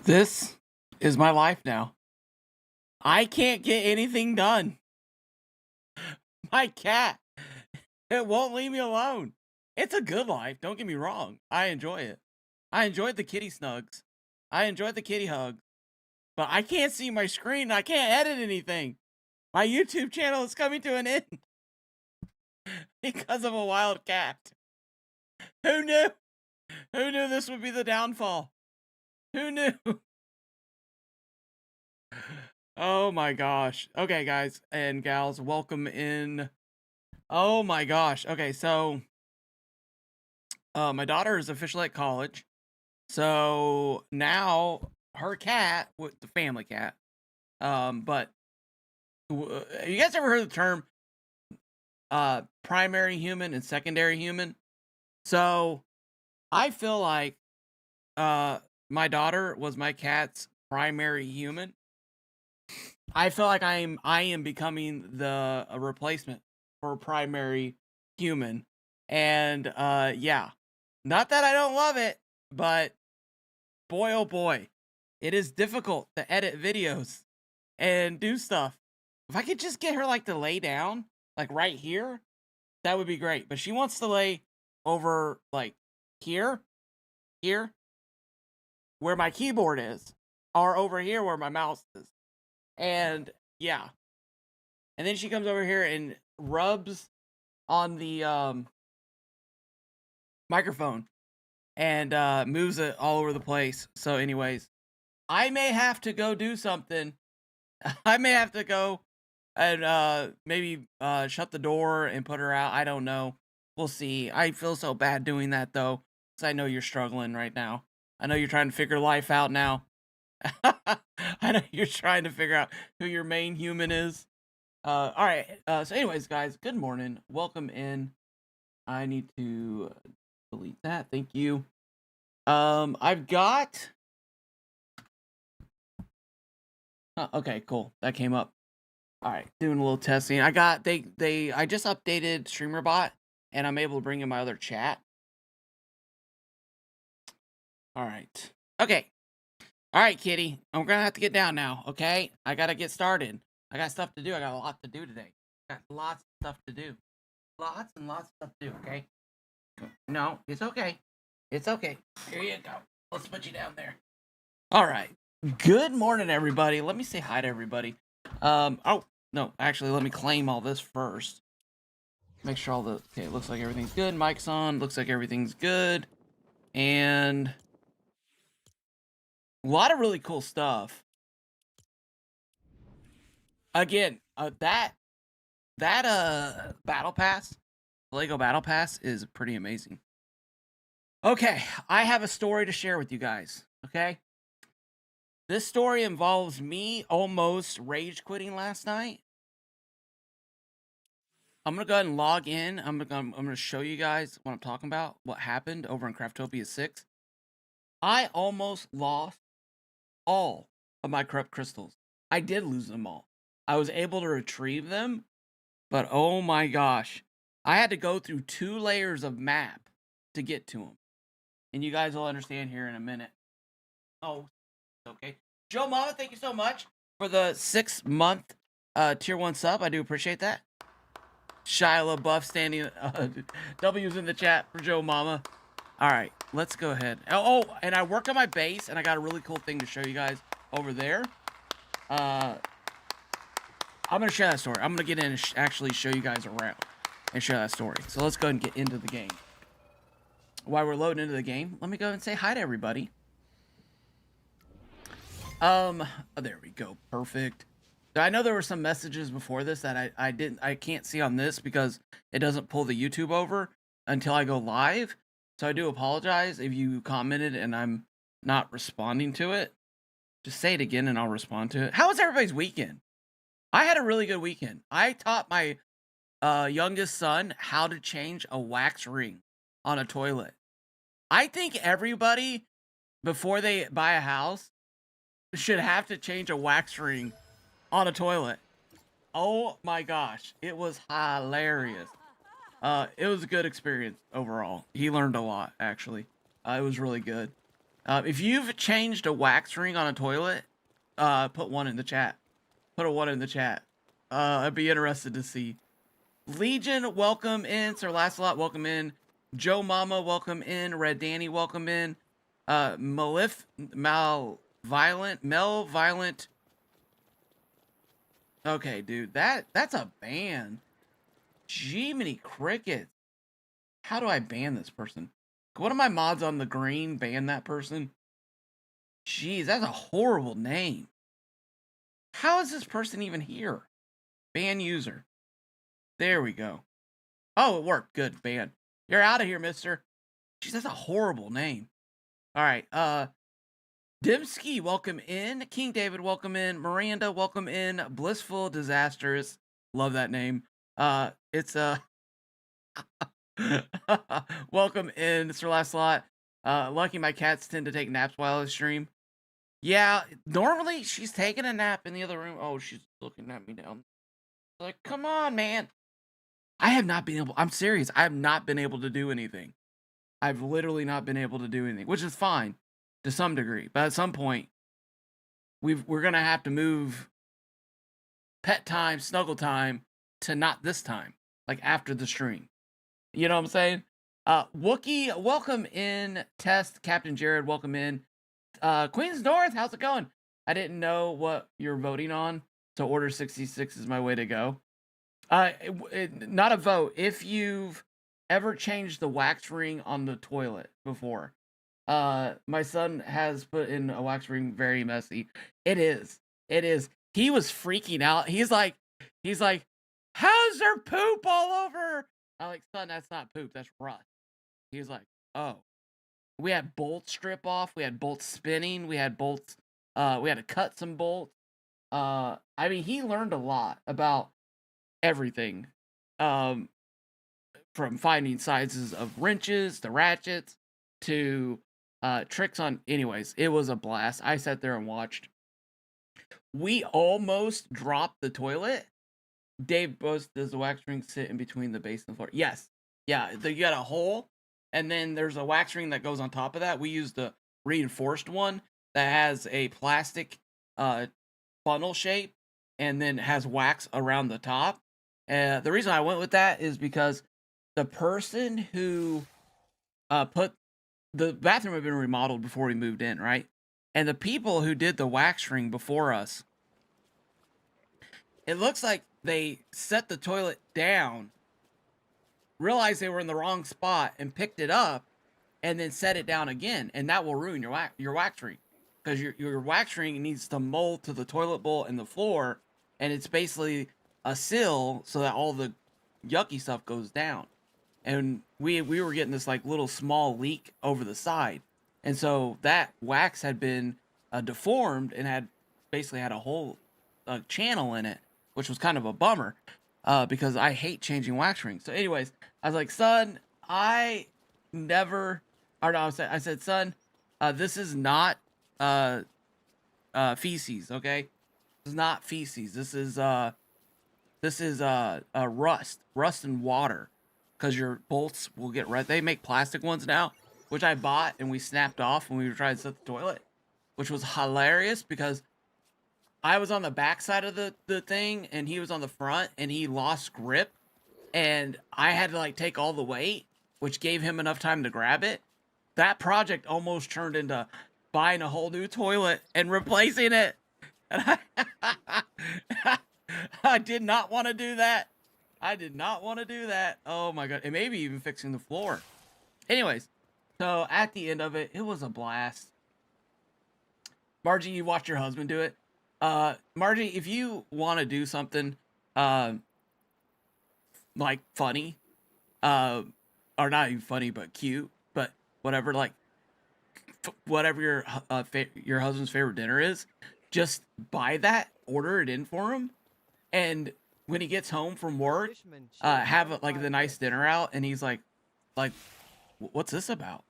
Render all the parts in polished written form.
This is my life now. I can't get anything done. My cat, it won't leave me alone. It's a good life, don't get me wrong. I enjoy it. I enjoyed the kitty snugs. I enjoyed the kitty hugs. But I can't see my screen. I can't edit anything. My YouTube channel is coming to an end because of a wild cat. Who knew? Who knew this would be the downfall? Who knew? Oh my gosh. Okay, guys and gals, welcome in. Oh my gosh. Okay, so my daughter is officially at college. So now her cat, with the family cat, but you guys ever heard the term primary human and secondary human? So I feel like my daughter was my cat's primary human. I feel like I am becoming a replacement for a primary human. And yeah. Not that I don't love it, but boy oh boy, it is difficult to edit videos and do stuff. If I could just get her like to lay down, like right here, that would be great. But she wants to lay over like here, where my keyboard is, or over here where my mouse is. And yeah. And then she comes over here and rubs on the microphone and moves it all over the place. So anyways, I may have to go do something. I may have to go and maybe shut the door and put her out. I don't know. We'll see. I feel so bad doing that though, because I know you're struggling right now. I know you're trying to figure life out now. I know you're trying to figure out who your main human is. All right. So anyways, guys, good morning. Welcome in. I need to delete that. Thank you. I've got. Okay, cool. That came up. All right, doing a little testing. I got I just updated StreamerBot, and I'm able to bring in my other chat. All right. Okay. All right, kitty. I'm gonna have to get down now. Okay. I gotta get started. I got stuff to do. I got a lot to do today. Got lots of stuff to do. Lots and lots of stuff to do. Okay. No, it's okay. It's okay. Here you go. Let's put you down there. All right. Good morning, everybody. Let me say hi to everybody. Oh, no, actually, let me claim all this first. Make sure okay, it looks like everything's good. Mic's on. Looks like everything's good. And a lot of really cool stuff. Again, that battle pass, Lego battle pass is pretty amazing. Okay, I have a story to share with you guys, okay? This story involves me almost rage quitting last night. I'm gonna go ahead and log in. I'm gonna show you guys what I'm talking about, what happened over in Craftopia 6. I almost lost all of my corrupt crystals. I did lose them all. I was able to retrieve them, but oh my gosh. I had to go through 2 layers of map to get to them. And you guys will understand here in a minute. Oh, okay. Joe Mama, thank you so much for the 6-month tier 1 sub. I do appreciate that. Shia LaBeouf standing W's in the chat for Joe Mama. All right, let's go ahead. Oh, and I worked on my base, and I got a really cool thing to show you guys over there. I'm gonna share that story. I'm gonna get in and actually show you guys around and share that story. So let's go ahead and get into the game. While we're loading into the game, let me go and say hi to everybody. There we go. Perfect. I know there were some messages before this that I can't see on this because it doesn't pull the YouTube over until I go live. So I do apologize if you commented and I'm not responding to it. Just say it again and I'll respond to it. How was everybody's weekend? I had a really good weekend. I taught my youngest son how to change a wax ring on a toilet. I think everybody, before they buy a house, should have to change a wax ring on a toilet. Oh my gosh, it was hilarious. It was a good experience overall. He learned a lot, actually. It was really good. If you've changed a wax ring on a toilet, put one in the chat. Put a one in the chat. I'd be interested to see. Legion, welcome in. Sir Lancelot, welcome in. Joe Mama, welcome in. Red Danny, welcome in. Mel Violent. Okay, dude, that's a ban. Jiminy Crickets. How do I ban this person? One of my mods on the green ban that person. Jeez, that's a horrible name. How is this person even here? Ban user. There we go. Oh, it worked. Good. Ban. You're out of here, mister. Jeez, that's a horrible name. All right. Dimsky, welcome in. King David, welcome in. Miranda, welcome in. Blissful Disasters. Love that name. It's welcome in, Sir Lancelot. Lucky my cats tend to take naps while I stream. Yeah, normally she's taking a nap in the other room. Oh, she's looking at me down. Like, come on, man. I have not been able, I'm serious, I have not been able to do anything. I've literally not been able to do anything, which is fine to some degree. But at some point, we're going to have to move pet time, snuggle time to not this time, like after the stream. You know what I'm saying? Wookie, welcome in. Test, Captain Jared, welcome in. Queens North, how's it going? I didn't know what you're voting on, so Order 66 is my way to go. Not a vote. If you've ever changed the wax ring on the toilet before, my son has put in a wax ring, very messy. It is. He was freaking out. He's like, how's there poop all over? I'm like, son, that's not poop, that's rust. He's like, oh. We had bolts strip off. We had bolts spinning. We had bolts. We had to cut some bolts. I mean, he learned a lot about everything. From finding sizes of wrenches to ratchets to tricks on. Anyways, it was a blast. I sat there and watched. We almost dropped the toilet. Dave boasts, does the wax ring sit in between the base and the floor? Yes. Yeah, you got a hole. And then there's a wax ring that goes on top of that. We use the reinforced one that has a plastic funnel shape and then has wax around the top. The reason I went with that is because the person who put the bathroom had been remodeled before we moved in, right? And the people who did the wax ring before us, it looks like they set the toilet down, realized they were in the wrong spot and picked it up and then set it down again, and that will ruin your wax ring, because your wax ring needs to mold to the toilet bowl and the floor, and it's basically a sill so that all the yucky stuff goes down. And we were getting this like little small leak over the side, and so that wax had been deformed and had basically had a whole channel in it, which was kind of a bummer. Because I hate changing wax rings. So anyways, I was like, son, I said, son, this is not feces, okay? This is not feces. This is rust and water, because your bolts will get red. They make plastic ones now, which I bought and we snapped off when we were trying to set the toilet, which was hilarious because I was on the back side of the thing and he was on the front, and he lost grip, and I had to like take all the weight, which gave him enough time to grab it. That project almost turned into buying a whole new toilet and replacing it. And I did not want to do that. Oh my God. And maybe even fixing the floor. Anyways, so at the end of it, it was a blast. Margie, you watched your husband do it. Margie, if you want to do something, like funny, or not even funny, but cute, but whatever, like, whatever your husband's favorite dinner is, just buy that, order it in for him, and when he gets home from work, have like the nice dinner out, and he's like, what's this about?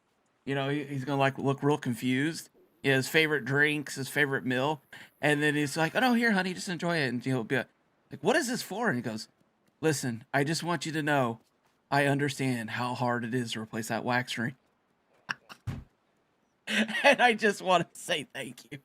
You know, he's gonna like look real confused. His favorite drinks, his favorite meal, and then he's like, "Oh no, here, honey, just enjoy it." And he'll be like, "What is this for?" And he goes, "Listen, I just want you to know, I understand how hard it is to replace that wax ring." And I just want to say thank you.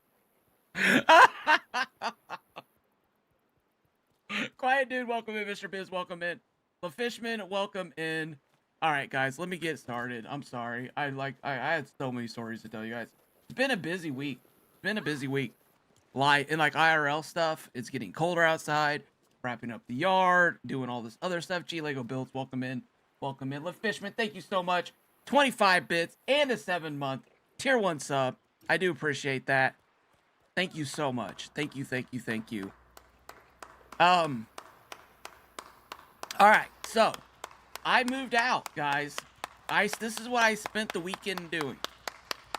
Quiet Dude, welcome in. Mr. Biz, welcome in. The Fishman, welcome in. All right, guys, let me get started. I'm sorry. I had so many stories to tell you guys. It's been a busy week. Like IRL stuff. It's getting colder outside. Wrapping up the yard, doing all this other stuff. G Lego builds, welcome in. Welcome in. Le Fishman, thank you so much. 25 bits and a 7-month tier 1 sub. I do appreciate that. Thank you so much. Thank you. All right, so I moved out, guys. This is what I spent the weekend doing.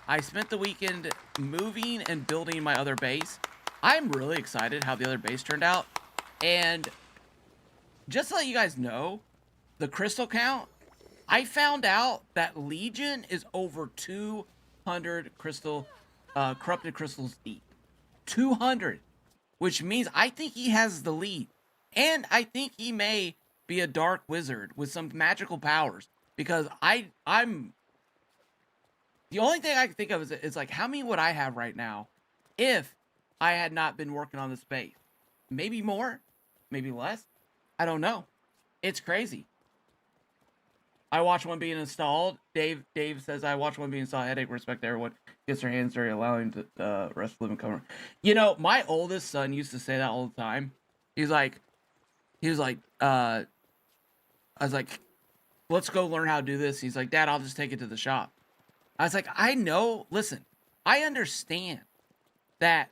I spent the weekend moving and building my other base. I'm really excited how the other base turned out. And just to let you guys know, the crystal count, I found out that Legion is over 200 corrupted crystals deep. 200, which means I think he has the lead. And I think he may be a dark wizard with some magical powers, because I'm the only thing I can think of is like, how many would I have right now if I had not been working on this base? Maybe more, maybe less. I don't know. It's crazy. I watch one being installed. Dave says I watch one being installed. Headache. Respect to everyone. Gets their hands dirty, allowing the rest of them come. You know, my oldest son used to say that all the time. He was like, I was like, let's go learn how to do this. He's like, Dad, I'll just take it to the shop. I was like, I know. Listen, I understand that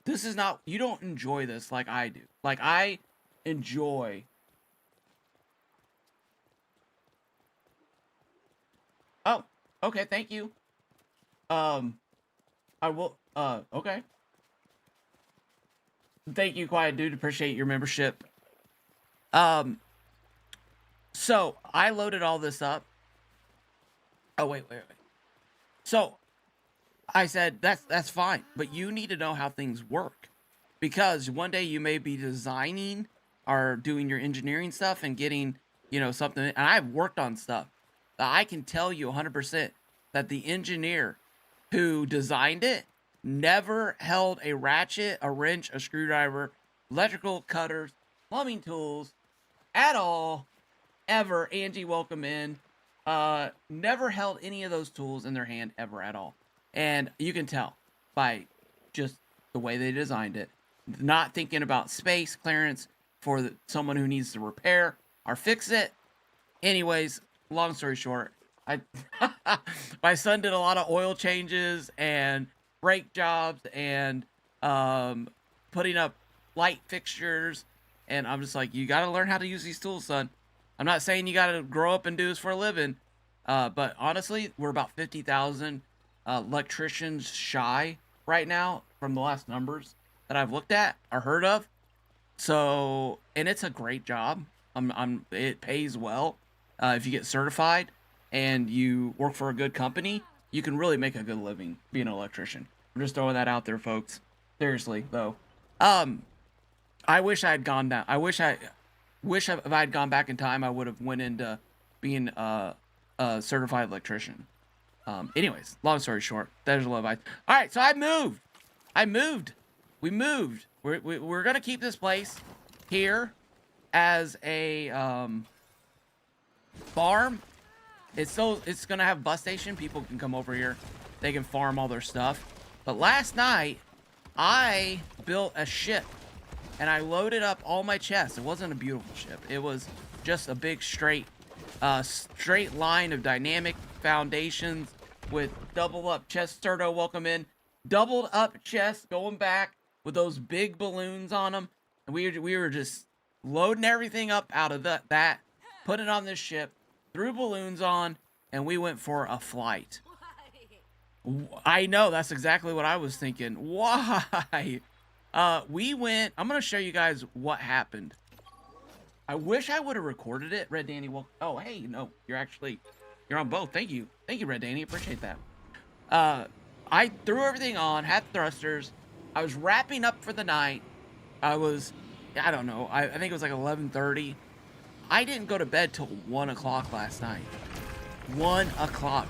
this is not, you don't enjoy this like I do. Like, I enjoy. Oh, okay. Thank you. I will, okay. Thank you, Quiet Dude. Appreciate your membership. So I loaded all this up. Oh, wait. So I said, that's fine, but you need to know how things work, because one day you may be designing or doing your engineering stuff and getting, something. And I've worked on stuff that I can tell you 100% that the engineer who designed it never held a ratchet, a wrench, a screwdriver, electrical cutters, plumbing tools at all, ever. Angie, welcome in. Never held any of those tools in their hand ever at all. And you can tell by just the way they designed it, not thinking about space clearance for someone who needs to repair or fix it. Anyways, long story short, my son did a lot of oil changes and brake jobs and putting up light fixtures, and I'm just like, you got to learn how to use these tools, son. I'm not saying you got to grow up and do this for a living, but honestly, we're about 50,000 electricians shy right now from the last numbers that I've looked at or heard of. So, and it's a great job. It pays well. If you get certified and you work for a good company, you can really make a good living being an electrician. I'm just throwing that out there, folks. Seriously, though. I wish I had gone down. I wish if I had gone back in time, I would have went into being a certified electrician. Anyways, long story short, there's a lot of advice. All right, so I moved. We moved. We're gonna keep this place here as a farm. It's gonna have a bus station. People can come over here. They can farm all their stuff. But last night, I built a ship, and I loaded up all my chests. It wasn't a beautiful ship. It was just a big straight line of dynamic foundations with double up chests. Sturdo, welcome in. Doubled up chests going back with those big balloons on them. And we were just loading everything up out of that, put it on this ship, threw balloons on, and we went for a flight. I know, that's exactly what I was thinking. Why? We went, I'm going to show you guys what happened. I wish I would have recorded it. Red Danny, well, oh, hey, no, you're on both. Thank you, Red Danny, appreciate that. I threw everything on, had thrusters. I was wrapping up for the night. I don't know, I think it was like 11:30. I didn't go to bed till 1 o'clock last night. 1 o'clock.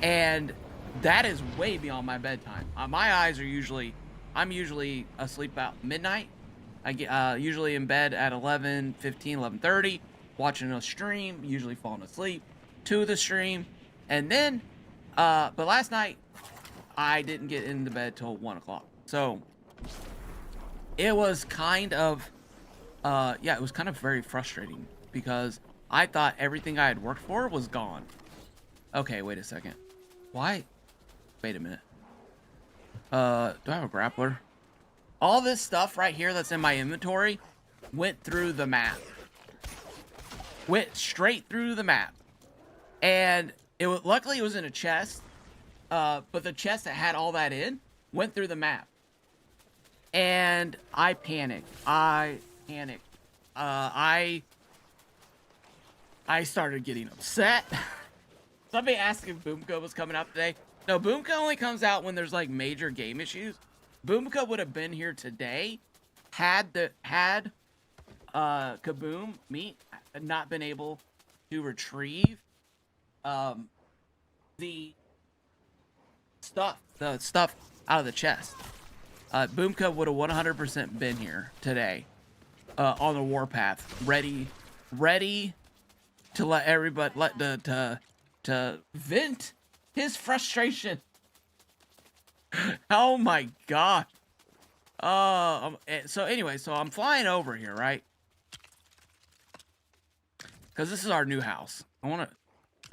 And that is way beyond my bedtime. My eyes are I'm usually asleep about midnight. I get usually in bed at 11:15, 11:30, watching a stream, usually falling asleep to the stream. And then, but last night, I didn't get into bed till 1 o'clock. So, it was kind of, yeah, it was kind of very frustrating because I thought everything I had worked for was gone. Okay, wait a second. Why? Wait a minute. Do I have a grappler? All this stuff right here that's in my inventory went through the map. Went straight through the map. And luckily it was in a chest. But the chest that had all that in went through the map. And I panicked. I started getting upset. Somebody asked if Boomka was coming out today. No, Boomka only comes out when there's like major game issues. Boomka would have been here today had Kaboom me not been able to retrieve the stuff out of the chest. Boomka would have 100% been here today on the warpath, ready to let everybody to vent his frustration. Oh my god. So anyway, so I'm flying over here, right? Because this is our new house. I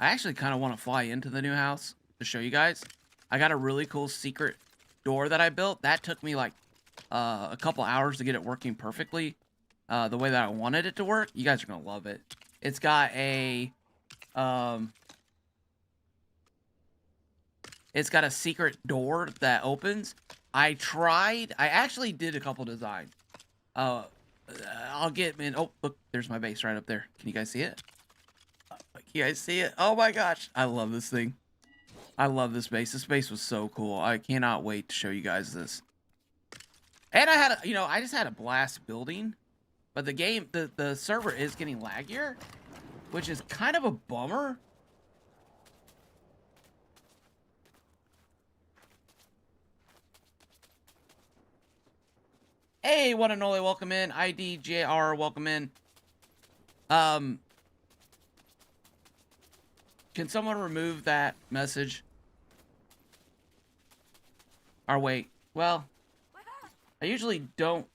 actually kind of want to fly into the new house to show you guys. I got a really cool secret door that I built. That took me like a couple hours to get it working perfectly. The way that I wanted it to work. You guys are going to love it. It's got a secret door that opens. I actually did a couple designs. I'll get in. Oh, look, there's my base right up there. Can you guys see it? Can you guys see it? Oh my gosh. I love this thing. I love this base. This base was so cool. I cannot wait to show you guys this. And I just had a blast building. But the game, the server is getting laggier, which is kind of a bummer. Hey, one and only, welcome in. IDJR, welcome in. Can someone remove that message? Or wait, well, I usually don't.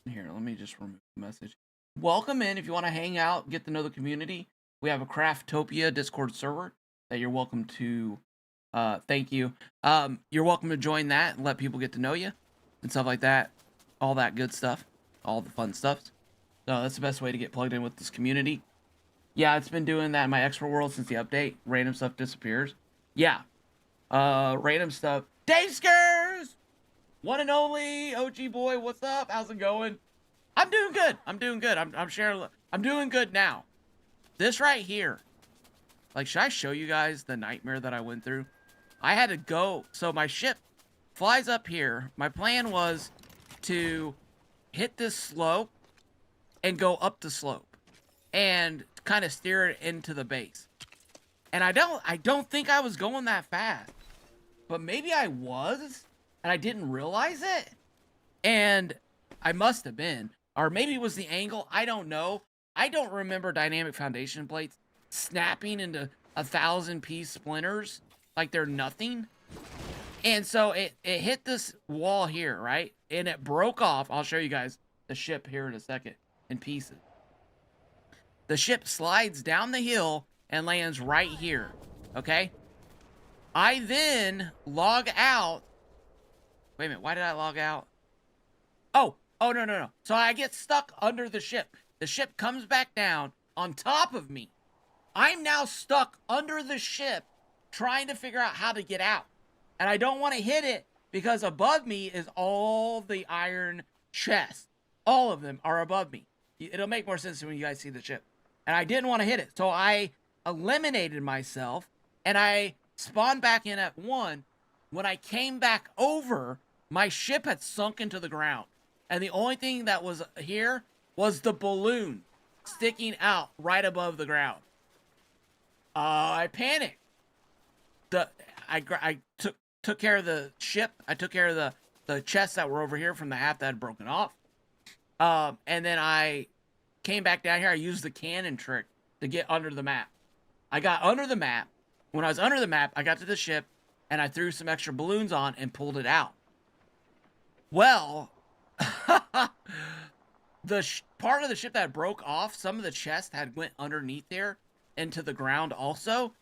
Here, let me just remove the message. Welcome in if you want to hang out, get to know the community. We have a Craftopia Discord server that you're welcome to, thank you. You're welcome to join that and let people get to know you and stuff like that. All that good stuff, all the fun stuff. So that's the best way to get plugged in with this community. Yeah, it's been doing that in my expert world since the update. Random stuff disappears. Yeah. Random stuff. Dave Skers! One and only OG boy, what's up? How's it going? I'm doing good. I'm doing good. I'm sharing. I'm doing good now. This right here. Like, should I show you guys the nightmare that I went through? I had to go. So my ship flies up here. My plan was to hit this slope and go up the slope and kind of steer it into the base. And I don't think I was going that fast, but maybe I was and I didn't realize it. And I must have been, or maybe it was the angle. I don't know. I don't remember dynamic foundation plates snapping into 1,000-piece splinters like they're nothing. And so it hit this wall here, right? And it broke off. I'll show you guys the ship here in a second in pieces. The ship slides down the hill and lands right here, okay? I then log out. Wait a minute, why did I log out? Oh, no. So I get stuck under the ship. The ship comes back down on top of me. I'm now stuck under the ship trying to figure out how to get out. And I don't want to hit it because above me is all the iron chests. All of them are above me. It'll make more sense when you guys see the ship. And I didn't want to hit it. So I eliminated myself and I spawned back in at 1. When I came back over, my ship had sunk into the ground. And the only thing that was here was the balloon sticking out right above the ground. I panicked. I took care of the ship. I took care of the chests that were over here from the half that had broken off. And then I came back down here. I used the cannon trick to get under the map. I got under the map. When I was under the map, I got to the ship, and I threw some extra balloons on and pulled it out. Well, the part of the ship that broke off, some of the chests had went underneath there into the ground also.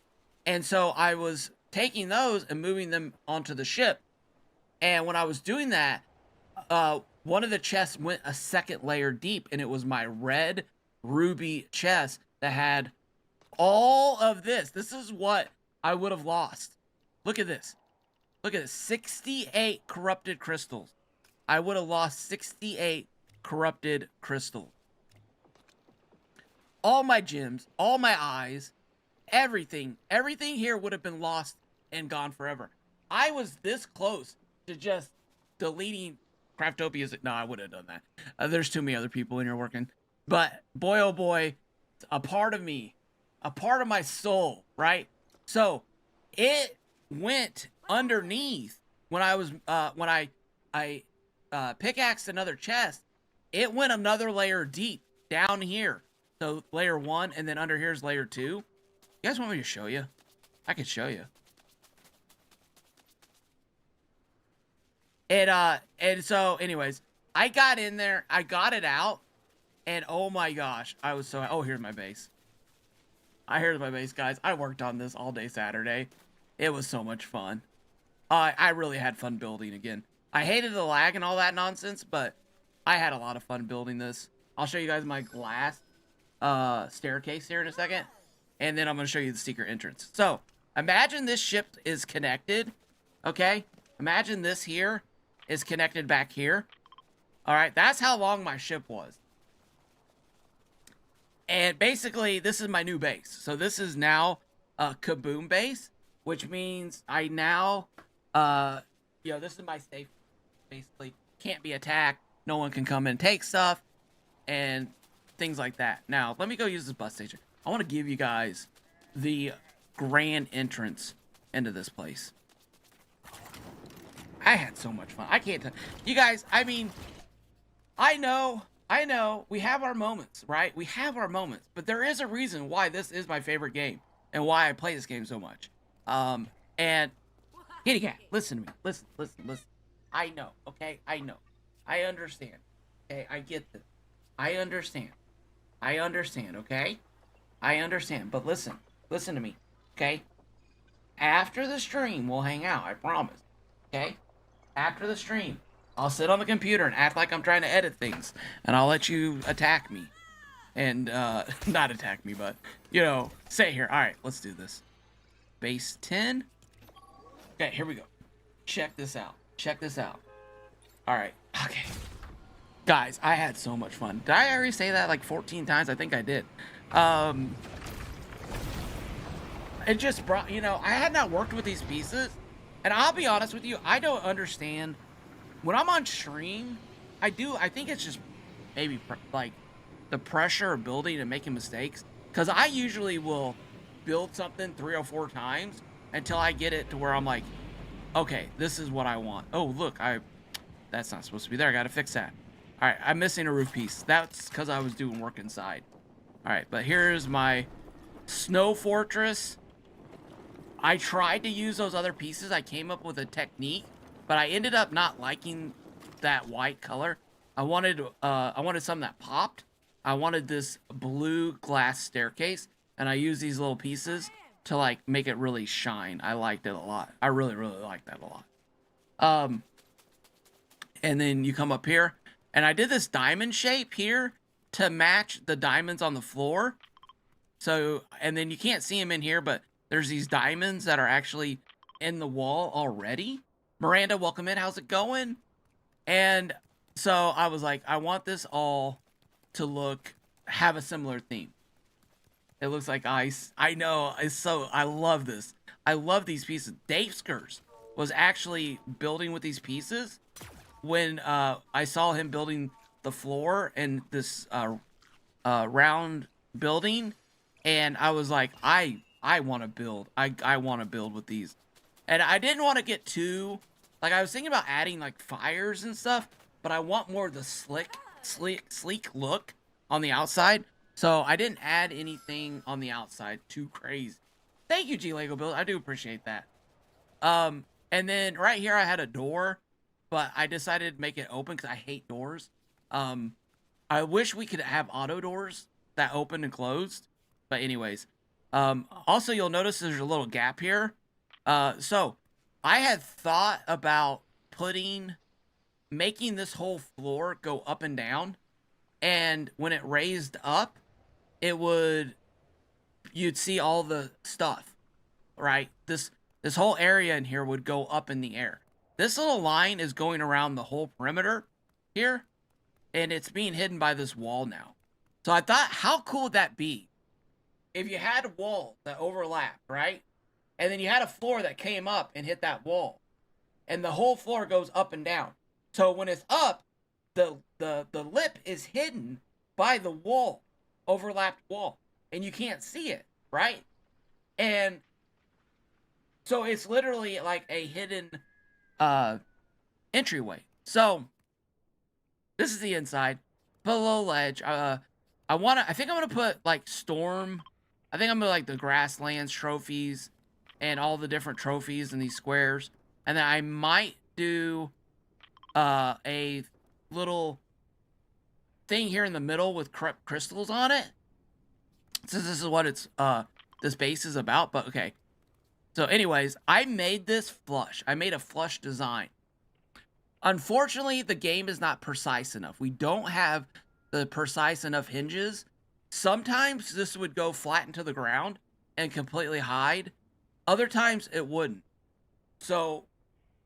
And so I was taking those and moving them onto the ship. And when I was doing that, one of the chests went a second layer deep, and it was my red ruby chest that had all of this. This is what I would have lost. Look at this. Look at this. 68 corrupted crystals. I would have lost 68 corrupted crystals. All my gems, all my eyes, everything here would have been lost and gone forever. I was this close to just deleting Craftopia. No, I would have done that. There's too many other people in here working. But boy, oh boy, a part of me, a part of my soul, right? So it went underneath when I was when I pickaxed another chest. It went another layer deep down here. So layer 1, and then under here is layer 2. You guys want me to show you? I could show you. And so anyways, I got in there, I got it out, and oh my gosh, I was so, oh, here's my base. Here's my base, guys. I worked on this all day Saturday. It was so much fun. I really had fun building again. I hated the lag and all that nonsense, but I had a lot of fun building this. I'll show you guys my glass staircase here in a second, and then I'm going to show you the secret entrance. So, imagine this ship is connected, okay? Imagine this here is connected back here. All right, that's how long my ship was. And basically, this is my new base. So this is now a kaboom base, which means I now, this is my safe. Basically, can't be attacked. No one can come and take stuff and things like that. Now, let me go use this bus station. I want to give you guys the grand entrance into this place. I had so much fun. I can't tell you guys. I mean, I know, we have our moments, right? We have our moments, but there is a reason why this is my favorite game and why I play this game so much. And kitty cat, listen to me. Listen. I know, okay? I know. I understand. Okay, I get this. I understand, okay? I understand, but listen to me, okay? After the stream, we'll hang out, I promise, okay? After the stream, I'll sit on the computer and act like I'm trying to edit things, and I'll let you attack me. And, not attack me, but, stay here. Alright, let's do this. Base 10. Okay, here we go. Check this out. Alright, okay. Guys, I had so much fun. Did I already say that like 14 times? I think I did. It just brought, I had not worked with these pieces. And I'll be honest with you, I don't understand. When I'm on stream, I think it's just maybe like the pressure of building and making mistakes. Because I usually will build something 3 or 4 times until I get it to where I'm like, okay, this is what I want. Oh, look, that's not supposed to be there. I got to fix that. All right, I'm missing a roof piece. That's because I was doing work inside. All right, but here's my snow fortress. I tried to use those other pieces. I came up with a technique, but I ended up not liking that white color. I wanted something that popped. I wanted this blue glass staircase, and I used these little pieces to like make it really shine. I liked it a lot. I really liked that a lot. And then you come up here, and I did this diamond shape here to match the diamonds on the floor. So, and then you can't see them in here, but there's these diamonds that are actually in the wall already. Miranda, welcome in. How's it going? And so I was like, I want this all to have a similar theme. It looks like ice. I know. I love this. I love these pieces. Dave Skers was actually building with these pieces when I saw him building the floor in this round building, and I was like, I want to build. I want to build with these. And I didn't want to get too, like, I was thinking about adding like fires and stuff, but I want more of the sleek look on the outside. So I didn't add anything on the outside too crazy. Thank you, G Lego Build. I do appreciate that. And then right here I had a door, but I decided to make it open because I hate doors. I wish we could have auto doors that open and closed. But anyways, also you'll notice there's a little gap here. So I had thought about making this whole floor go up and down. And when it raised up, you'd see all the stuff, right? This whole area in here would go up in the air. This little line is going around the whole perimeter here, and it's being hidden by this wall now. So I thought, how cool would that be if you had a wall that overlapped, right? And then you had a floor that came up and hit that wall, and the whole floor goes up and down. So when it's up, the lip is hidden by the wall, overlapped wall, and you can't see it, right? And so it's literally like a hidden entryway. So this is the inside. Put a little ledge. I think I'm gonna put like storm. I think I'm gonna like the grasslands trophies and all the different trophies in these squares. And then I might do a little thing here in the middle with crystals on it. Since this is what this base is about, but okay. So anyways, I made this flush. I made a flush design. Unfortunately, the game is not precise enough. We don't have the precise enough hinges. Sometimes this would go flat into the ground and completely hide. Other times it wouldn't. So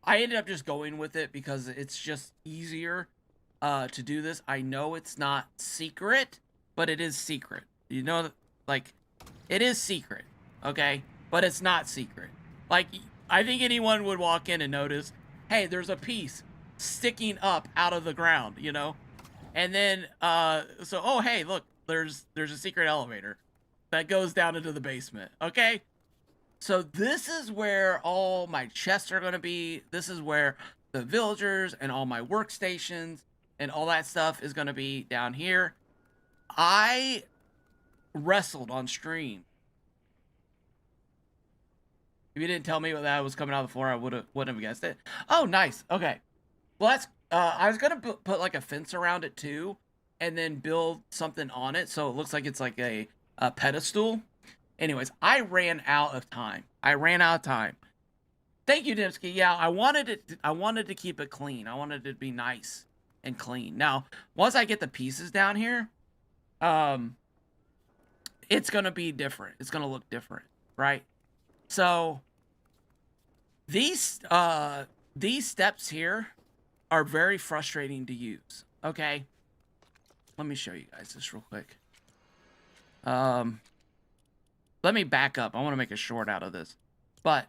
I ended up just going with it because it's just easier to do this. I know it's not secret, but it is secret. You know, like, it is secret, okay? But it's not secret. Like, I think anyone would walk in and notice, hey, there's a piece sticking up out of the ground, you know? And then, oh, hey, look, there's a secret elevator that goes down into the basement, okay? So this is where all my chests are going to be. This is where the villagers and all my workstations and all that stuff is going to be down here. I wrestled on stream. If you didn't tell me that was coming out of the floor, I wouldn't have guessed it. Oh, nice. Okay. Well, that's, I was going to put like a fence around it too, and then build something on it so it looks like it's like a pedestal. Anyways, I ran out of time. Thank you, Dimsky. Yeah, I wanted to keep it clean. I wanted it to be nice and clean. Now, once I get the pieces down here, it's going to be different. It's going to look different, right? So these steps here are very frustrating to use, okay? Let me show you guys this real quick. Let me back up. I want to make a short out of this. But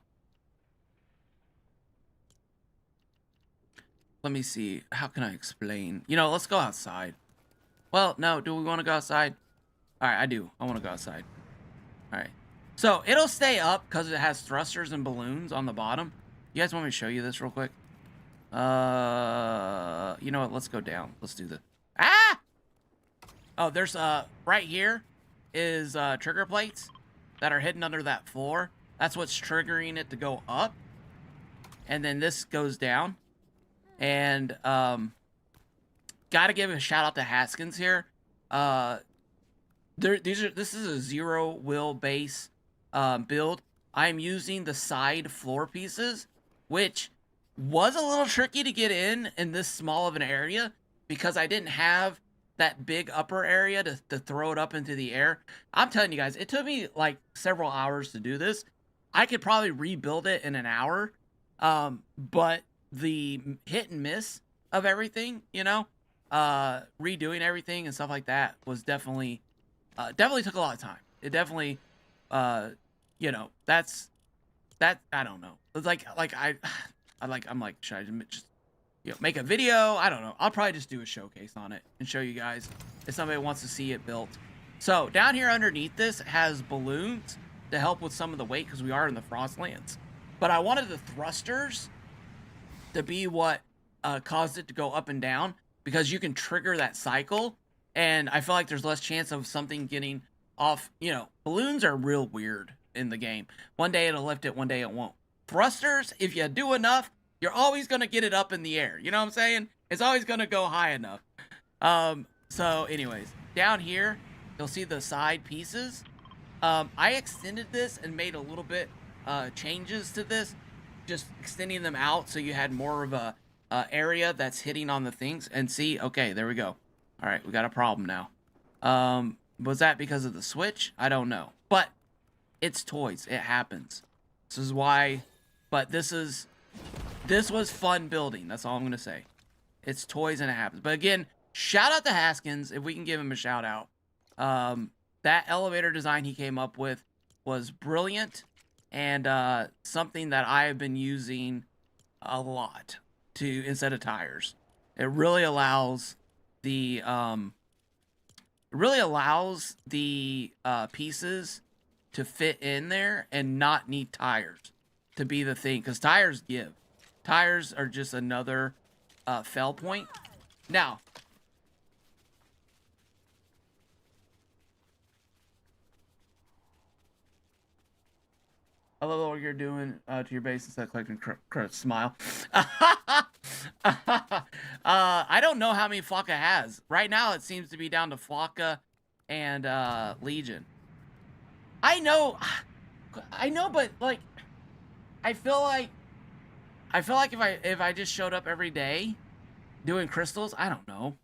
let me see. How can I explain? You know, let's go outside. Well, no, do we want to go outside? All right, I do. I want to go outside. All right. So it'll stay up because it has thrusters and balloons on the bottom. You guys want me to show you this real quick? You know what? Let's go down. Let's do this. Ah! Oh, there's right here is trigger plates that are hidden under that floor. That's what's triggering it to go up. And then this goes down. And gotta give a shout out to Haskins here. This is a zero wheel base build. I'm using the side floor pieces, which was a little tricky to get in this small of an area because I didn't have that big upper area to throw it up into the air. I'm telling you guys, it took me like several hours to do this. I could probably rebuild it in an hour. But the hit and miss of everything, you know, redoing everything and stuff like that was definitely took a lot of time. It definitely, you know, I don't know. It's like I'm like, should I just, you know, make a video? I don't know. I'll probably just do a showcase on it and show you guys if somebody wants to see it built. So down here underneath this has balloons to help with some of the weight because we are in the Frostlands. but I wanted the thrusters to be what caused it to go up and down, because you can trigger that cycle, and I feel like there's less chance of something getting off. You know, balloons are real weird in the game. One day it'll lift it, one day it won't. Thrusters, if you do enough, you're always going to get it up in the air. You know what I'm saying? It's always going to go high enough. So anyways, down here, you'll see the side pieces. I extended this and made a little bit changes to this, just extending them out so you had more of a area that's hitting on the things. And see, okay, there we go. All right, we got a problem now. Was that because of the switch? I don't know, but it's toys. It happens. This is why. But this was fun building. That's all I'm gonna say. It's toys and it happens. But again, shout out to Haskins, if we can give him a shout out. That elevator design he came up with was brilliant, and something that I have been using a lot to instead of tires. It really allows the pieces to fit in there and not need tires to be the thing, because tires give. Tires are just another fail point. Now, I love what you're doing to your base instead of collecting smile. I don't know how many Flocka has. Right now, it seems to be down to Flocka and Legion. I know, but like, I feel like if I just showed up every day doing crystals, I don't know.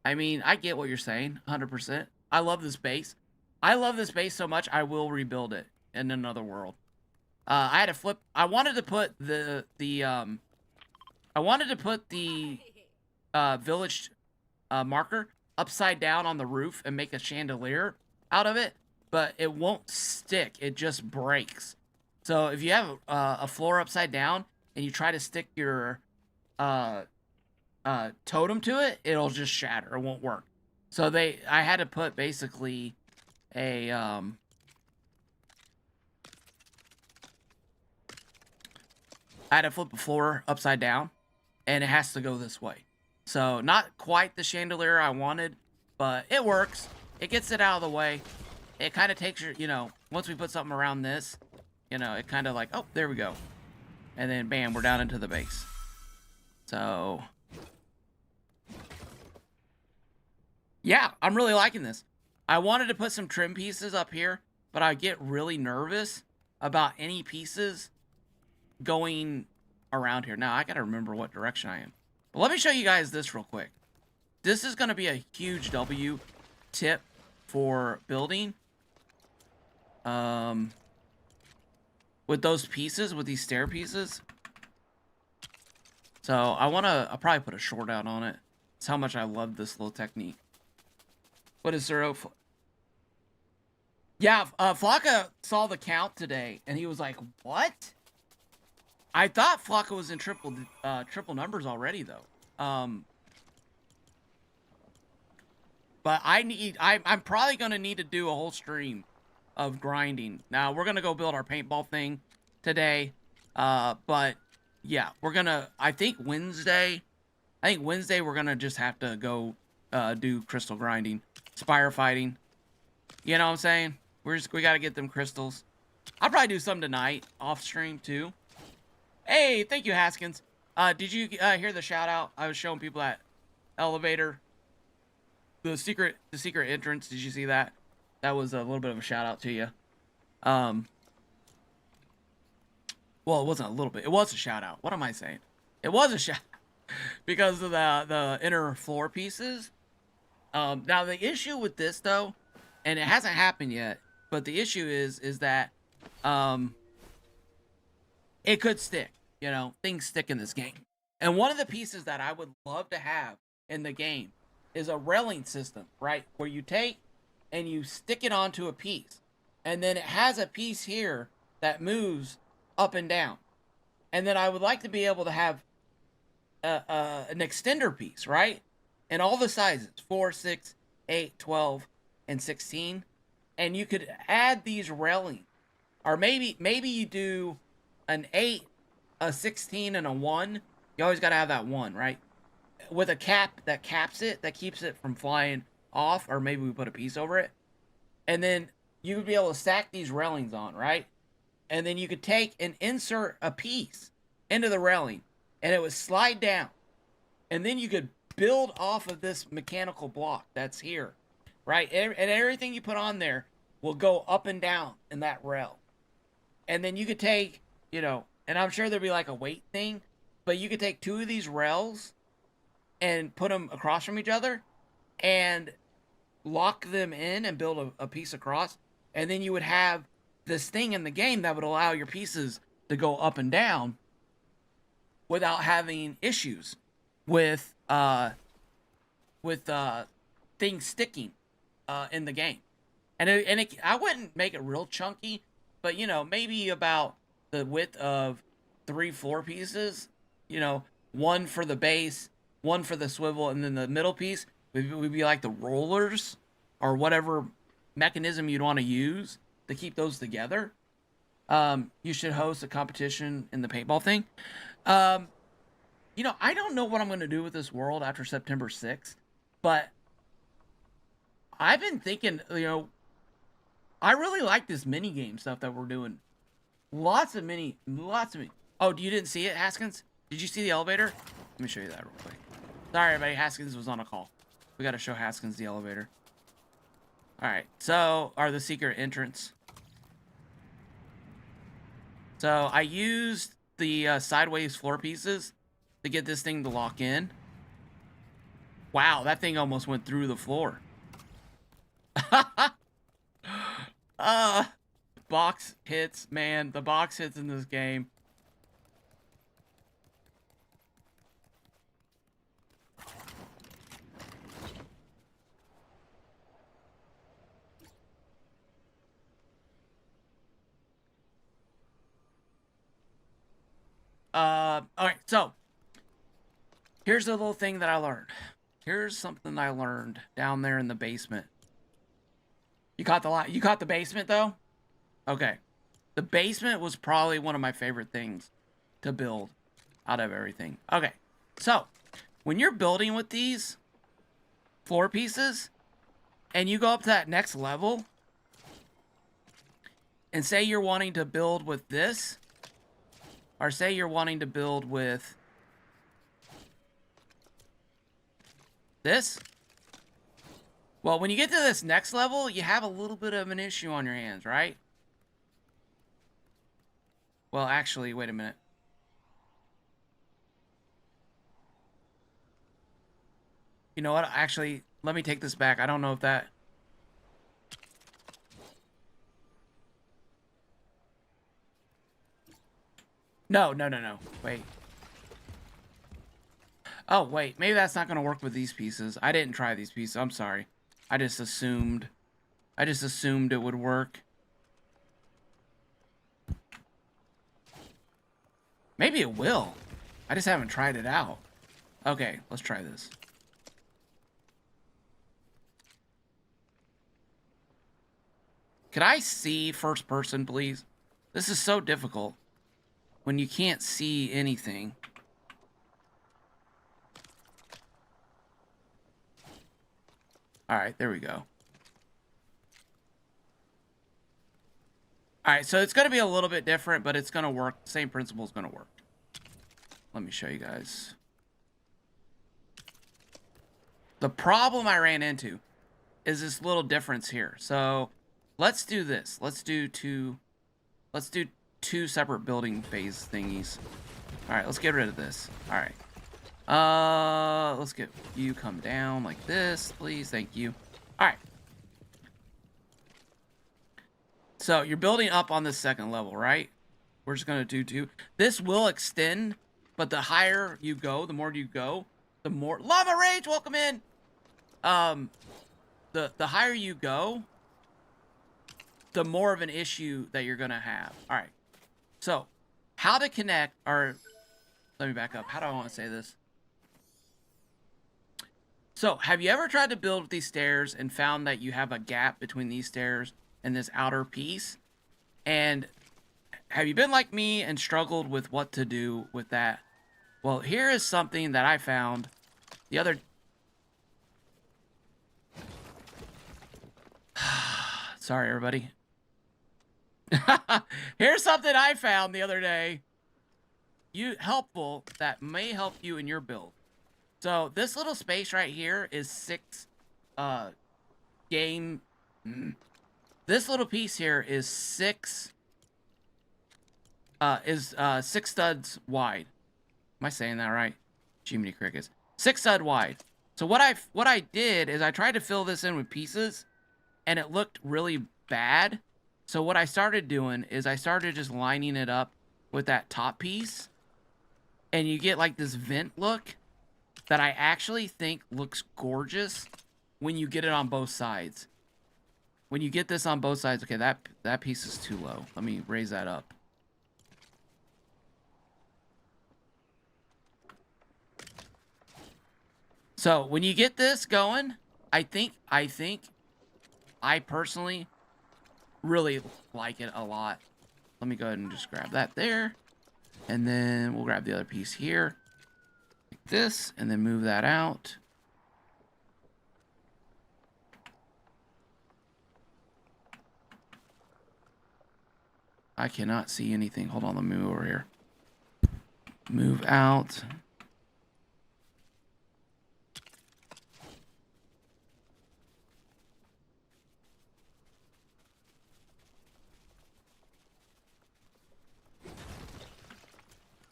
I mean, I get what you're saying, 100%. I love this base. I love this base so much, I will rebuild it in another world. I had to flip. I wanted to put the village marker upside down on the roof and make a chandelier out of it, but it won't stick. It just breaks. So if you have a floor upside down and you try to stick your totem to it, it'll just shatter. It won't work. So I had to put basically a I had to flip the floor upside down, and it has to go this way. So not quite the chandelier I wanted, but it works. It gets it out of the way. It kind of takes your, once we put something around this, it kind of like, oh, there we go. And then bam, we're down into the base. So yeah, I'm really liking this. I wanted to put some trim pieces up here, but I get really nervous about any pieces going around here. Now, I gotta remember what direction I am. But let me show you guys this real quick. This is gonna be a huge W tip for building. With those pieces, with these stair pieces. So, I'll probably put a short out on it. It's how much I love this little technique. What is 0? Yeah, Flocka saw the count today, and he was like, what? I thought Flocka was in triple numbers already, though. But I'm probably going to need to do a whole stream of grinding. Now, we're going to go build our paintball thing today. But, yeah, I think Wednesday we're going to just have to go do crystal grinding. Spire fighting. You know what I'm saying? We got to get them crystals. I'll probably do some tonight, off stream, too. Hey, thank you, Haskins. Did you hear the shout out? I was showing people that elevator, the secret entrance. Did you see that? That was a little bit of a shout out to you. Well, it wasn't a little bit. It was a shout out. What am I saying? It was a shout because of the inner floor pieces. Now the issue with this though, and it hasn't happened yet, but the issue is that it could stick. Things stick in this game. And one of the pieces that I would love to have in the game is a railing system, right? Where you take and you stick it onto a piece. And then it has a piece here that moves up and down. And then I would like to be able to have an extender piece, right? In all the sizes, 4, 6, 8, 12, and 16. And you could add these railings. Or maybe you do an 8, a 16, and a 1. You always got to have that 1, right? With a cap that caps it, that keeps it from flying off, or maybe we put a piece over it. And then you would be able to stack these railings on, right? And then you could take and insert a piece into the railing, and it would slide down. And then you could build off of this mechanical block that's here, right? And everything you put on there will go up and down in that rail. And then you could take, you know, and I'm sure there'd be like a weight thing, but you could take 2 of these rails and put them across from each other and lock them in and build a piece across. And then you would have this thing in the game that would allow your pieces to go up and down without having issues with things sticking in the game. And I wouldn't make it real chunky, but you know, maybe about the width of 3 floor pieces. You know, 1 for the base, 1 for the swivel, and then the middle piece would be like the rollers or whatever mechanism you'd want to use to keep those together. You should host a competition in the paintball thing. You know, I don't know what I'm going to do with this world after September 6th, but I've been thinking, you know, I really like this mini game stuff that we're doing. Lots of mini. Oh, you didn't see it, Haskins? Did you see the elevator? Let me show you that real quick. Sorry, everybody. Haskins was on a call. We got to show Haskins the elevator. All right. So, the secret entrance. So, I used the sideways floor pieces to get this thing to lock in. Wow, that thing almost went through the floor. Box hits, man. The box hits in this game. Alright, so here's a little thing that I learned. Here's something I learned down there in the basement. You caught the basement though? Okay. The basement was probably one of my favorite things to build out of everything. Okay. So, when you're building with these floor pieces and you go up to that next level and say you're wanting to build with this, or say you're wanting to build with this. Well, when you get to this next level, you have a little bit of an issue on your hands, right? Well, actually, wait a minute. You know what? Actually, let me take this back. I don't know if that... No. Wait. Oh, wait. Maybe that's not going to work with these pieces. I didn't try these pieces. I'm sorry. I just assumed it would work. Maybe it will. I just haven't tried it out. Okay, let's try this. Could I see first person, please? This is so difficult when you can't see anything. Alright, there we go. Alright, so it's going to be a little bit different, but it's going to work. Same principle is going to work. Let me show you guys. The problem I ran into is this little difference here. So, let's do this. Let's do two separate building phase thingies. Alright, let's get rid of this. Alright. Let's get you come down like this, please. Thank you. Alright. So, you're building up on this second level, right? We're just going to do 2. This will extend, but the higher you go, the more you go, the more... Llama Rage, welcome in! The higher you go, the more of an issue that you're going to have. Alright. So, how to connect, or... Let me back up. How do I want to say this? So, have you ever tried to build with these stairs and found that you have a gap between these stairs and this outer piece? And have you been like me and struggled with what to do with that? Well, here is something that I found the other... Sorry, everybody. Here's something I found the other day. Helpful that may help you in your build. So this little space right here is 6 game. This little piece here is 6 6 studs wide. Am I saying that right? Jiminy Crickets. 6 stud wide. So what I did is I tried to fill this in with pieces, and it looked really bad. So what I started doing is I started just lining it up with that top piece, and you get like this vent look that I actually think looks gorgeous when you get it on both sides. When you get this on both sides, okay, that piece is too low. Let me raise that up. So when you get this going, I think I personally really like it a lot. Let me go ahead and just grab that there. And then we'll grab the other piece here. Like this, and then move that out. I cannot see anything. Hold on, let me move over here. Move out.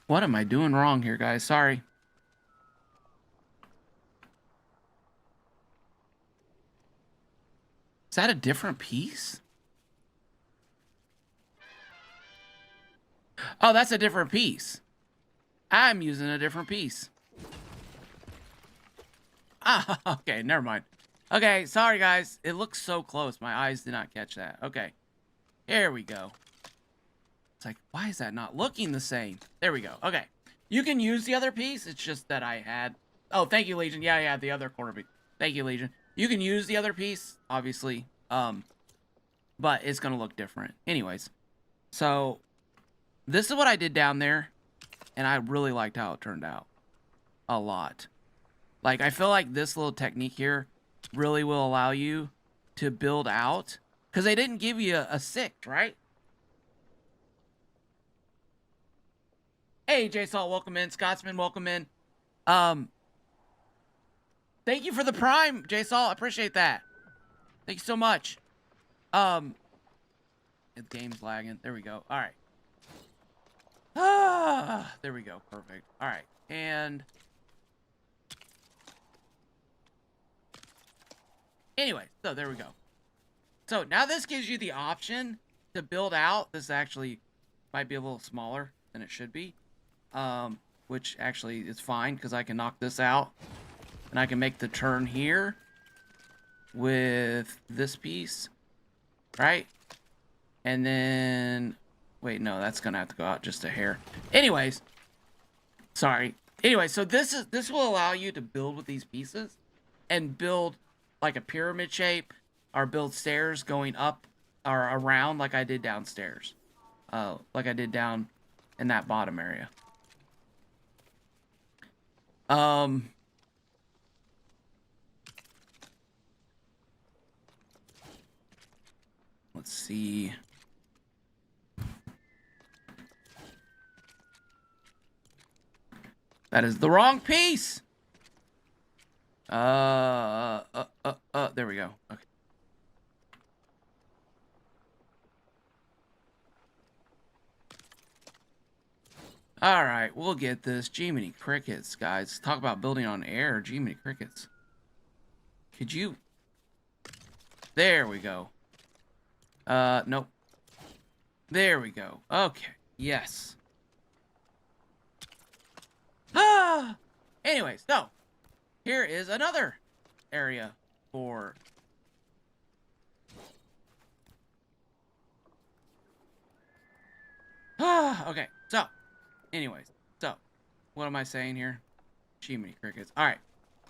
What am I doing wrong here, guys? Sorry. Is that a different piece? Oh, that's a different piece. I'm using a different piece. Ah, okay, never mind. Okay, sorry, guys. It looks so close. My eyes did not catch that. Okay. Here we go. It's like, why is that not looking the same? There we go. Okay. You can use the other piece. It's just that I had... Oh, thank you, Legion. Yeah, the other corner piece. Thank you, Legion. You can use the other piece, obviously. But it's going to look different. Anyways. So, this is what I did down there. And I really liked how it turned out. A lot. Like, I feel like this little technique here really will allow you to build out. Because they didn't give you a 6, right? Hey, J-Salt, welcome in. Scotsman, welcome in. Thank you for the Prime, J-Salt. I appreciate that. Thank you so much. The game's lagging. There we go. All right. There we go. Perfect. All right. And... anyway, so there we go. So now this gives you the option to build out. This actually might be a little smaller than it should be. Which actually is fine because I can knock this out. And I can make the turn here with this piece. Right? And then... wait, no, that's going to have to go out just a hair. Anyways. Sorry. Anyway, so this will allow you to build with these pieces. And build like a pyramid shape. Or build stairs going up or around like I did downstairs. Like I did down in that bottom area. Let's see. That is the wrong piece. There we go. Okay. All right, we'll get this. Jiminy Crickets, guys. Talk about building on air. Jiminy Crickets. Could you... there we go. Nope. There we go. Okay. Yes. Anyways, so here is another area for... okay, so anyways, so what am I saying here? Jiminy Crickets. All right.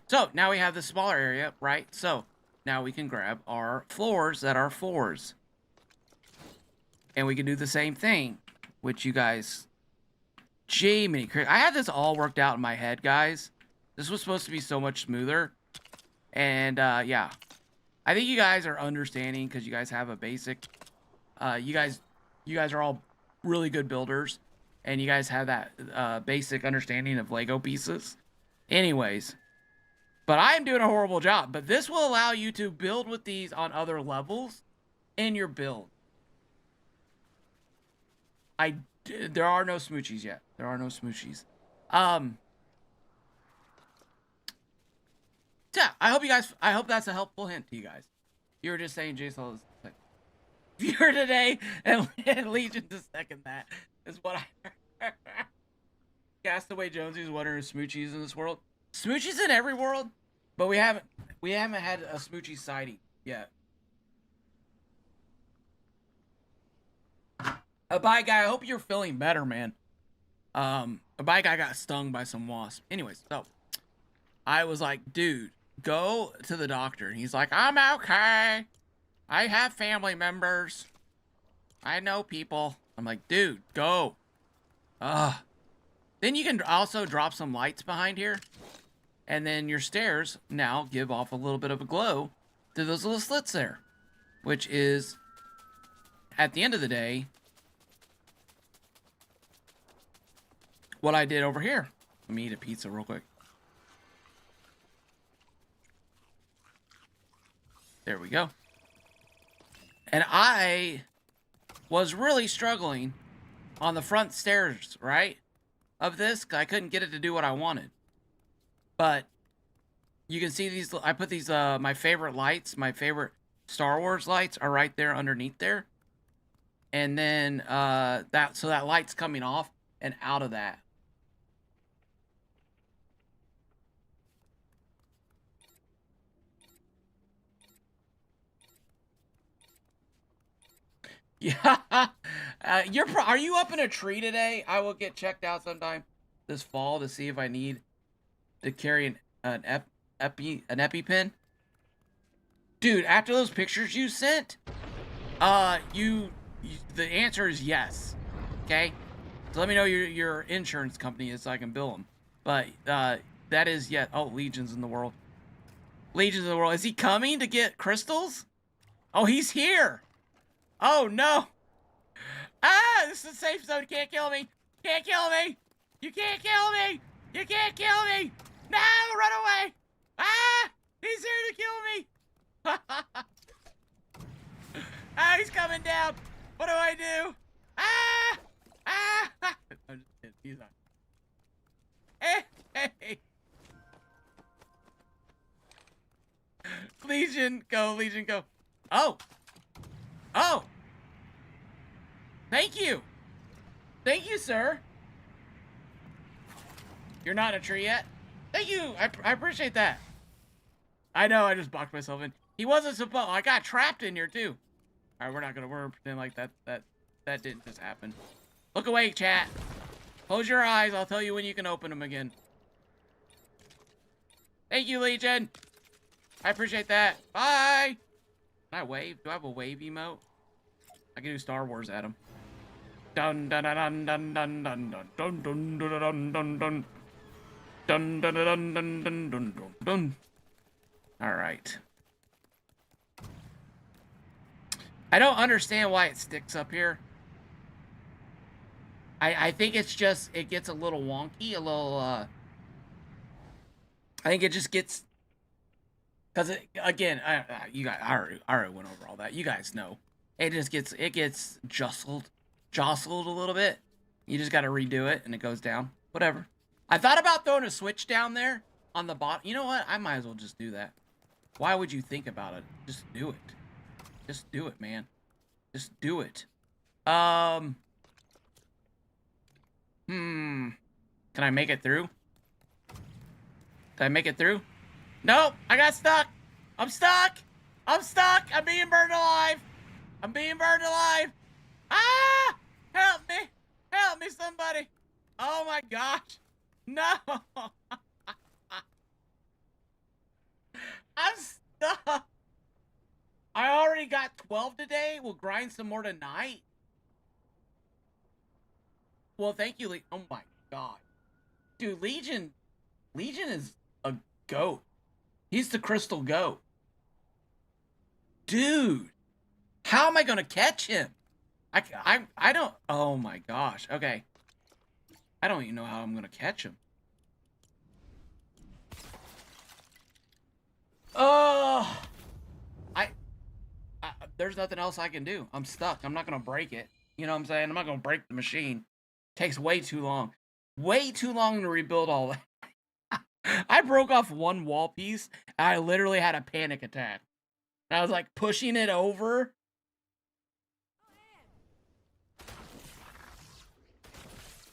So now we have the smaller area, right? So now we can grab our floors that are 4s. And we can do the same thing. which you guys, Jamie, I had this all worked out in my head, guys. This was supposed to be so much smoother, and yeah, I think you guys are understanding because you guys have a basic. You guys are all really good builders, and you guys have that basic understanding of Lego pieces. Anyways, but I am doing a horrible job. But this will allow you to build with these on other levels in your build. There are no smoochies yet. There are no smoochies. Yeah, I hope that's a helpful hint to you guys. You were just saying Jason was viewer today, and Legion to second that is what I heard. Castaway Jonesy's wondering if smoochies in this world. Smoochies in every world, but we haven't had a smoochie sighting yet. A bye guy, I hope you're feeling better, man. A bye guy got stung by some wasp. Anyways, so I was like, dude, go to the doctor. And he's like, I'm okay. I have family members. I know people. I'm like, dude, go. Then you can also drop some lights behind here. And then your stairs now give off a little bit of a glow through those little slits there. Which is, at the end of the day, what I did over here. Let me eat a pizza real quick. There we go. And I was really struggling on the front stairs, right? Of this, I couldn't get it to do what I wanted. But you can see these, I put these, my favorite lights, my favorite Star Wars lights are right there underneath there. And then, so that light's coming off and out of that. Yeah. Are you up in a tree today? I will get checked out sometime this fall to see if I need to carry an EpiPen. Dude, after those pictures you sent, the answer is yes. Okay? So let me know your insurance company is so I can bill them. But that is yes. Oh, Legion's in the world. Legion's in the world. Is he coming to get crystals? Oh, he's here. Oh, no. Ah, this is a safe zone. You can't kill me. Can't kill me. You can't kill me. You can't kill me. No, run away. Ah, he's here to kill me. Ah, he's coming down. What do I do? Ah, ah. I'm just kidding. He's not. Hey. Legion, go. Legion, go. Oh. Thank you. Thank you, sir. You're not in a tree yet? Thank you. I appreciate that. I know, I just boxed myself in. He wasn't supposed. I got trapped in here, too. All right, we're gonna pretend like that didn't just happen. Look away, chat. Close your eyes. I'll tell you when you can open them again. Thank you, Legion. I appreciate that. Bye. Can I wave? Do I have a wave emote? I can do Star Wars at him. Dun dun dun dun dun dun dun dun dun dun dun dun dun dun dun dun dun dun dun dun. All right. I don't understand why it sticks up here. I think it's just it gets a little wonky, a little. I think it just gets. Because again, you guys, I already went over all that. You guys know, it gets jostled a little bit. You just got to redo it, and it goes down. Whatever. I thought about throwing a switch down there on the bottom. You know what? I might as well just do that. Why would you think about it? Just do it. Just do it, man. Just do it. Can I make it through? Did I make it through? Nope, I got stuck. I'm stuck. I'm stuck. I'm being burned alive. I'm being burned alive. Ah! Help me. Help me, somebody. Oh my gosh. No. I'm stuck. I already got 12 today. We'll grind some more tonight. Well, thank you, oh my god. Dude, Legion is a goat. He's the crystal goat. Dude, how am I gonna catch him? I don't, oh my gosh, okay. I don't even know how I'm gonna catch him. Oh, there's nothing else I can do. I'm stuck. I'm not gonna break it. You know what I'm saying? I'm not gonna break the machine. Takes way too long. Way too long to rebuild all that. I broke off one wall piece. And I literally had a panic attack. I was like pushing it over.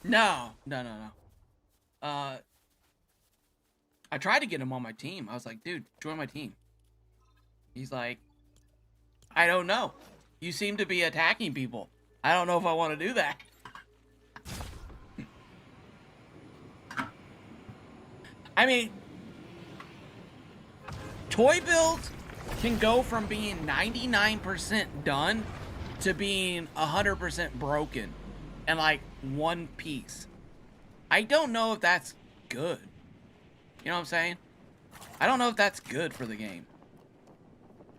No. I tried to get him on my team. I was like, dude, join my team. He's like, I don't know. You seem to be attacking people. I don't know if I want to do that. I mean, toy builds can go from being 99% done to being 100% broken and like one piece. I don't know if that's good. You know what I'm saying? I don't know if that's good for the game.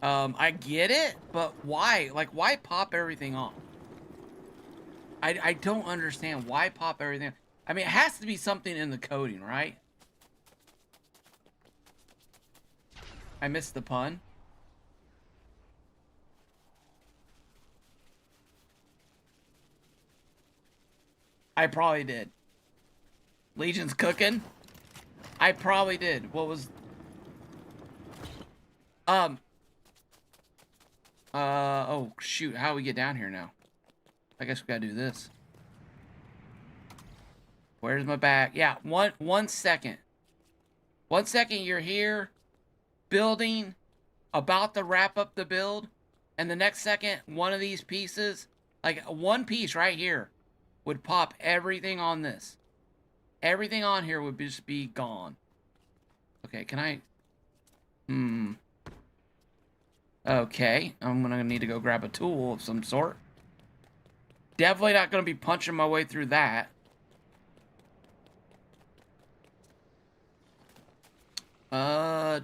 I get it, but why? Like, why pop everything off? I don't understand why pop everything. I mean, it has to be something in the coding, right? I missed the pun. I probably did. Legion's cooking? I probably did. What was... oh, shoot. How do we get down here now? I guess we gotta do this. Where's my bag? Yeah, one second. 1 second, you're here, building, about to wrap up the build, and the next second, one of these pieces, like one piece right here, would pop everything on this. Everything on here would just be gone. Okay, can I... Okay, I'm gonna need to go grab a tool of some sort. Definitely not gonna be punching my way through that.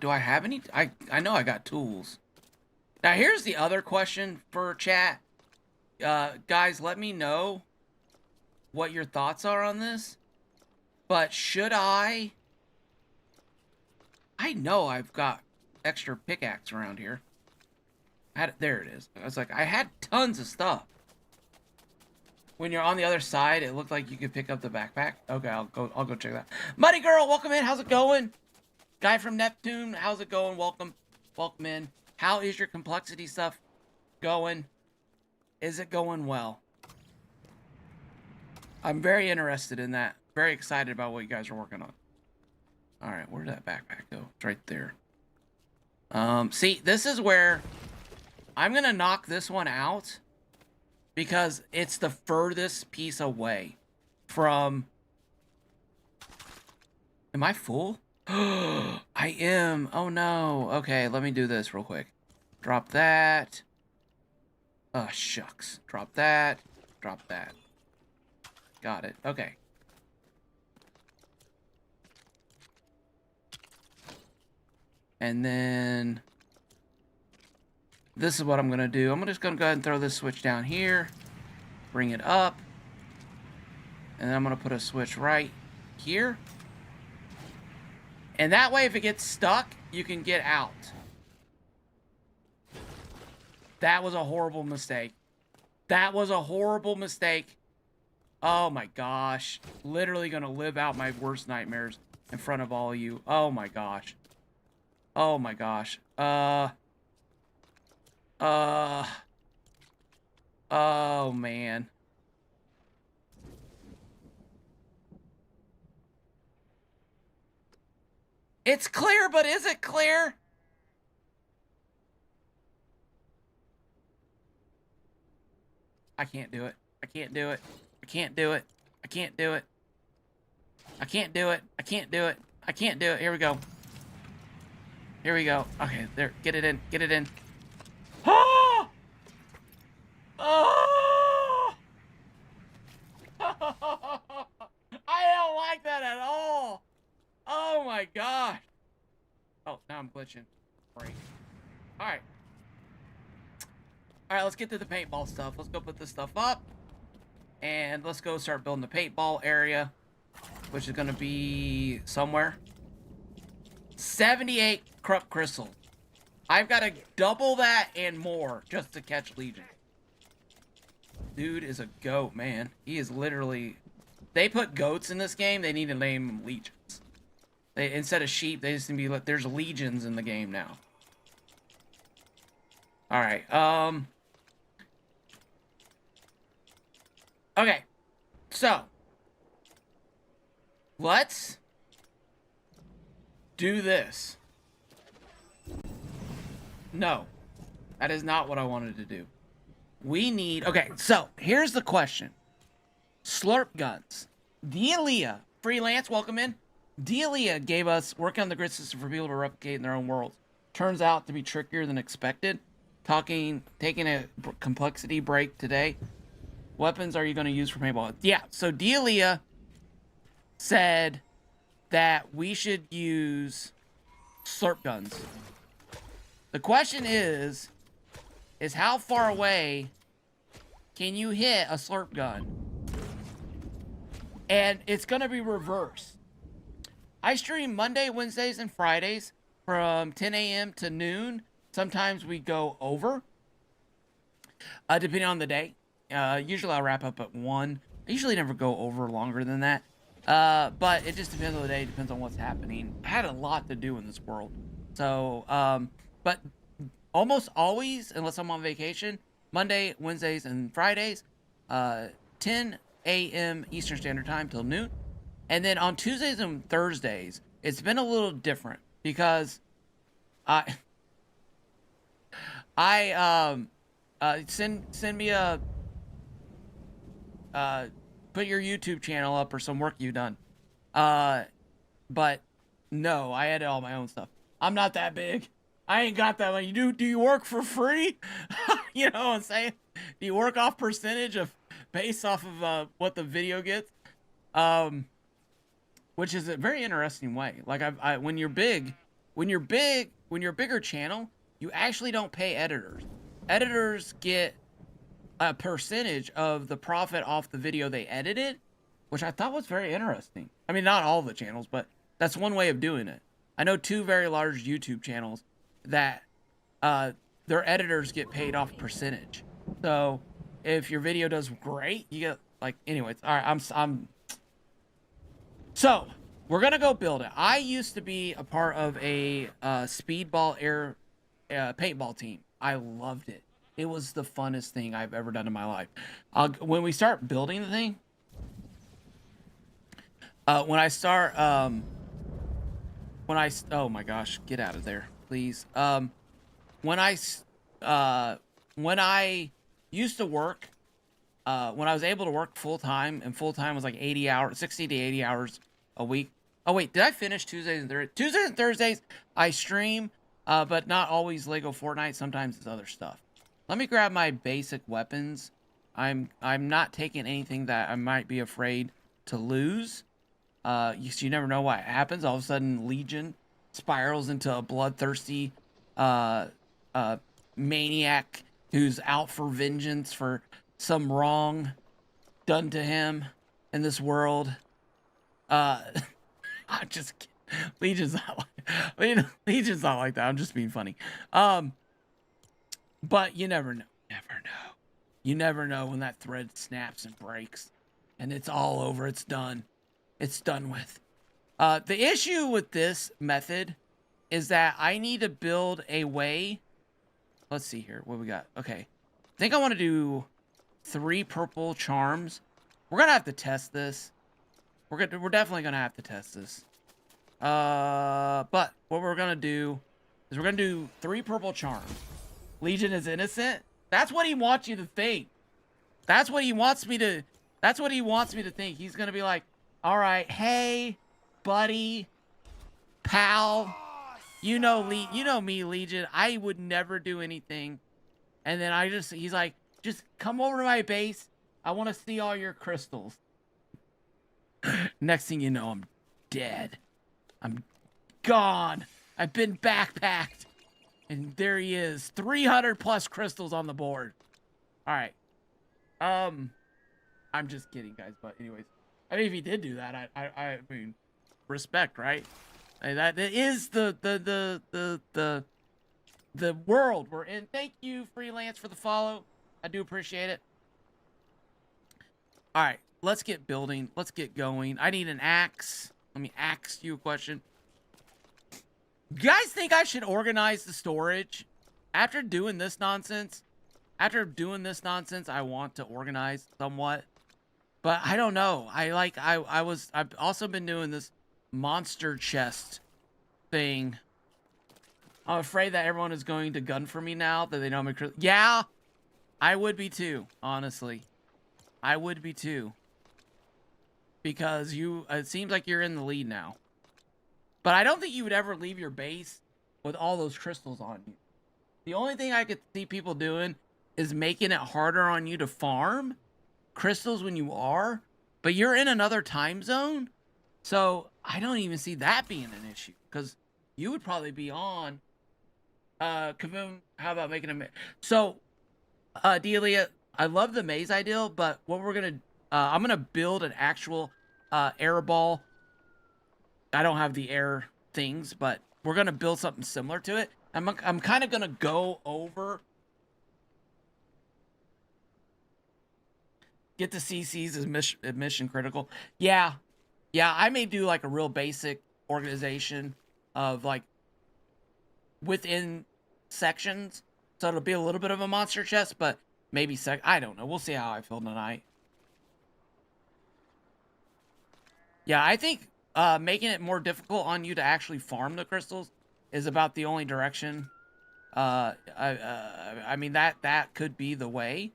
Do I have any? I know I got tools. Now, here's the other question for chat. Guys, let me know what your thoughts are on this. But should I know I've got extra pickaxe around here. There it is. I was like, I had tons of stuff. When you're on the other side, it looked like you could pick up the backpack. Okay, I'll go check that. Muddy Girl, welcome in. How's it going? Guy from Neptune, how's it going? Welcome in. How is your complexity stuff going? Is it going well? I'm very interested in that. Very excited about what you guys are working on. All right, where did that backpack go? It's right there. See, this is where I'm gonna knock this one out because it's the furthest piece away from... Am I full? I am. Oh no. Okay, let me do this real quick. Drop that. Oh, shucks. Drop that. Drop that. Got it. Okay. And then this is what I'm gonna do. I'm just gonna go ahead and throw this switch down here. Bring it up. And then I'm gonna put a switch right here. And that way, if it gets stuck, you can get out. That was a horrible mistake. That was a horrible mistake. Oh my gosh. Literally gonna live out my worst nightmares in front of all of you. Oh my gosh. Oh my gosh. Oh man. It's clear, but is it clear? I can't do it. I can't do it. I can't do it. I can't do it. I can't do it. I can't do it. I can't do it. Here we go. Here we go. Okay, there. Get it in. Get it in. Oh! Oh! my gosh. Oh, now I'm glitching. Great. Alright. Alright, let's get to the paintball stuff. Let's go put this stuff up. And let's go start building the paintball area, which is going to be somewhere. 78 Krupp crystals. I've got to double that and more just to catch Legion. Dude is a goat, man. He is literally... They put goats in this game, they need to name them legions. Instead of sheep, they just need to be like, there's legions in the game now. Alright, okay. So. Let's do this. No. That is not what I wanted to do. We need... Okay, so, here's the question. Slurp guns. Dealia, freelance, welcome in. Dealia gave us working on the grid system for people to replicate in their own worlds. Turns out to be trickier than expected. Taking a complexity break today. Weapons are you going to use for paintball? Yeah, so Dealia said that we should use slurp guns. The question is how far away can you hit a slurp gun? And it's going to be reversed. I stream Monday, Wednesdays, and Fridays from 10 a.m. to noon. Sometimes we go over, depending on the day. Usually I'll wrap up at 1. I usually never go over longer than that. But it just depends on the day. Depends on what's happening. I had a lot to do in this world. So, but almost always, unless I'm on vacation, Monday, Wednesdays, and Fridays, 10 a.m. Eastern Standard Time till noon. And then on Tuesdays and Thursdays, it's been a little different because send me a put your YouTube channel up or some work you've done. But no, I edit all my own stuff. I'm not that big. I ain't got that money. Do you work for free? You know what I'm saying? Do you work off percentage of based off of what the video gets? Which is a very interesting way. Like when you're a bigger channel, you actually don't pay editors. Editors get a percentage of the profit off the video they edited, which I thought was very interesting. I mean, not all the channels, but that's one way of doing it. I know 2 very large YouTube channels that their editors get paid off percentage. So if your video does great, you get like, anyways. All right, so we're gonna go build it. I used to be a part of a speedball air paintball team. I loved it. It was the funnest thing I've ever done in my life. When we start building the thing, oh my gosh, get out of there, please. When I used to work, when I was able to work full time, and full time was like 80 hours, 60 to 80 hours a week. Oh wait, did I finish Tuesdays and Thursdays? Tuesdays and Thursdays I stream, but not always Legofortnite. Sometimes it's other stuff. Let me grab my basic weapons. I'm not taking anything that I might be afraid to lose. You never know what happens. All of a sudden, Legion spirals into a bloodthirsty maniac who's out for vengeance for some wrong done to him in this world. I'm just kidding. Legion's not like that. I'm just being funny. But you never know. You never know when that thread snaps and breaks, and it's all over. It's done. It's done with. The issue with this method is that I need to build a way. Let's see here. What we got? Okay. I think I want to do 3 purple charms. We're going to have to test this. We're definitely going to have to test this. But what we're going to do is we're going to do 3 purple charms. Legion is innocent. That's what he wants you to think. That's what he wants me to think. He's going to be like, all right, hey, buddy, pal, you know me, Legion. I would never do anything. And then he's like, just come over to my base. I want to see all your crystals. Next thing you know, I'm dead. I'm gone. I've been backpacked. And there he is. 300 plus crystals on the board. All right. I'm just kidding, guys. But anyways, I mean, if he did do that, I mean, respect, right? That is the world we're in. Thank you, Freelance, for the follow. I do appreciate it. All right, let's get building. Let's get going. I need an axe. Let me ask you a question. You guys think I should organize the storage? After doing this nonsense, I want to organize somewhat. But I don't know. I've also been doing this monster chest thing. I'm afraid that everyone is going to gun for me now that they know I'm yeah, I would be too, honestly. I would be too. Because it seems like you're in the lead now. But I don't think you would ever leave your base with all those crystals on you. The only thing I could see people doing is making it harder on you to farm crystals when you are, but you're in another time zone. So I don't even see that being an issue because you would probably be on. Kaboom, how about making a so Delia, I love the maze ideal, but what we're gonna I'm gonna build an actual air ball. I don't have the air things, but we're gonna build something similar to it. I'm kind of gonna go over get the CCs as mission critical. Yeah, I may do like a real basic organization of like within sections, so it'll be a little bit of a monster chest, but maybe I don't know. We'll see how I feel tonight. Yeah, I think making it more difficult on you to actually farm the crystals is about the only direction. I mean that could be the way.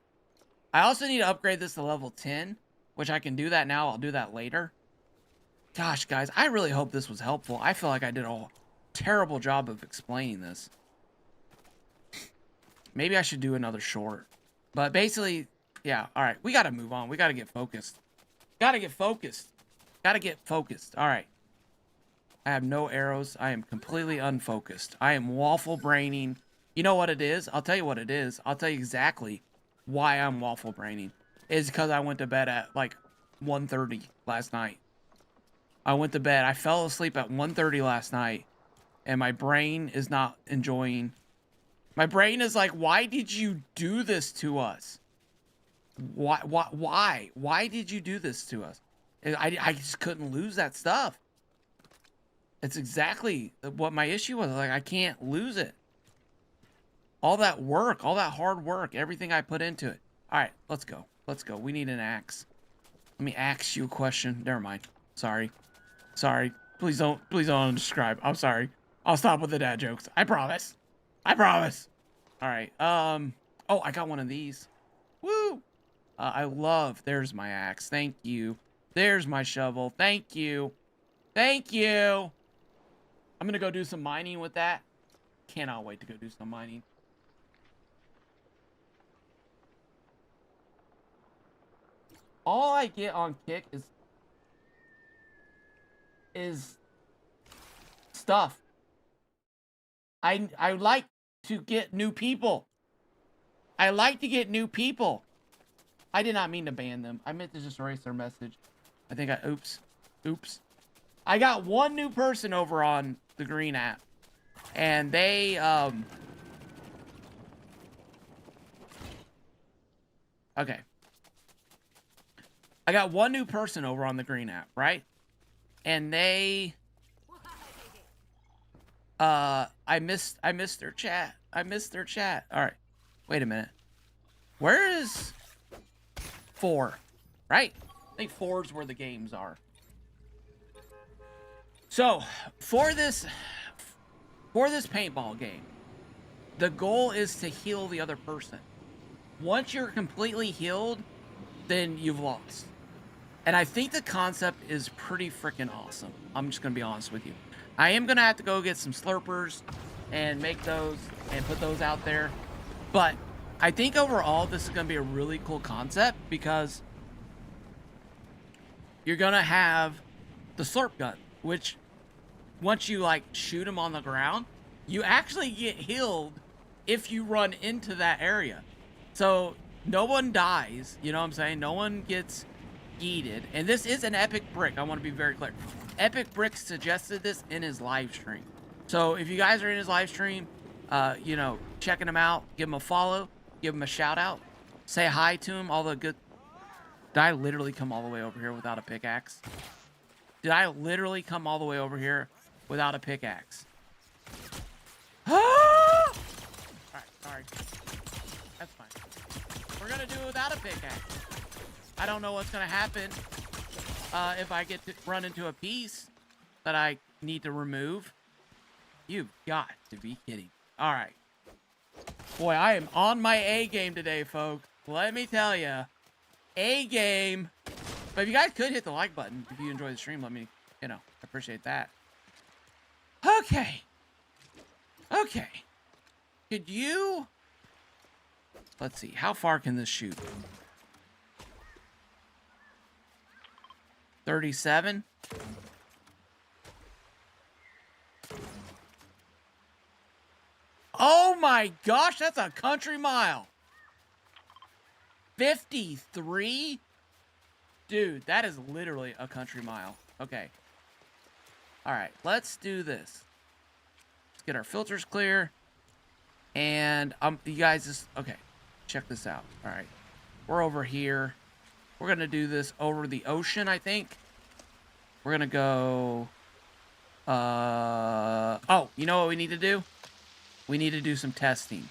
I also need to upgrade this to level 10, which I can do that now. I'll do that later. Gosh, guys, I really hope this was helpful. I feel like I did a terrible job of explaining this. Maybe I should do another short. But basically, yeah, all right. We got to move on. We got to get focused. Got to get focused. Got to get focused. All right. I have no arrows. I am completely unfocused. I am waffle braining. You know what it is? I'll tell you what it is. I'll tell you exactly why I'm waffle braining. It's because I went to bed at like 1:30 last night. I went to bed. I fell asleep at 1:30 last night. And my brain is not enjoying. My brain is like, why did you do this to us? Why? Why did you do this to us? I just couldn't lose that stuff. It's exactly what my issue was. Like, I can't lose it. All that work, all that hard work, everything I put into it. All right, let's go. Let's go. We need an axe. Let me ask you a question. Never mind. Sorry. Please don't unsubscribe. I'm sorry. I'll stop with the dad jokes. I promise. All right. Oh, I got one of these. Woo! There's my axe. Thank you. There's my shovel. Thank you. I'm gonna go do some mining with that. Cannot wait to go do some mining. All I get on Kick is stuff. I like to get new people. I did not mean to ban them. I meant to just erase their message. I think oops. I got one new person over on the green app. And they, okay. I got one new person over on the green app, right? And they, I missed their chat. All right. Wait a minute. Where is 4? Right? I think 4 is where the games are. So, for this paintball game, the goal is to heal the other person. Once you're completely healed, then you've lost. And I think the concept is pretty freaking awesome. I'm just going to be honest with you. I am going to have to go get some slurpers and make those and put those out there. But I think overall this is going to be a really cool concept because you're going to have the slurp gun, which once you like shoot them on the ground, you actually get healed if you run into that area. So no one dies, you know what I'm saying? No one gets yeeted. And this is an Epic Brick. I want to be very clear. Epic Brick suggested this in his live stream. So if you guys are in his live stream, you know, checking him out, give him a follow, give him a shout out, say hi to him, all the good. Did I literally come all the way over here without a pickaxe? Did I literally come all the way over here without a pickaxe? Alright, sorry. That's fine. We're gonna do it without a pickaxe. I don't know what's gonna happen if I get to run into a piece that I need to remove. You've got to be kidding. Alright. Boy, I am on my A game today, folks. Let me tell you. A game. But if you guys could hit the like button if you enjoy the stream, let me, you know, I appreciate that. Okay. Okay. Could you... Let's see. How far can this shoot? 37? Oh my gosh, that's a country mile. 53? Dude, that is literally a country mile. Okay. Alright, let's do this. Let's get our filters clear. And you guys just... Okay, check this out. Alright. We're over here. We're going to do this over the ocean, I think. We're going to go... Oh, you know what we need to do? We need to do some testing.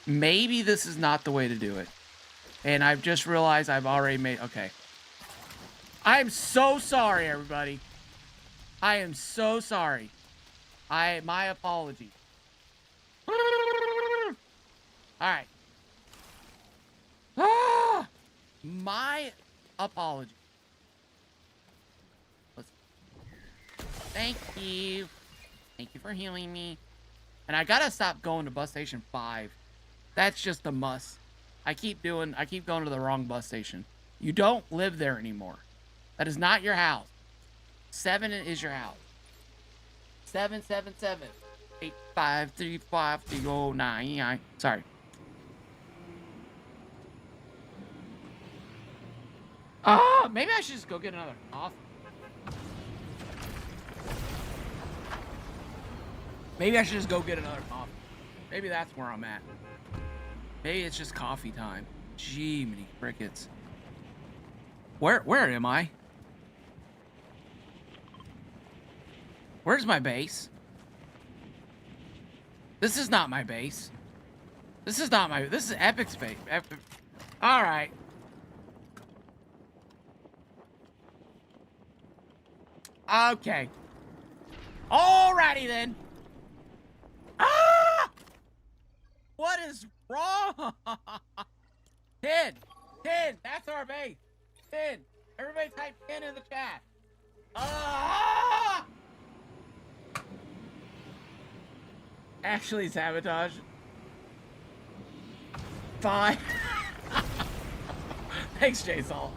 Maybe this is not the way to do it. And I've just realized I've already made... Okay. I'm so sorry, everybody. I am so sorry. My apologies. Alright. Ah! My apologies. Thank you. Thank you for healing me. And I gotta stop going to bus station 5. That's just a must. I keep going to the wrong bus station. You don't live there anymore. That is not your house. 7 is your house. 777 8535 309. Sorry. Maybe I should just go get another coffee. Maybe I should just go get another coffee. Maybe that's where I'm at. Maybe it's just coffee time. Gee, many crickets. Where am I? Where's my base? This is not my base. This is not my... This is Epic's base. Epic. All right. Okay. Alrighty then. Ah! What is wrong? 10. 10. That's our base. 10. Everybody type 10 in the chat. Ah! Actually sabotage. 5. Thanks, J-Sol.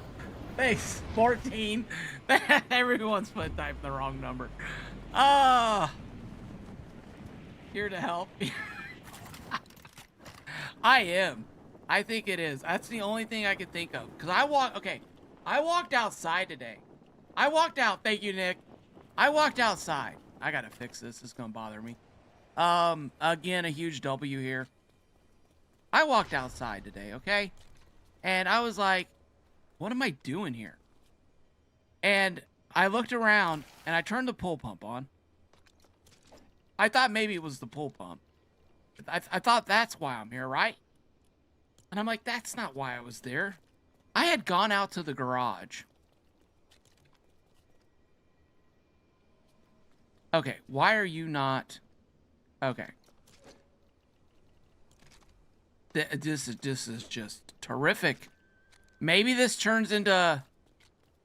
Thanks. 14. Everyone's typed the wrong number. Here to help. I am. I think it is. That's the only thing I could think of. Because I walked outside today. I walked out. Thank you, Nick. I walked outside. I gotta fix this. It's gonna bother me. Again, a huge W here. I walked outside today, okay? And I was like, what am I doing here? And I looked around and I turned the pool pump on. I thought maybe it was the pool pump. I thought that's why I'm here, right? And I'm like, that's not why I was there. I had gone out to the garage. Okay, why are you not... Okay. This is just terrific. Maybe this turns into,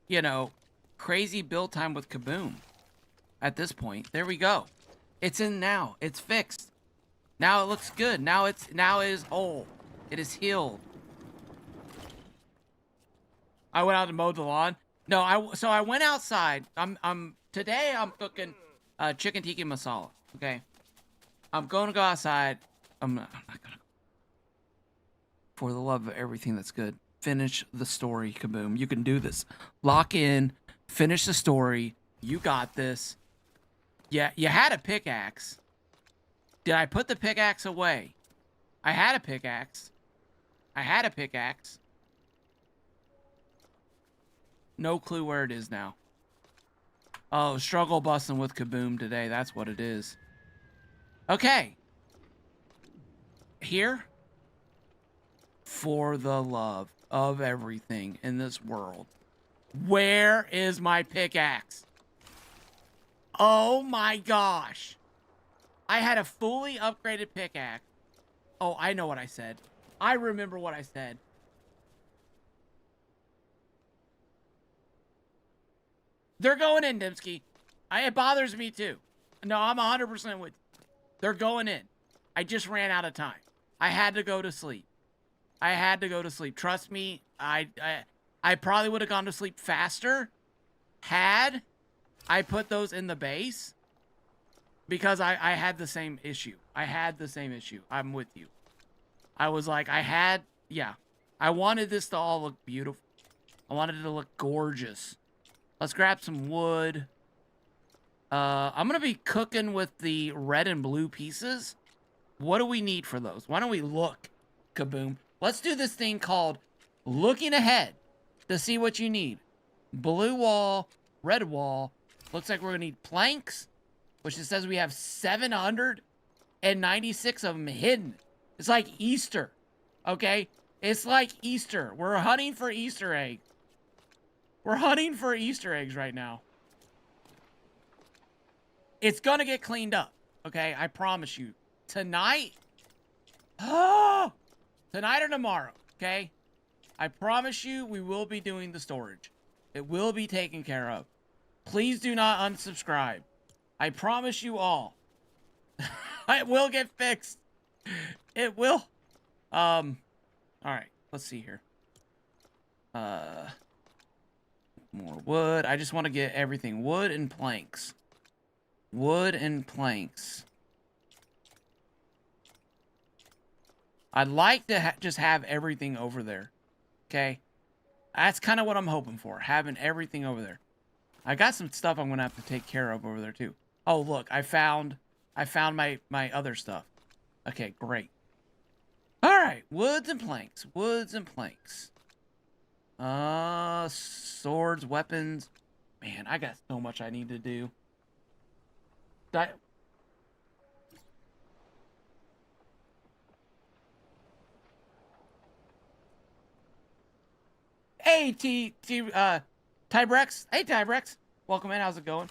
you know, crazy build time with Kaboom. At this point, there we go. It's in now. It's fixed. Now it looks good. Now it is whole. It is healed. I went out to mow the lawn. No, so I went outside. Today I'm cooking chicken tikka masala. Okay. I'm going to go outside. I'm not gonna. For the love of everything that's good, finish the story, Kaboom. You can do this. Lock in. Finish the story. You got this. Yeah, you had a pickaxe. Did I put the pickaxe away? I had a pickaxe. I had a pickaxe. No clue where it is now. Oh, struggle busting with Kaboom today. That's what it is. Okay. Here. For the love of everything in this world. Where is my pickaxe? Oh my gosh. I had a fully upgraded pickaxe. Oh, I know what I said. I remember what I said. They're going in, Dimsky. It bothers me too. No, I'm 100% with you. They're going in. I just ran out of time. I had to go to sleep. I had to go to sleep. Trust me, I probably would have gone to sleep faster had I put those in the base because I had the same issue. I had the same issue. I'm with you. I was like, yeah. I wanted this to all look beautiful. I wanted it to look gorgeous. Let's grab some wood. I'm going to be cooking with the red and blue pieces. What do we need for those? Why don't we look, Kaboom? Let's do this thing called looking ahead to see what you need. Blue wall, red wall. Looks like we're going to need planks, which it says we have 796 of them hidden. It's like Easter, okay? It's like Easter. We're hunting for Easter eggs. We're hunting for Easter eggs right now. It's going to get cleaned up, okay? I promise you. Tonight? Oh! Tonight or tomorrow, okay? I promise you we will be doing the storage. It will be taken care of. Please do not unsubscribe. I promise you all. It will get fixed. It will. Alright, let's see here. More wood. I just want to get everything. Wood and planks. Wood and planks. I'd like to just have everything over there. Okay? That's kind of what I'm hoping for. Having everything over there. I got some stuff I'm going to have to take care of over there too. Oh, look. I found my other stuff. Okay, great. Alright. Woods and planks. Woods and planks. Swords, weapons. Man, I got so much I need to do. Hey, Tybrex. Hey, Tybrex. Welcome in. How's it going?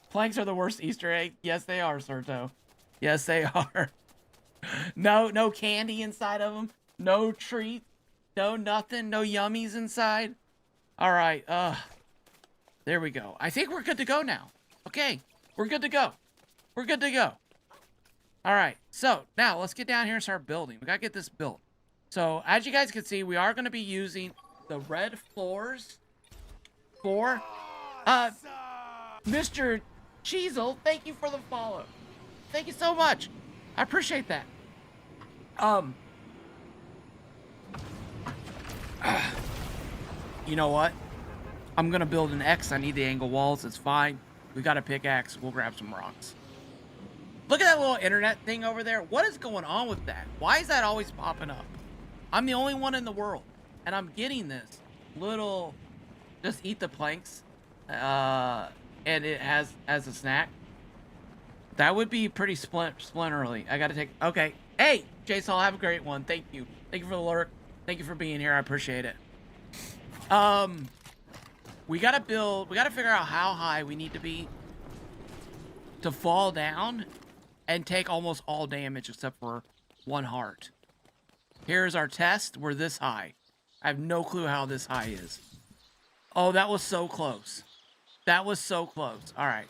Planks are the worst Easter egg. Yes, they are, Serto. Yes, they are. No candy inside of them. No treat. No nothing. No yummies inside. All right. There we go. I think we're good to go now. Okay. We're good to go. We're good to go. All right. So now let's get down here and start building. We got to get this built. So as you guys can see, we are going to be using the red floors for Mr. Cheezel. Thank you for the follow. Thank you so much. I appreciate that. You know what? I'm gonna build an X. I need the angle walls. It's fine. We got a pickaxe. We'll grab some rocks. Look at that little internet thing over there. What is going on with that? Why is that always popping up? I'm the only one in the world, and I'm getting this little. Just eat the planks, and it has as a snack. That would be pretty splinterly. I gotta take. Okay. Hey, Jason, I'll have a great one. Thank you. Thank you for the lurk. Thank you for being here. I appreciate it. We gotta build. We gotta figure out how high we need to be to fall down and take almost all damage except for 1 heart. Here's our test. We're this high. I have no clue how this high is. Oh, that was so close. That was so close. All right.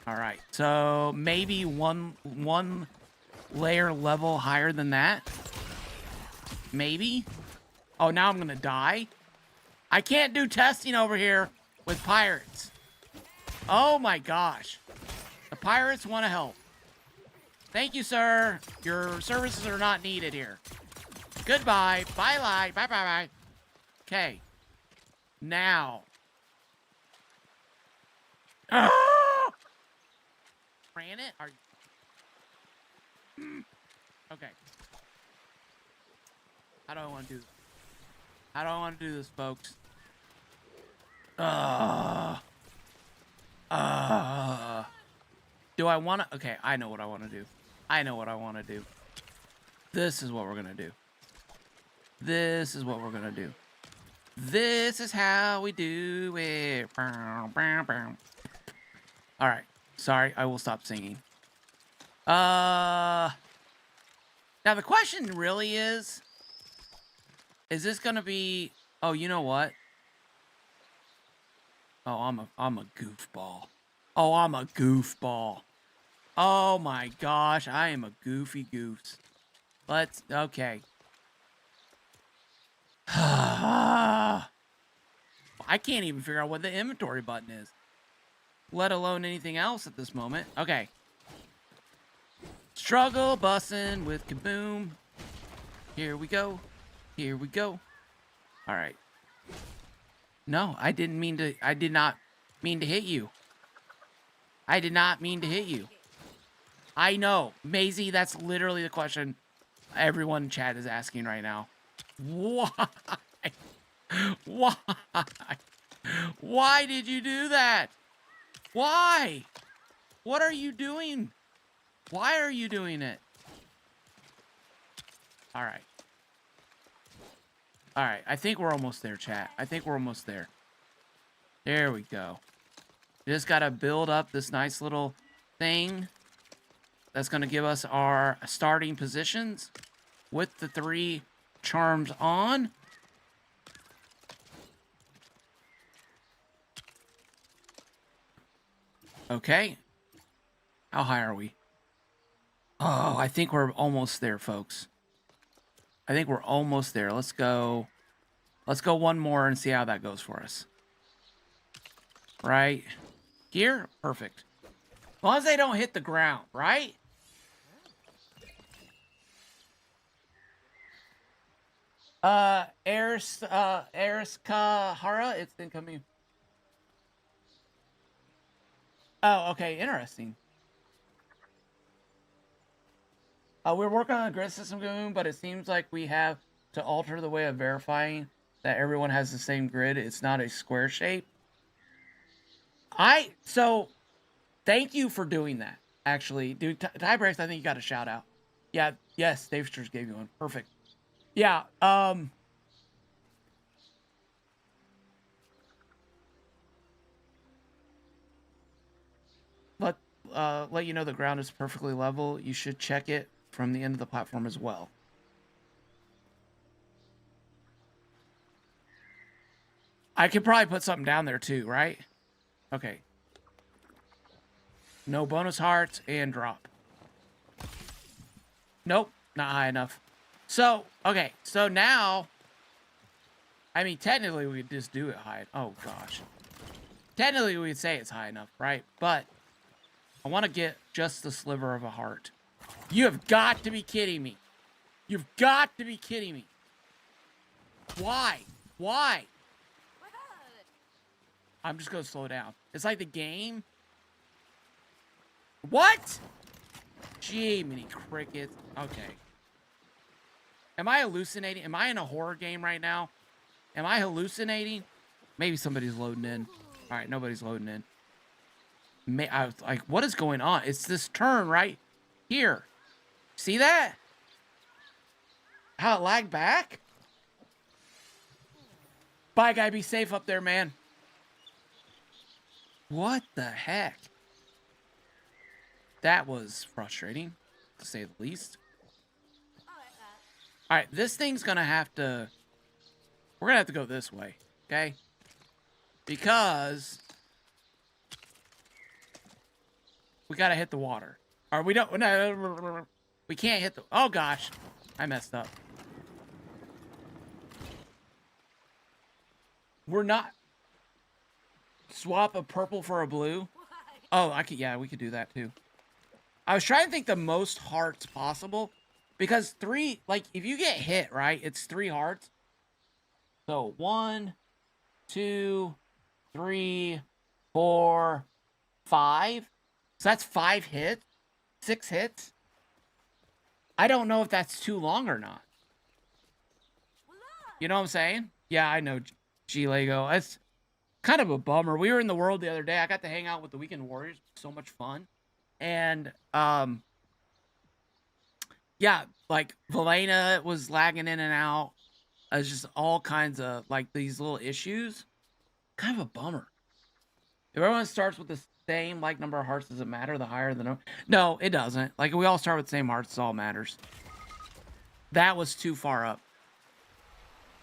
All right. So maybe one layer level higher than that. Maybe. Oh, now I'm gonna die. I can't do testing over here with pirates. Oh my gosh. The pirates want to help. Thank you, sir. Your services are not needed here. Goodbye. Bye-bye. Bye-bye-bye. Okay. Now. Ran it? Are you... Okay. How do I want to do this? How do I want to do this, folks? Do I want to... Okay, I know what I want to do. I know what I want to do. This is what we're going to do. This is what we're going to do. This is how we do it. Alright. Sorry, I will stop singing. Now the question really is this going to be... Oh, you know what? Oh, I'm a goofball. Oh, I'm a goofball. Oh my gosh, I am a goofy goose. Okay. I can't even figure out what the inventory button is, let alone anything else at this moment. Okay. Struggle bussin' with Kaboom. Here we go. Here we go. All right. No, I did not mean to hit you. I did not mean to hit you. I know. Maisie, that's literally the question everyone in chat is asking right now. Why? Why? Why did you do that? Why? What are you doing? Why are you doing it? All right. All right. I think we're almost there, chat. I think we're almost there. There we go. Just got to build up this nice little thing that's going to give us our starting positions with the 3 charms on. Okay. How high are we? Oh, I think we're almost there, folks. I think we're almost there. Let's go one more and see how that goes for us. Right here? Perfect. As long as they don't hit the ground, right? Kahara, it's incoming. Oh, okay, interesting. We're working on a grid system, Goon, but it seems like we have to alter the way of verifying that everyone has the same grid. It's not a square shape. So, thank you for doing that, actually. Dude, Tiebreaks, I think you got a shout out. Yeah, yes, Dave Sters gave you one. Perfect. Yeah, let you know the ground is perfectly level. You should check it from the end of the platform as well. I could probably put something down there too, right? Okay. No bonus hearts and drop. Nope, not high enough. So, okay, so now... I mean, technically we could just do it high. Oh, gosh. Technically we could say it's high enough, right? But I want to get just the sliver of a heart. You have got to be kidding me. You've got to be kidding me. Why? Why? I'm just going to slow down. It's like the game. What? Gee, mini crickets. Okay. Am I hallucinating? Am I in a horror game right now? Am I hallucinating? Maybe somebody's loading in. All right, nobody's loading in. I was like, what is going on? It's this turn right here. See that? How it lagged back? Bye, guy. Be safe up there, man. What the heck? That was frustrating, to say the least. All right, this thing's gonna have to... We're gonna have to go this way, okay? Because... we gotta hit the water. Or we don't... No, we can't hit the... Oh, gosh. I messed up. We're not... Swap a purple for a blue? Oh, I could... Yeah, we could do that, too. I was trying to think the most hearts possible. Because 3... Like, if you get hit, right? It's 3 hearts. So, 1, 2, 3, 4, 5. So that's 5 hits. 6 hits. I don't know if that's too long or not. You know what I'm saying? Yeah, I know, G-Lego. It's kind of a bummer. We were in the world the other day. I got to hang out with the Weekend Warriors. So much fun. And, yeah, like, Valena was lagging in and out. It's just all kinds of, like, these little issues. Kind of a bummer. If everyone starts with the same, like, number of hearts, does it matter? The higher the number? No, it doesn't. Like, if we all start with the same hearts, it all matters. That was too far up.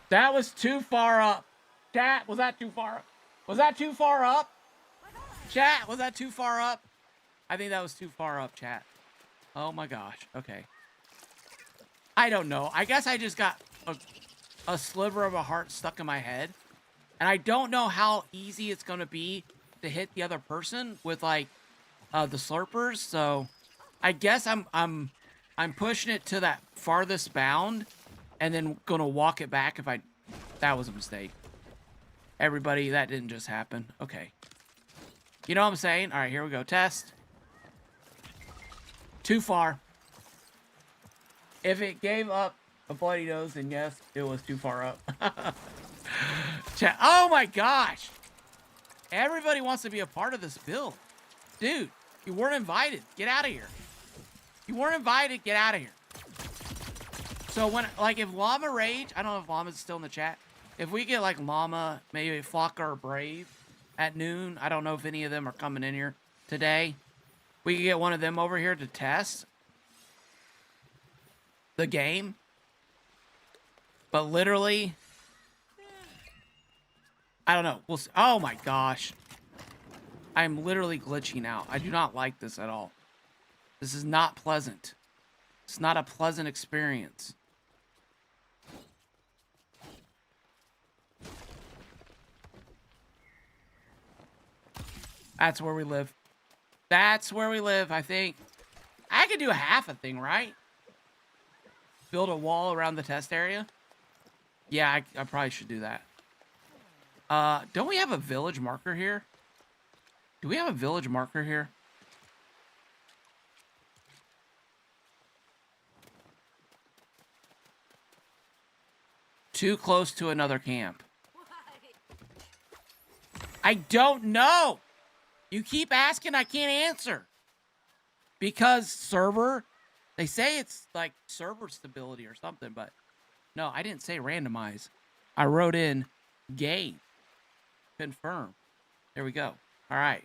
That was too far up. Chat, was that too far up? Was that too far up? Chat, was that too far up? I think that was too far up, chat. Oh my gosh. Okay. I don't know. I guess I just got a sliver of a heart stuck in my head. And I don't know how easy it's going to be to hit the other person with, like, the slurpers. So I guess I'm pushing it to that farthest bound and then going to walk it back if that was a mistake. Everybody, that didn't just happen. Okay. You know what I'm saying? All right, here we go. Test. Too far. If it gave up a bloody nose, then yes, it was too far up. Oh my gosh. Everybody wants to be a part of this build. Dude, you weren't invited. Get out of here. You weren't invited. Get out of here. So when, like, if Llama Rage, I don't know if Llama's still in the chat. If we get, like, Llama, maybe Flocker or Brave at noon, I don't know if any of them are coming in here today. We could get one of them over here to test the game. But literally, I don't know. We'll see. Oh my gosh. I'm literally glitching out. I do not like this at all. This is not pleasant. It's not a pleasant experience. That's where we live. That's where we live, I think. I could do half a thing, right? Build a wall around the test area. Yeah, I probably should do that. Don't we have a village marker here? Do we have a village marker here? Too close to another camp. I don't know. You keep asking, I can't answer. Because server, they say it's like server stability or something, but no, I didn't say randomize. I wrote in game. Confirm. There we go. All right.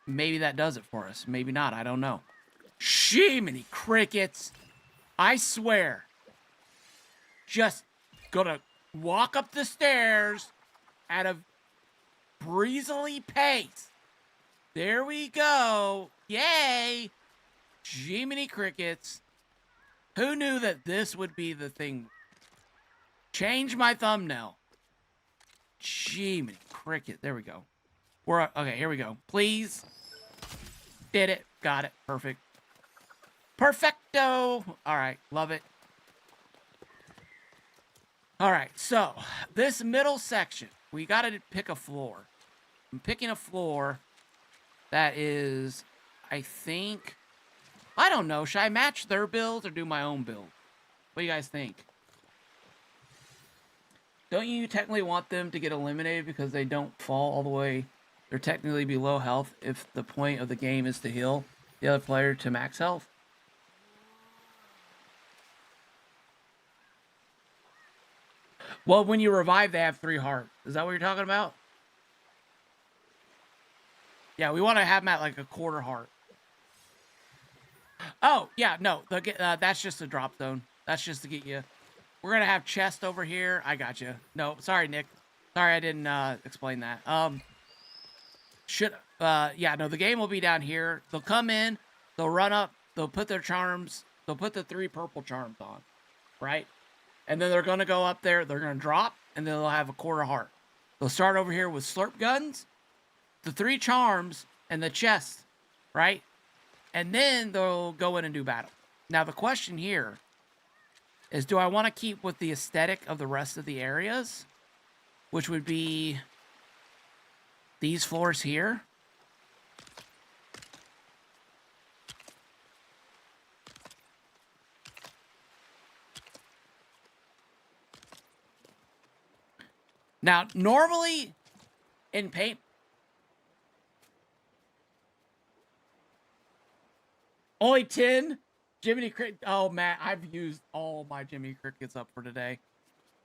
Maybe that does it for us. Maybe not. I don't know. Shee-many crickets. I swear. Just gonna walk up the stairs at a breezily pace. There we go. Yay. Jiminy crickets. Who knew that this would be the thing? Change my thumbnail. Jiminy cricket. There we go. We're okay. Here we go. Please. Did it. Got it. Perfect. Perfecto. All right. Love it. All right. So this middle section, we got to pick a floor. I'm picking a floor that is, I think, I don't know. Should I match their build or do my own build? What do you guys think? Don't you technically want them to get eliminated because they don't fall all the way? They're technically below health if the point of the game is to heal the other player to max health. Well, when you revive, they have 3 hearts. Is that what you're talking about? Yeah, we want to have them at like a quarter heart. Oh, yeah, no. That's just a drop zone. That's just to get you. We're going to have chest over here. I got you. No, sorry, Nick. Sorry I didn't explain that. Yeah, no, the game will be down here. They'll come in. They'll run up. They'll put their charms. They'll put the 3 purple charms on. Right? And then they're going to go up there. They're going to drop. And then they'll have a quarter heart. They'll start over here with slurp guns, the 3 charms, and the chest, right? And then they'll go in and do battle. Now, the question here is, do I want to keep with the aesthetic of the rest of the areas, which would be these floors here? Now, normally in Paint... Only 10? Jiminy Cricket... Oh, man, I've used all my Jiminy Crickets up for today.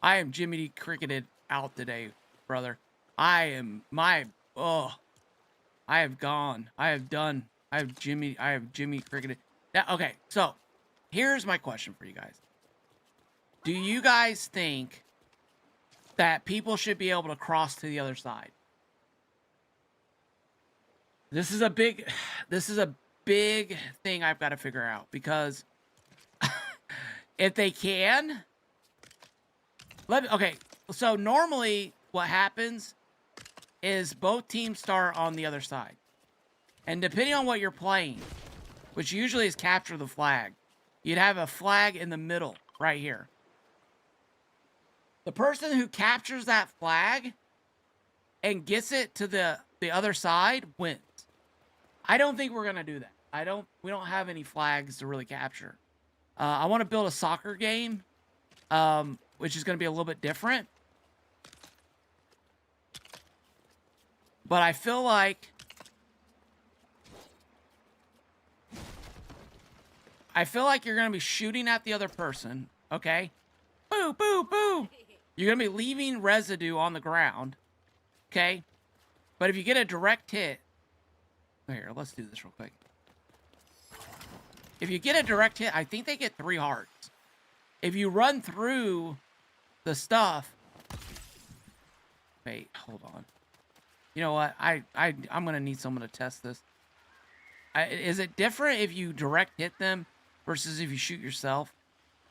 I am Jiminy Cricketed out today, brother. I am... I have gone. I have done. I have Jimmy Cricketed. Now, okay, so here's my question for you guys. Do you guys think that people should be able to cross to the other side? This is a big thing I've got to figure out, because if they can, okay, so normally what happens is both teams start on the other side. And depending on what you're playing, which usually is capture the flag, you'd have a flag in the middle right here. The person who captures that flag and gets it to the other side wins. I don't think we're going to do that. We don't have any flags to really capture. I want to build a soccer game, which is going to be a little bit different. But I feel like you're going to be shooting at the other person, okay? Boo, boo, boo! You're going to be leaving residue on the ground, okay? But if you get a direct hit... Here, let's do this real quick. If you get a direct hit, I think they get 3 hearts. If you run through the stuff... Wait, hold on. You know what? I'm going to need someone to test this. Is it different if you direct hit them versus if you shoot yourself?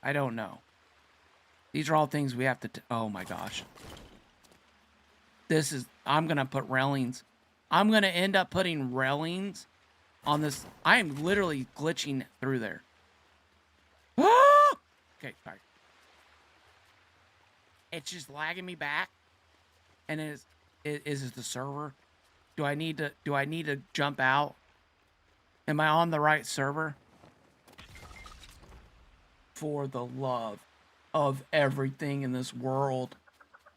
I don't know. These are all things we have to... Oh my gosh. This is... I'm going to put railings. I'm going to end up putting railings on this. I am literally glitching through there. Ah! Okay, sorry. It's just lagging me back. And is it the server? Do I need to jump out? Am I on the right server? For the love of everything in this world,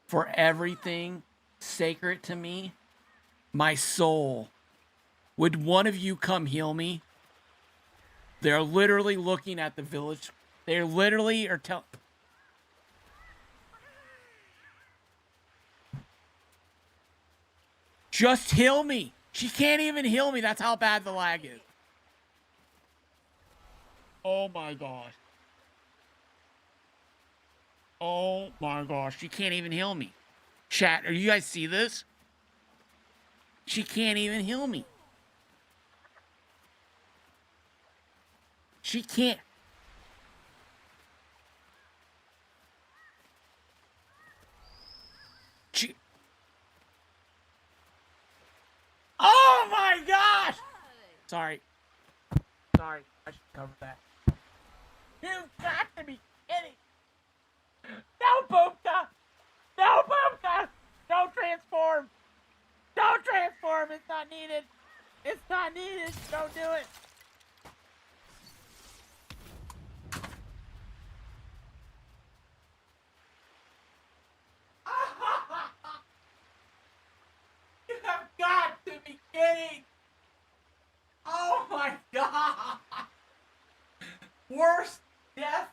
for everything sacred to me, my soul, would one of you come heal me? They're literally looking at the village. They literally are just heal me. She can't even heal me. That's how bad the lag is. Oh my gosh. Oh my gosh. She can't even heal me. Chat, are you guys see this? She can't even heal me. She can't. Oh my gosh! Sorry. Sorry. I should cover that. You've got to be kidding. No, Boopka! No, Boopka! Don't transform! Don't transform! It's not needed! It's not needed! Don't do it! You have got to be kidding! Oh my god! Worst death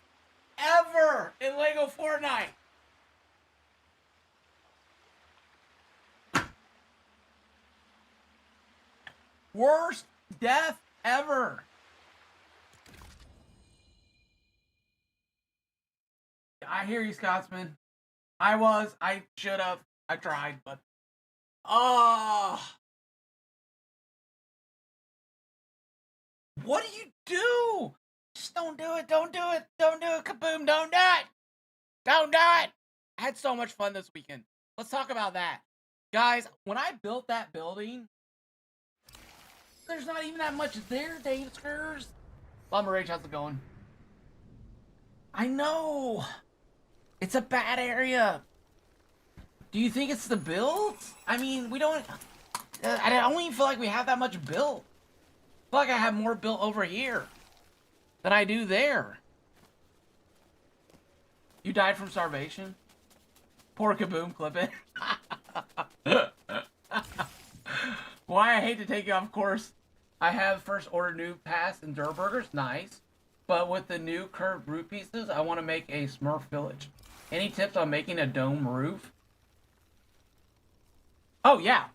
ever in Legofortnite! Worst death ever! I hear you, Scotsman. I should have. I tried, but... Oh! What do you do? Just don't do it, don't do it, don't do it, kaboom, don't do it! Don't do it! I had so much fun this weekend. Let's talk about that. Guys, when I built that building, there's not even that much there, Dave Skurs. Lumber Rage, how's it going? I know. It's a bad area. Do you think it's the builds? I mean, we don't... I don't even feel like we have that much built. I feel like I have more built over here than I do there. You died from starvation? Poor Kaboom, clip it. Why I hate to take you off course. I have first order new pass and Durburgers, nice. But with the new curved roof pieces, I want to make a Smurf village. Any tips on making a dome roof? Oh yeah.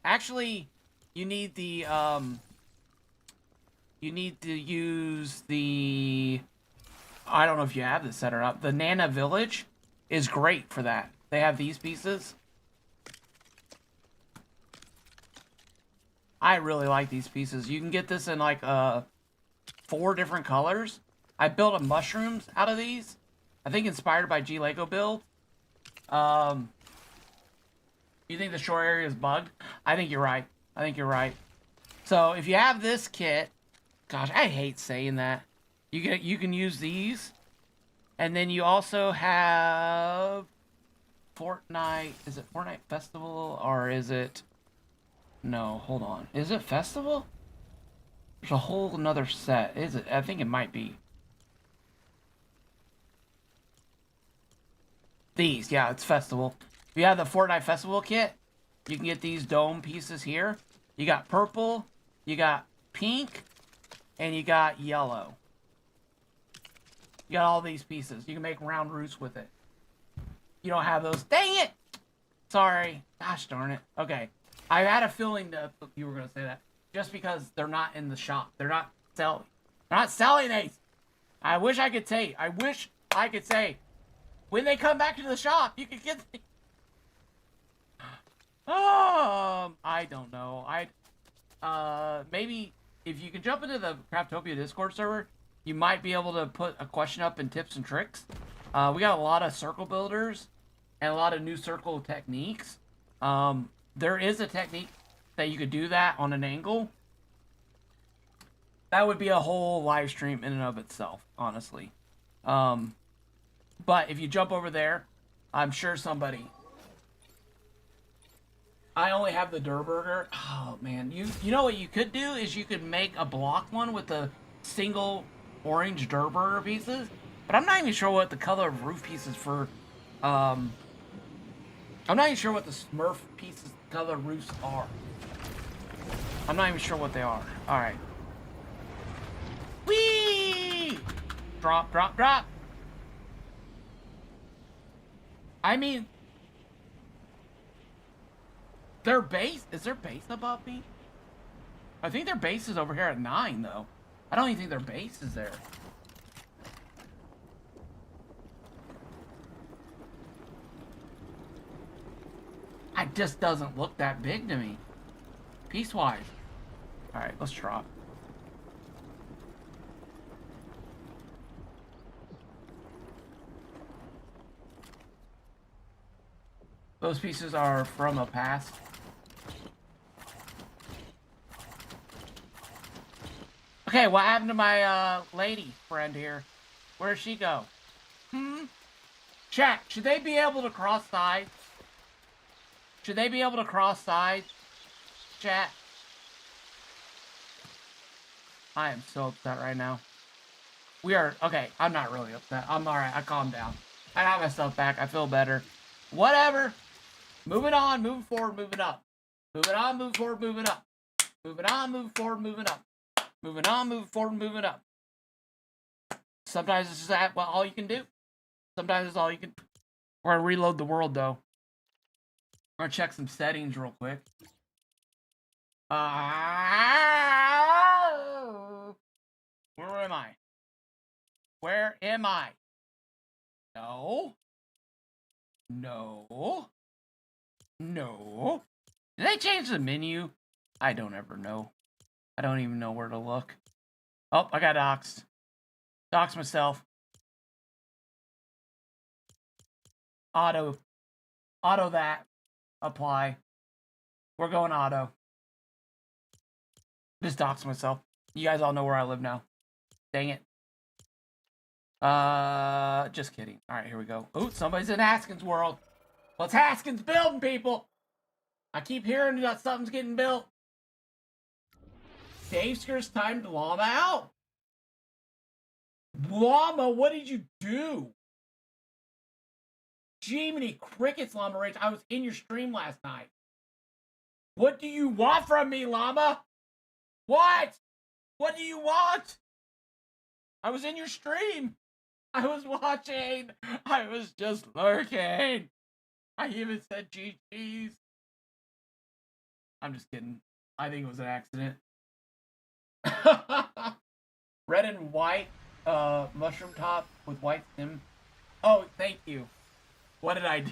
Actually, you need the you need to use the, I don't know if you have this set or not. The Nana Village is great for that. They have these pieces. I really like these pieces. You can get this in like 4 different colors. I built a mushrooms out of these. I think inspired by G Lego build. You think the shore area is bugged? I think you're right. I think you're right. So if you have this kit, gosh, I hate saying that. You can use these, and then you also have Fortnite. Is it Fortnite Festival or is it? No, hold on. Is it Festival? There's a whole another set. Is it? I think it might be. These, yeah, it's Festival. If you have the Fortnite Festival kit, you can get these dome pieces here. You got purple, you got pink, and you got yellow. You got all these pieces. You can make round roofs with it. You don't have those. Dang it! Sorry. Gosh darn it. Okay. I had a feeling that you were going to say that. Just because they're not in the shop. They're not selling. They're not selling these. I wish I could say. I wish I could say. When they come back to the shop, you can get the... I don't know. Maybe if you can jump into the Craftopia Discord server, you might be able to put a question up in tips and tricks. We got a lot of circle builders and a lot of new circle techniques. There is a technique that you could do that on an angle. That would be a whole live stream in and of itself, honestly. But if you jump over there, I'm sure somebody... I only have the Durburger. Oh, man. You know what you could do is you could make a block one with the single orange Durburger pieces. But I'm not even sure what the color of roof pieces for... I'm not even sure what the Smurf pieces color roofs are. I'm not even sure what they are. Alright. Whee! Drop, drop, drop. I mean... Their base... Is their base above me? I think their base is over here at 9, though. I don't even think their base is there. It just doesn't look that big to me. Piecewise. Alright, let's drop. Those pieces are from a past. Okay, what happened to my lady friend here? Where did she go? Chat, should they be able to cross sides? Should they be able to cross sides? Chat. I am so upset right now. We are... Okay, I'm not really upset. I'm alright. I calmed down. I got myself back. I feel better. Whatever. Moving on. Moving forward. Moving up. Moving on. Moving forward. Moving up. Moving on. Moving forward. Moving up. Moving on. Moving forward. Moving up. Sometimes it's just that, well, all you can do. Sometimes it's all you can... We're going to reload the world, though. I'm going to check some settings real quick. Where am I? Where am I? No. No. No. Did they change the menu? I don't ever know. I don't even know where to look. Oh, I got doxed. Doxed myself. Auto that. Apply. We're going auto. Just dox myself. You guys all know where I live now. Dang it. Just kidding. All right, here we go. Ooh, somebody's in Haskins' world. What's Haskins building, people? I keep hearing that something's getting built. Dave's time to llama out. Llama, what did you do? Jiminy Crickets, Llama Rage. I was in your stream last night. What do you want from me, Llama? What? What do you want? I was in your stream. I was watching. I was just lurking. I even said GG's. I'm just kidding. I think it was an accident. Red and white mushroom top with white stem. Oh, thank you. What did I do?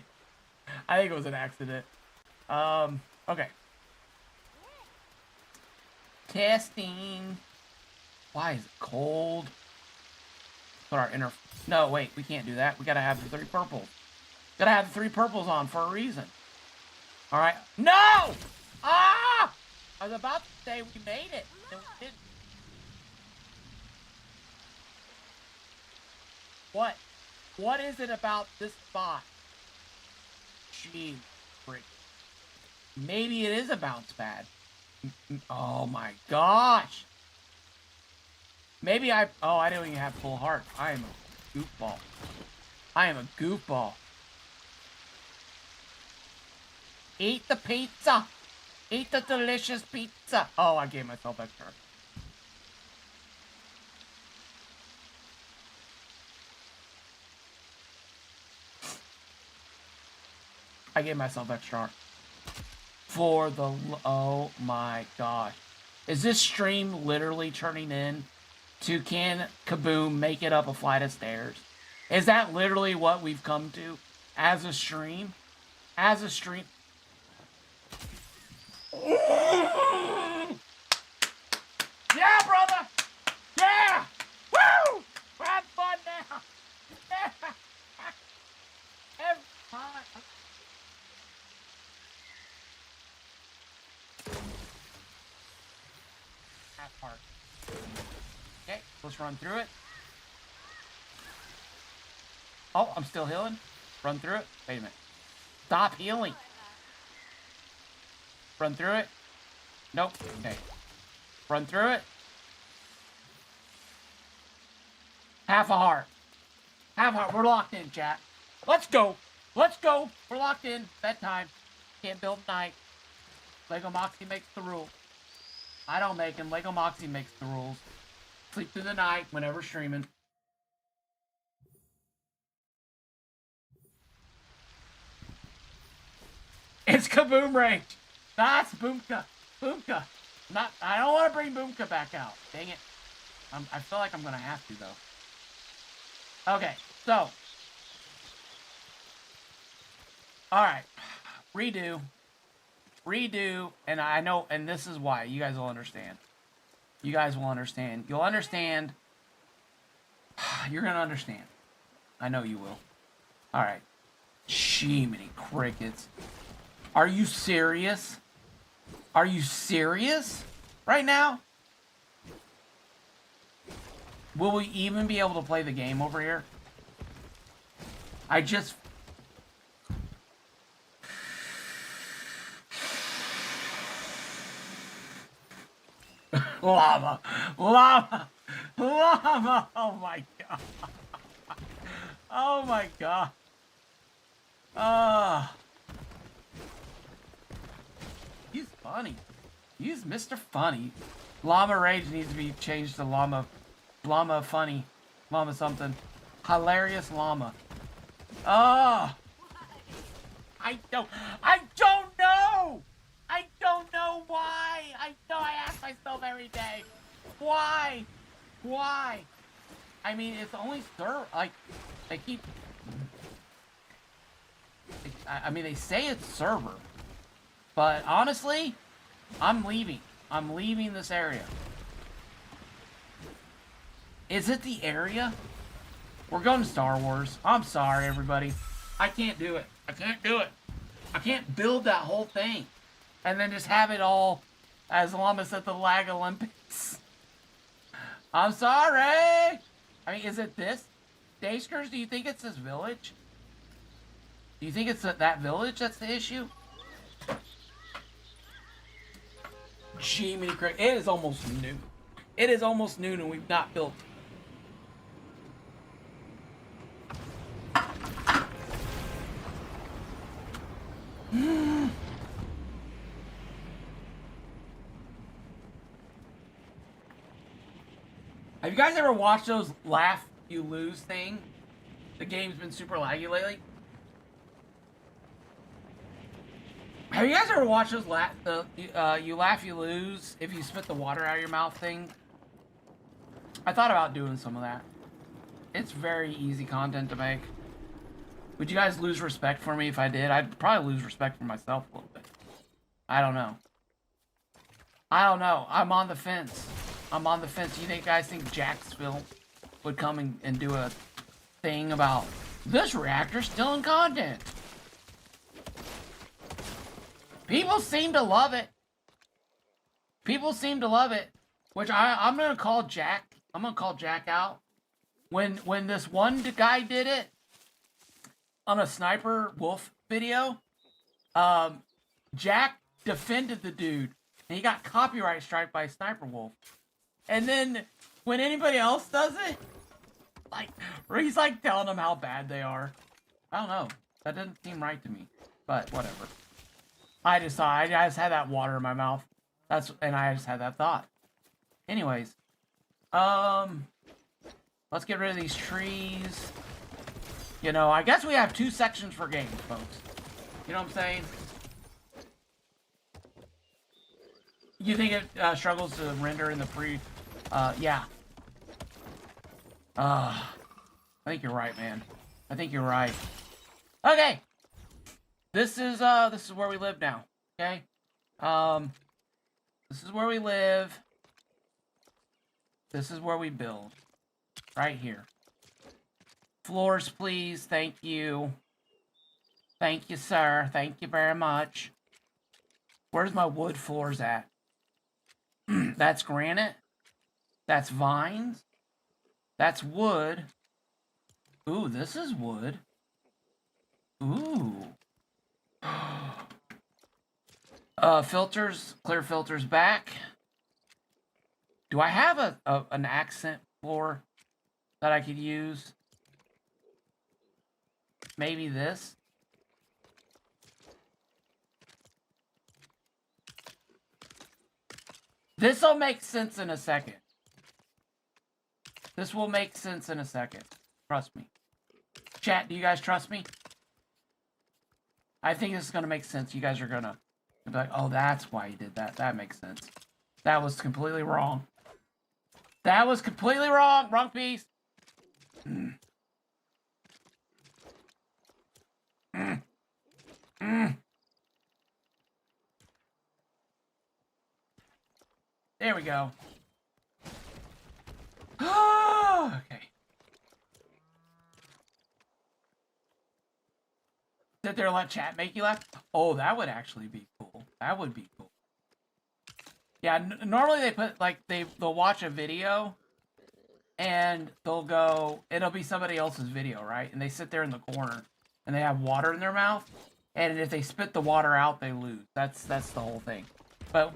I think it was an accident. Okay. Testing. Why is it cold? Put our inner... No, wait, we can't do that. We gotta have the 3 purples. Gotta have the 3 purples on for a reason. Alright. No! Ah! I was about to say we made it. And we didn't. What? What is it about this spot? Gee, freak. Maybe it is a bounce pad. Oh my gosh. Maybe I don't even have full heart. I am a goofball. I am a goofball. Eat the pizza. Eat the delicious pizza. Oh, I gave myself extra. I gave myself extra for the... Oh my gosh. Is this stream literally turning in to can Kaboom make it up a flight of stairs? Is that literally what we've come to as a stream? As a stream... Yeah, brother! Yeah! Woo! We're having fun now! Yeah! Every time. That part. Okay, let's run through it. Oh, I'm still healing. Run through it. Wait a minute. Stop healing. Run through it. Nope. Okay. Run through it. Half a heart. Half a heart. We're locked in, chat. Let's go. Let's go. We're locked in. Bedtime. Can't build night. Lego Moxie makes the rules. I don't make them. Lego Moxie makes the rules. Sleep through the night whenever streaming. It's Kaboom Rage. That's Boomka. Boomka. I don't want to bring Boomka back out. Dang it. I feel like I'm going to have to, though. Okay, so. Alright. Redo. Redo. And I know, and this is why. You guys will understand. You guys will understand. You'll understand. You're going to understand. I know you will. Alright. Jiminy Crickets. Are you serious? Are you serious? Right now? Will we even be able to play the game over here? I just... Lava! Lava! Lava! Oh my god! Oh my god! He's funny. He's Mr. Funny. Llama Rage needs to be changed to Llama Funny. Llama something. Hilarious Llama. I don't know! I don't know why! I ask myself every day. Why? Why? I mean, it's only like, they keep... I mean, they say it's server. But honestly, I'm leaving. I'm leaving this area. Is it the area? We're going to Star Wars. I'm sorry, everybody. I can't do it. I can't do it. I can't build that whole thing and then just have it all as long as at the Lag Olympics. I'm sorry. I mean, is it this? Dayskers, do you think it's this village? Do you think it's that village that's the issue? Jiminy Cricket. It is almost noon. It is almost noon and we've not built. Have you guys ever watched those laugh you lose thing? The game's been super laggy lately. Have you guys ever watched those you laugh you lose if you spit the water out of your mouth thing? I thought about doing some of that. It's very easy content to make. Would you guys lose respect for me if I did? I'd probably lose respect for myself a little bit. I don't know. I don't know. I'm on the fence. I'm on the fence. You guys think Jacksville would come and do a thing about this reactor still in content? People seem to love it. People seem to love it. Which I'm gonna call Jack. I'm gonna call Jack out. When this one guy did it on a Sniper Wolf video, Jack defended the dude and he got copyright strike by Sniper Wolf. And then when anybody else does it, like he's like telling them how bad they are. I don't know. That doesn't seem right to me. But whatever. I just had that water in my mouth. And I just had that thought. Anyways, let's get rid of these trees. You know, I guess we have 2 sections for games, folks. You know what I'm saying? You think it struggles to render in the pre? Yeah. I think you're right, man. I think you're right. Okay. This is where we live now. Okay. This is where we live. This is where we build. Right here. Floors, please. Thank you. Thank you, sir. Thank you very much. Where's my wood floors at? That's granite. That's vines. That's wood. Ooh, this is wood. Ooh. Filters. Clear filters back. Do I have an accent floor that I could use? Maybe this? This'll make sense in a second. This will make sense in a second. Trust me. Chat, do you guys trust me? I think this is gonna make sense. You guys are gonna be like, oh, that's why you did that. That makes sense. That was completely wrong. That was completely wrong. Wrong piece. There we go. Okay. Sit there and let chat make you laugh? Oh, that would actually be cool. That would be cool. Yeah, normally they put, like, they'll watch a video and they'll go, it'll be somebody else's video, right? And they sit there in the corner and they have water in their mouth. And if they spit the water out, they lose. That's the whole thing. But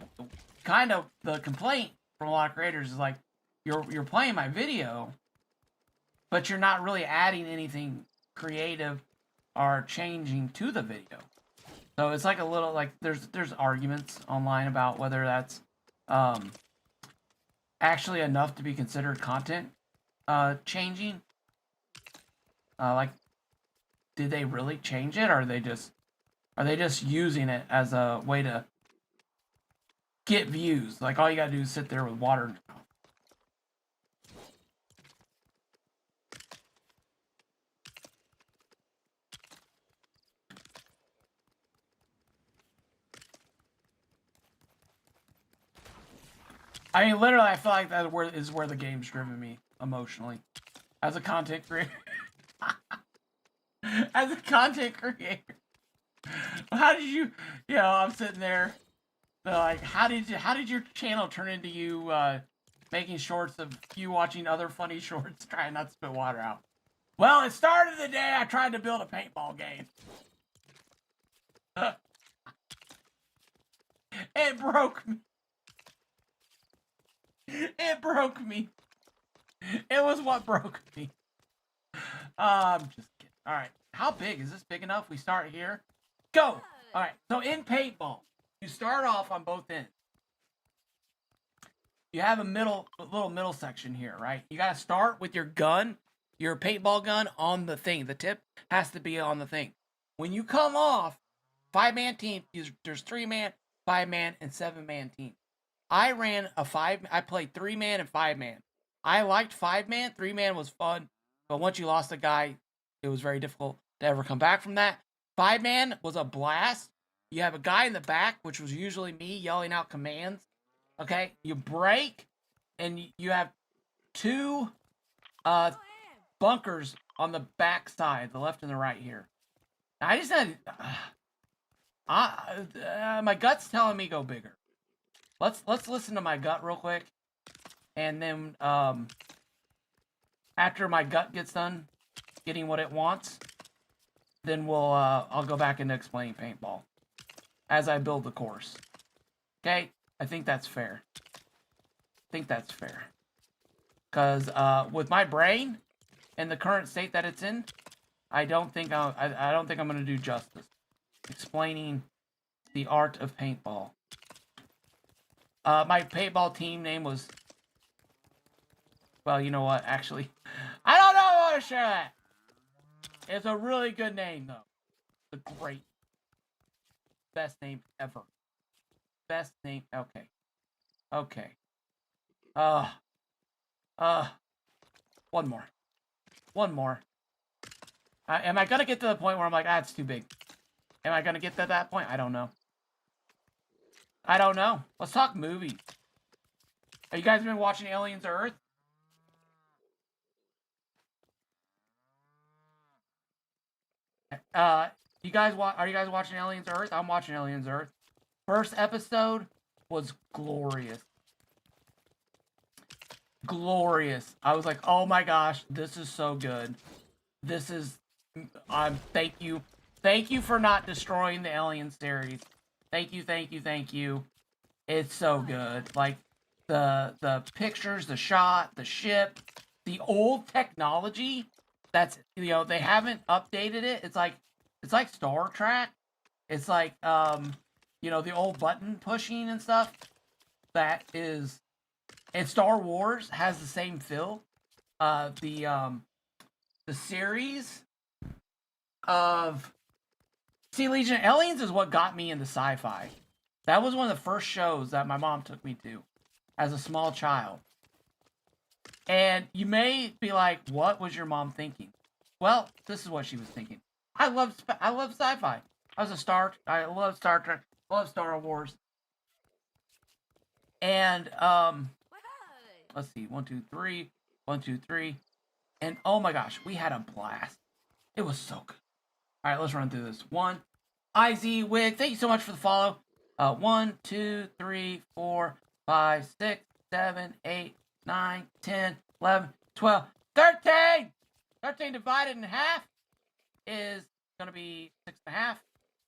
kind of the complaint from a lot of creators is like, you're playing my video, but you're not really adding anything creative or changing to the video. So it's like a little, like, there's arguments online about whether that's actually enough to be considered content changing. Like, did they really change it, or are they just using it as a way to get views? Like, all you gotta do is sit there with water in your mouth. I mean, literally, I feel like that is where the game's driven me emotionally as a content creator. As a content creator, how did you? You know, I'm sitting there. They're like, how did your channel turn into you making shorts of you watching other funny shorts, trying not to spit water out? Well, it started the day I tried to build a paintball game. It broke me. It broke me. It was what broke me. I'm just kidding. All right. How big? Is this big enough? We start here. Go. All right. So in paintball, you start off on both ends. You have a little middle section here, right? You got to start with your gun, your paintball gun on the thing. The tip has to be on the thing. When you come off, 5-man team, there's 3-man, 5-man, and 7-man team. I played 3-man and 5-man. I liked 5-man. 3-man was fun, but once you lost a guy, it was very difficult to ever come back from that. 5-man was a blast. You have a guy in the back, which was usually me yelling out commands. Okay, you break, and you have 2 bunkers on the back side, the left and the right here. I just had, my gut's telling me go bigger. Let's listen to my gut real quick, and then after my gut gets done getting what it wants, then I'll go back into explaining paintball as I build the course. Okay, I think that's fair. Because with my brain and the current state that it's in, I don't think I'm going to do justice explaining the art of paintball. My paintball team name was, well, you know what? Actually, I don't know if I want to share that. It's a really good name, though. The great, best name ever. Best name. Okay. One more. Am I gonna get to the point where I'm like, it's too big? Am I gonna get to that point? I don't know. Let's talk movies. Have you guys been watching Aliens Earth? Are you guys watching Aliens Earth? I'm watching Aliens Earth. First episode was glorious. I was like, oh my gosh, this is so good. Thank you for not destroying the Alien series. Thank you. It's so good. Like the pictures, the shot, the ship, the old technology. That's, they haven't updated it. It's like Star Trek. It's like the old button pushing and stuff. That is, and Star Wars has the same feel. The series of Legion of Aliens is what got me into sci-fi. That was one of the first shows that my mom took me to as a small child. And you may be like, what was your mom thinking? Well, this is what she was thinking. I love sci-fi. I love Star Trek, love Star Wars. And let's see, 1, 2, 3, 1, 2, 3. And oh my gosh, we had a blast. It was so good. All right, let's run through this. 1, IZ Wig, thank you so much for the follow. 1, 2, 3, 4, 5, 6, 7, 8, 9, 10, 11, 12, 13! 13 divided in half is going to be 6.5.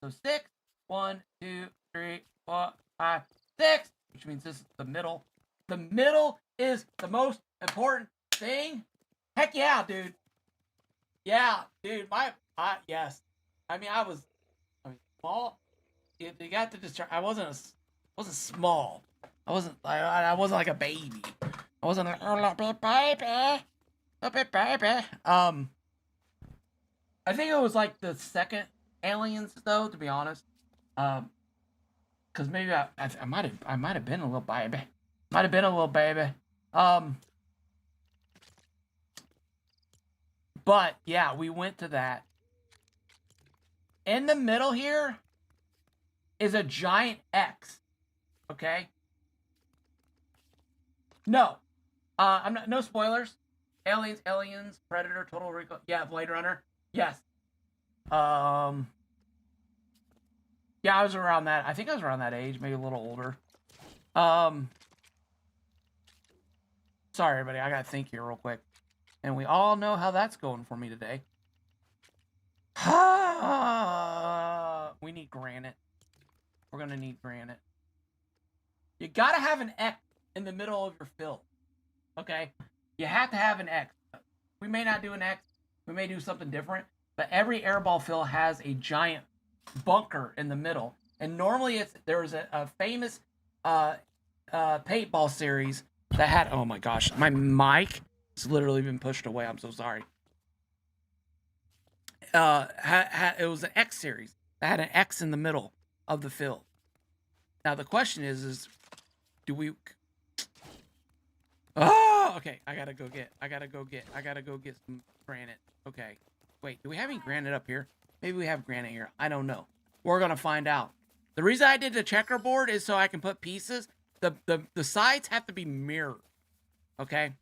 So 6, 1, 2, 3, 4, 5, 6, which means this is the middle. The middle is the most important thing. Heck yeah, dude. Yeah, dude. Yes. I was small. You got to just. I wasn't small. I wasn't like a baby. I wasn't like, oh, little baby. I think it was like the second Aliens, though, to be honest. Because maybe I might have been a little baby. Might have been a little baby. But yeah, we went to that. In the middle here is a giant X. Okay? No. I'm not, no spoilers. Aliens, Predator, Total Recall. Yeah, Blade Runner. Yes. Yeah, I was around that. I think I was around that age, maybe a little older. Sorry, everybody. I gotta think here real quick. And we all know how that's going for me today. We need granite. We're gonna need granite. You gotta have an X in the middle of your fill. Okay? You have to have an X. We may not do an X. We may do something different. But every airball fill has a giant bunker in the middle. And normally there's a famous paintball series that had, oh my gosh, my mic has literally been pushed away. I'm so sorry. It was an X series that had an X in the middle of the fill. Now the question is do we? Oh, okay. I gotta go get some granite. Okay. Wait, do we have any granite up here? Maybe we have granite here. I don't know. We're gonna find out. The reason I did the checkerboard is so I can put pieces. The sides have to be mirrored. Okay?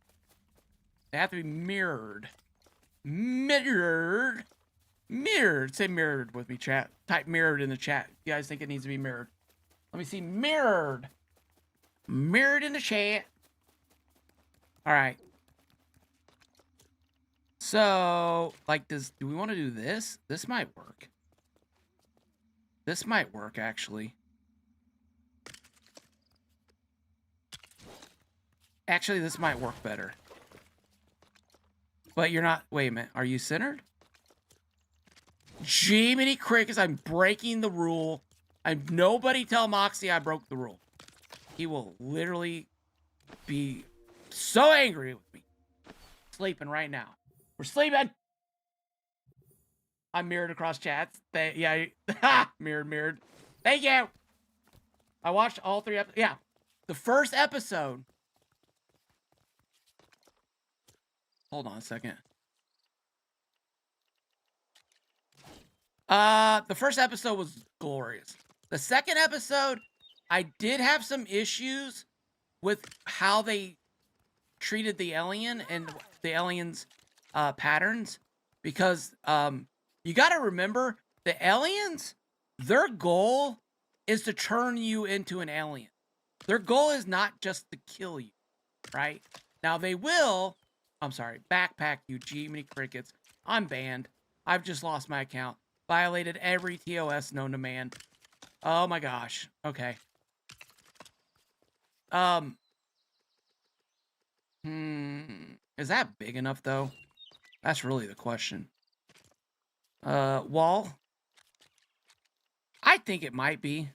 They have to be mirrored. Mirrored. Mirrored. Say mirrored with me, chat. Type mirrored in the chat. You guys think it needs to be mirrored? Let me see. Mirrored. Mirrored in the chat. Alright. So, like, do we want to do this? This might work. This might work, actually. Actually, this might work better. But you're not... Wait a minute. Are you centered? Jiminy Crickets, I'm breaking the rule. Nobody tell Moxie I broke the rule. He will literally be so angry with me. Sleeping right now. We're sleeping. I'm mirrored across chats. Yeah, mirrored. Thank you. I watched all 3 episodes. Yeah, the first episode. Hold on a second. The first episode was glorious. The second episode, I did have some issues with how they treated the alien and the alien's patterns, because you got to remember the aliens, their goal is to turn you into an alien. Their goal is not just to kill you, right? Now they will, I'm sorry, backpack you, Jiminy Crickets. I'm banned. I've just lost my account. Violated every TOS known to man. Oh my gosh. Okay. Is that big enough though? That's really the question. Wall? I think it might be.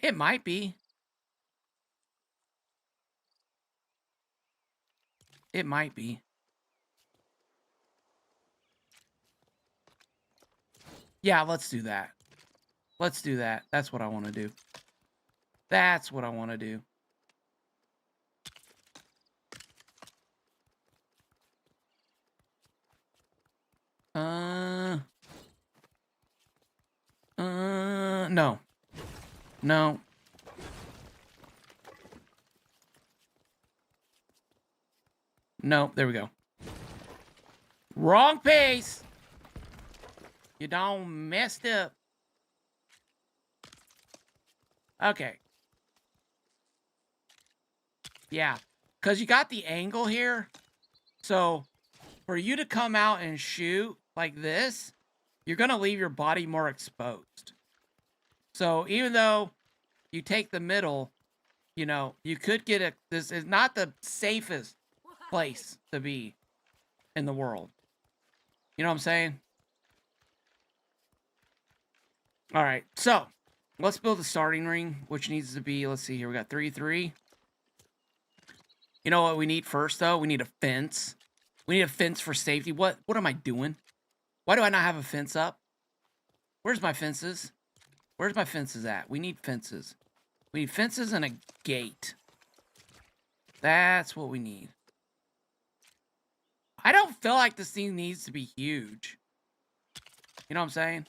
It might be. It might be. Yeah, let's do that. Let's do that. That's what I want to do. That's what I want to do. No. No. No, there we go. Wrong pace! You done messed up. Okay. Yeah. Because you got the angle here. So, for you to come out and shoot like this, you're going to leave your body more exposed. So, even though you take the middle, you know, you could get this is not the safest place to be in the world. You know what I'm saying? All right, so let's build a starting ring, which needs to be, let's see here, we got 3. You know what we need first, though? We need a fence. We need a fence for safety. What am I doing? Why do I not have a fence up? Where's my fences? Where's my fences at? We need fences. We need fences and a gate. That's what we need. I don't feel like this thing needs to be huge. You know what I'm saying?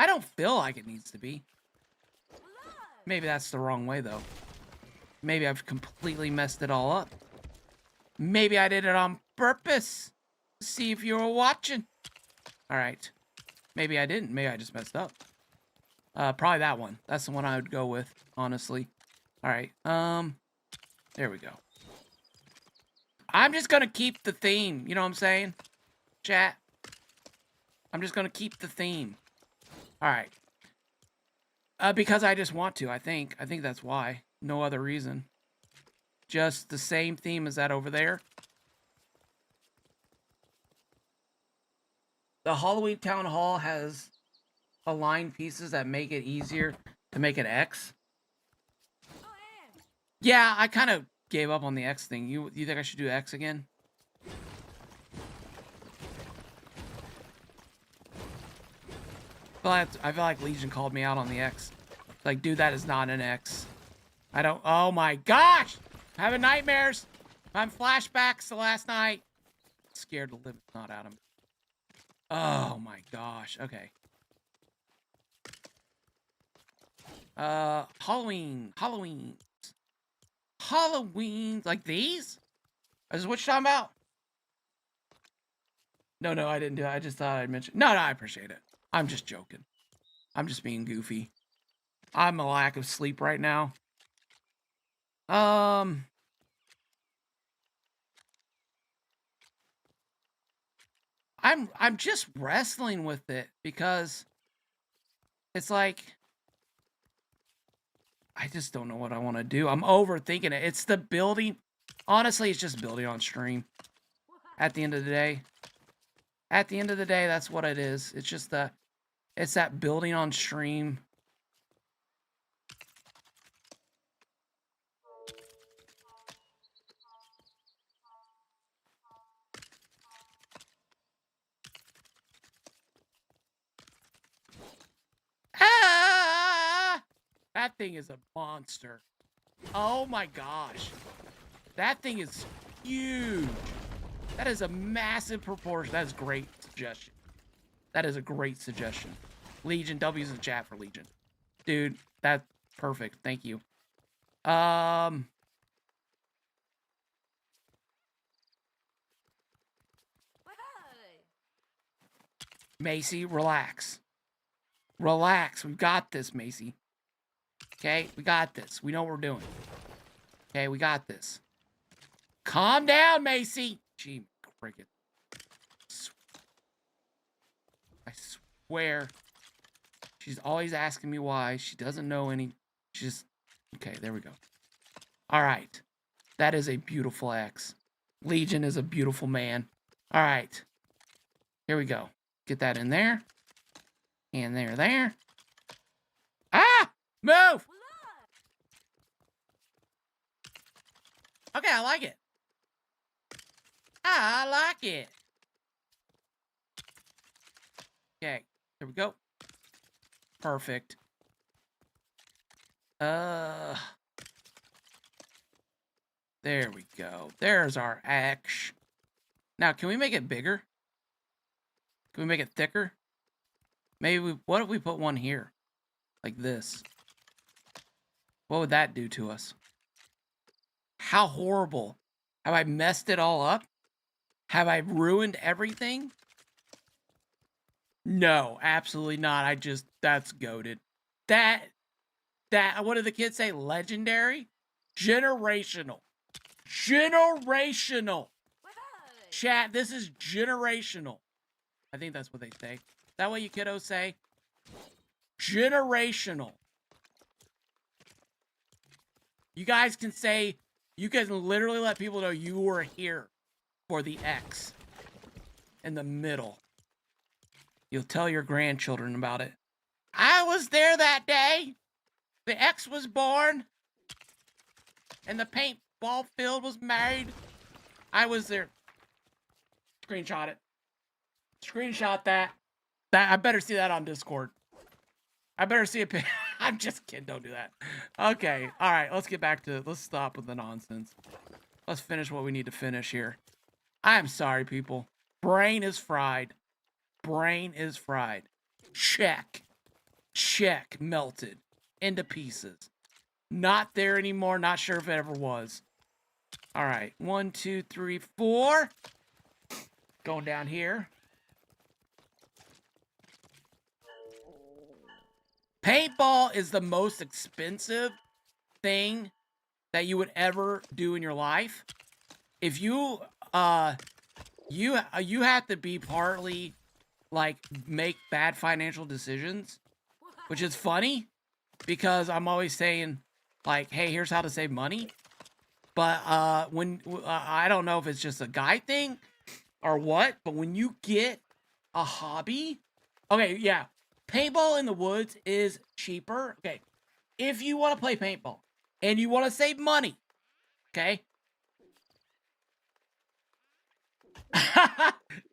I don't feel like it needs to be. Maybe that's the wrong way, though. Maybe I've completely messed it all up. Maybe I did it on purpose. See if you were watching. All right. Maybe I didn't. Maybe I just messed up. Probably that one. That's the one I would go with, honestly. All right. There we go. I'm just gonna keep the theme. You know what I'm saying? Chat. I'm just gonna keep the theme. All right. Because I just want to, I think. I think that's why. No other reason. Just the same theme as that over there. The Halloween Town Hall has aligned pieces that make it easier to make an X. Yeah, I kind of gave up on the X thing. You think I should do X again? I feel like Legion called me out on the X. Like, dude, that is not an X. I don't... Oh my gosh! I'm having nightmares! I'm flashbacks to last night. Scared the living not out of me. Oh my gosh. Okay. Halloween. Like these? Is this what you're talking about? No, I didn't do it. I just thought I'd mention. No, I appreciate it. I'm just joking. I'm just being goofy. I'm a lack of sleep right now. I'm just wrestling with it because it's like I just don't know what I want to do. I'm overthinking it. It's the building. Honestly, it's just building on stream. At the end of the day. At the end of the day, that's what it is. It's just it's that building on stream. Ah! That thing is a monster. Oh my gosh. That thing is huge. That is a massive proportion. That is a great suggestion. That is a great suggestion. Legion, W's in the chat for Legion. Dude, that's perfect. Thank you. Macy, relax. Relax. We've got this, Macy. Okay? We got this. We know what we're doing. Okay? We got this. Calm down, Macy. Gee, cricket. I swear. She's always asking me why. She doesn't know any. She just... Okay, there we go. All right. That is a beautiful X. Legion is a beautiful man. All right. Here we go. Get that in there. And there. Ah! Move! Okay, I like it. I like it. Okay, here we go. Perfect. There we go. There's our X. Now, can we make it bigger? Can we make it thicker? Maybe what if we put one here? Like this. What would that do to us? How horrible. Have I messed it all up? Have I ruined everything? No, absolutely not. That's goated. That, what do the kids say? Legendary? Generational. Generational. Chat, this is generational. I think that's what they say. Is that what you kiddos say? Generational. You guys can say, you can literally let people know you were here for the X in the middle. You'll tell your grandchildren about it. I was there that day. The X was born. And the paintball field was made. I was there. Screenshot it. Screenshot that. I better see that on Discord. I better see a pic. I'm just kidding. Don't do that. Okay. All right. Let's get back to... Let's stop with the nonsense. Let's finish what we need to finish here. I'm sorry, people. Brain is fried. Brain is fried. Check. Check. Melted. Into pieces. Not there anymore. Not sure if it ever was. All right. 1, 2, 3, 4. Going down here. Paintball is the most expensive thing that you would ever do in your life. If you you have to be partly like make bad financial decisions, which is funny because I'm always saying like, hey, here's how to save money. But I don't know if it's just a guy thing or what, but when you get a hobby, okay, yeah, paintball in the woods is cheaper. Okay, if you want to play paintball and you want to save money, okay.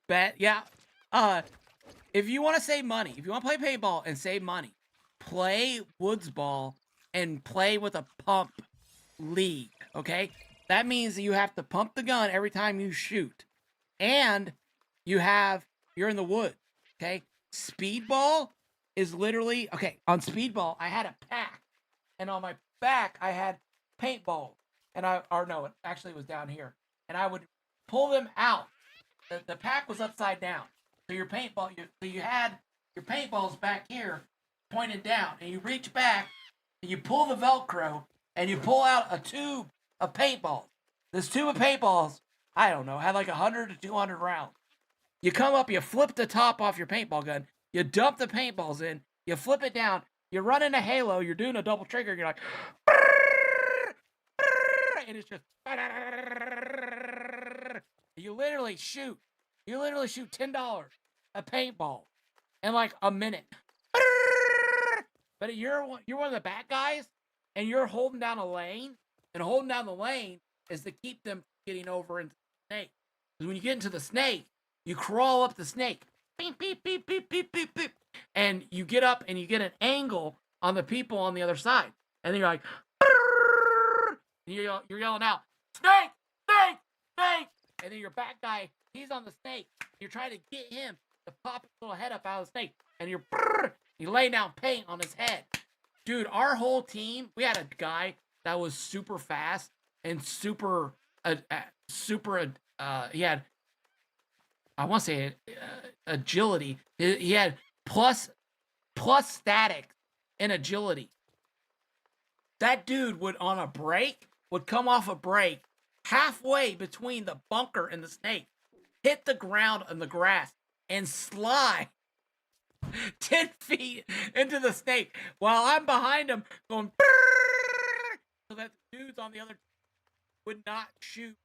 Bet, yeah. If you want to save money, if you want to play paintball and save money, play woods ball and play with a pump league, okay? That means that you have to pump the gun every time you shoot. And you're in the woods, okay? Speedball is literally, okay, on speedball, I had a pack. And on my back, I had paintball. And no, it actually was down here. And I would pull them out. The pack was upside down. So your paintball, you had your paintballs back here pointed down. And you reach back and you pull the Velcro and you pull out a tube of paintballs. This tube of paintballs, I don't know, had like 100 to 200 rounds. You come up, you flip the top off your paintball gun, you dump the paintballs in, you flip it down, you run into Halo, you're doing a double trigger, you're like, and it's just, you literally shoot $10 a paintball in like a minute. But you're one of the bad guys, and you're holding down a lane, and holding down the lane is to keep them getting over into the snake. Because when you get into the snake, you crawl up the snake, beep, beep, beep, beep, beep, beep, beep, and you get up and you get an angle on the people on the other side, and then you're like, and you're yelling out, snake, snake, snake, and then your bad guy, he's on the snake. You're trying to get him to pop his little head up out of the snake, and you lay down paint on his head. Dude, our whole team, we had a guy that was super fast and super, he had, I want to say agility. He had plus static and agility. That dude would, on a break, would come off a break halfway between the bunker and the snake, hit the ground and the grass, and slide 10 feet into the snake while I'm behind him going, so that the dudes on the other would not shoot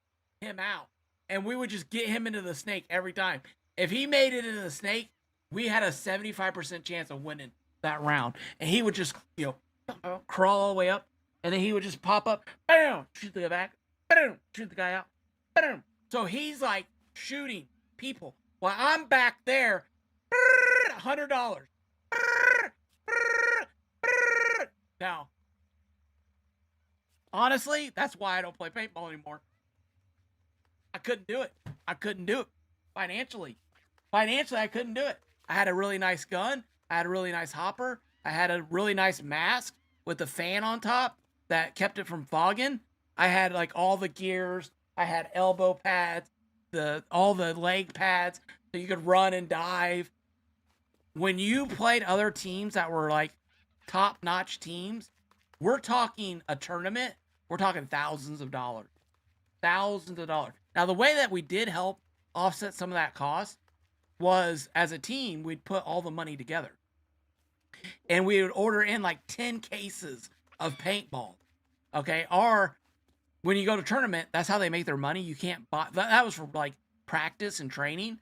him out. And we would just get him into the snake every time. If he made it into the snake, we had a 75% chance of winning that round. And he would just, crawl all the way up. And then he would just pop up, bam, shoot the guy back, bam, shoot the guy out, bam. So he's like shooting people while I'm back there, $100. Now, honestly, that's why I don't play paintball anymore. I couldn't do it. Financially, I couldn't do it. I had a really nice gun. I had a really nice hopper. I had a really nice mask with a fan on top that kept it from fogging. I had like all the gears. I had elbow pads, all the leg pads, so you could run and dive. When you played other teams that were like top-notch teams, we're talking a tournament, we're talking thousands of dollars. Now, the way that we did help offset some of that cost was, as a team, we'd put all the money together. And we would order in like 10 cases of paintball. Okay? Or when you go to tournament, that's how they make their money. You can't buy, that was for like practice and training.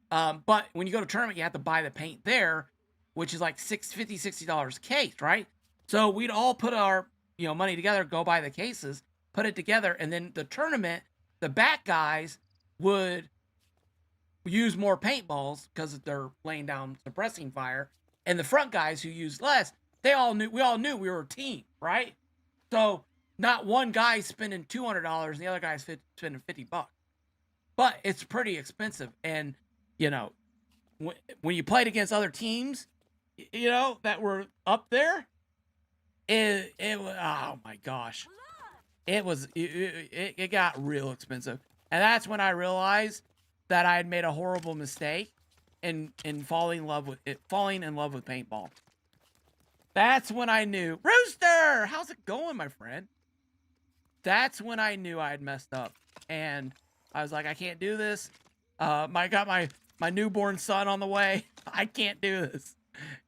But when you go to tournament, you have to buy the paint there, which is like $60 a case, right? So we'd all put our money together, go buy the cases, put it together, and then the tournament, the back guys would use more paintballs because they're laying down suppressing fire, and the front guys who used less, we all knew we were a team, right? So not one guy spending $200 and the other guy's spending $50. But it's pretty expensive, and when you played against other teams, that were up there, it was, oh my gosh, it got real expensive. And that's when I realized that I had made a horrible mistake in falling in love with paintball. That's when I knew. Rooster, how's it going, my friend? That's when I knew I had messed up, and I was like, I can't do this. Got my newborn son on the way. I can't do this.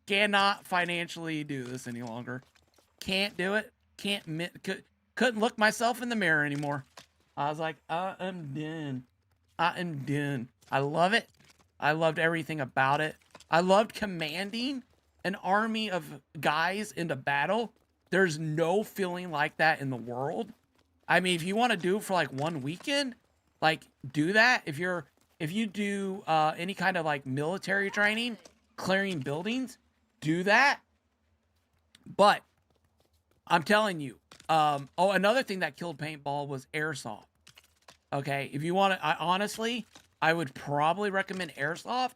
Cannot financially do this any longer. Can't do it. Couldn't look myself in the mirror anymore. I was like, I am done. I am done. I love it. I loved everything about it. I loved commanding an army of guys into battle. There's no feeling like that in the world. I mean, if you want to do it for like one weekend, like do that. If you do any kind of like military training, clearing buildings, do that. But I'm telling you, another thing that killed paintball was airsoft. Okay, if you want to, honestly, I would probably recommend airsoft.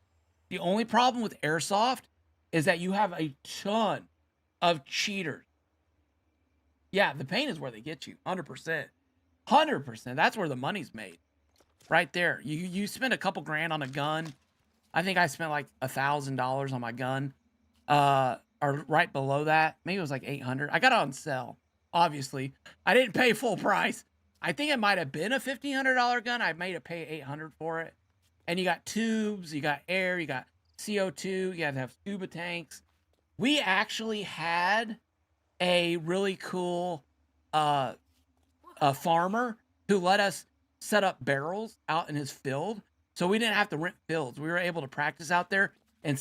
The only problem with airsoft is that you have a ton of cheaters. Yeah, the paint is where they get you, 100%. 100%. That's where the money's made. Right there. You spend a couple grand on a gun. I think I spent like $1,000 on my gun. Or right below that. Maybe it was like 800. I got it on sale. Obviously, I didn't pay full price. I think it might have been a $1,500 gun. I made it pay 800 for it. And you got tubes, you got air, you got CO2, you have to have scuba tanks. We actually had a really cool farmer who let us set up barrels out in his field. So we didn't have to rent fields. We were able to practice out there and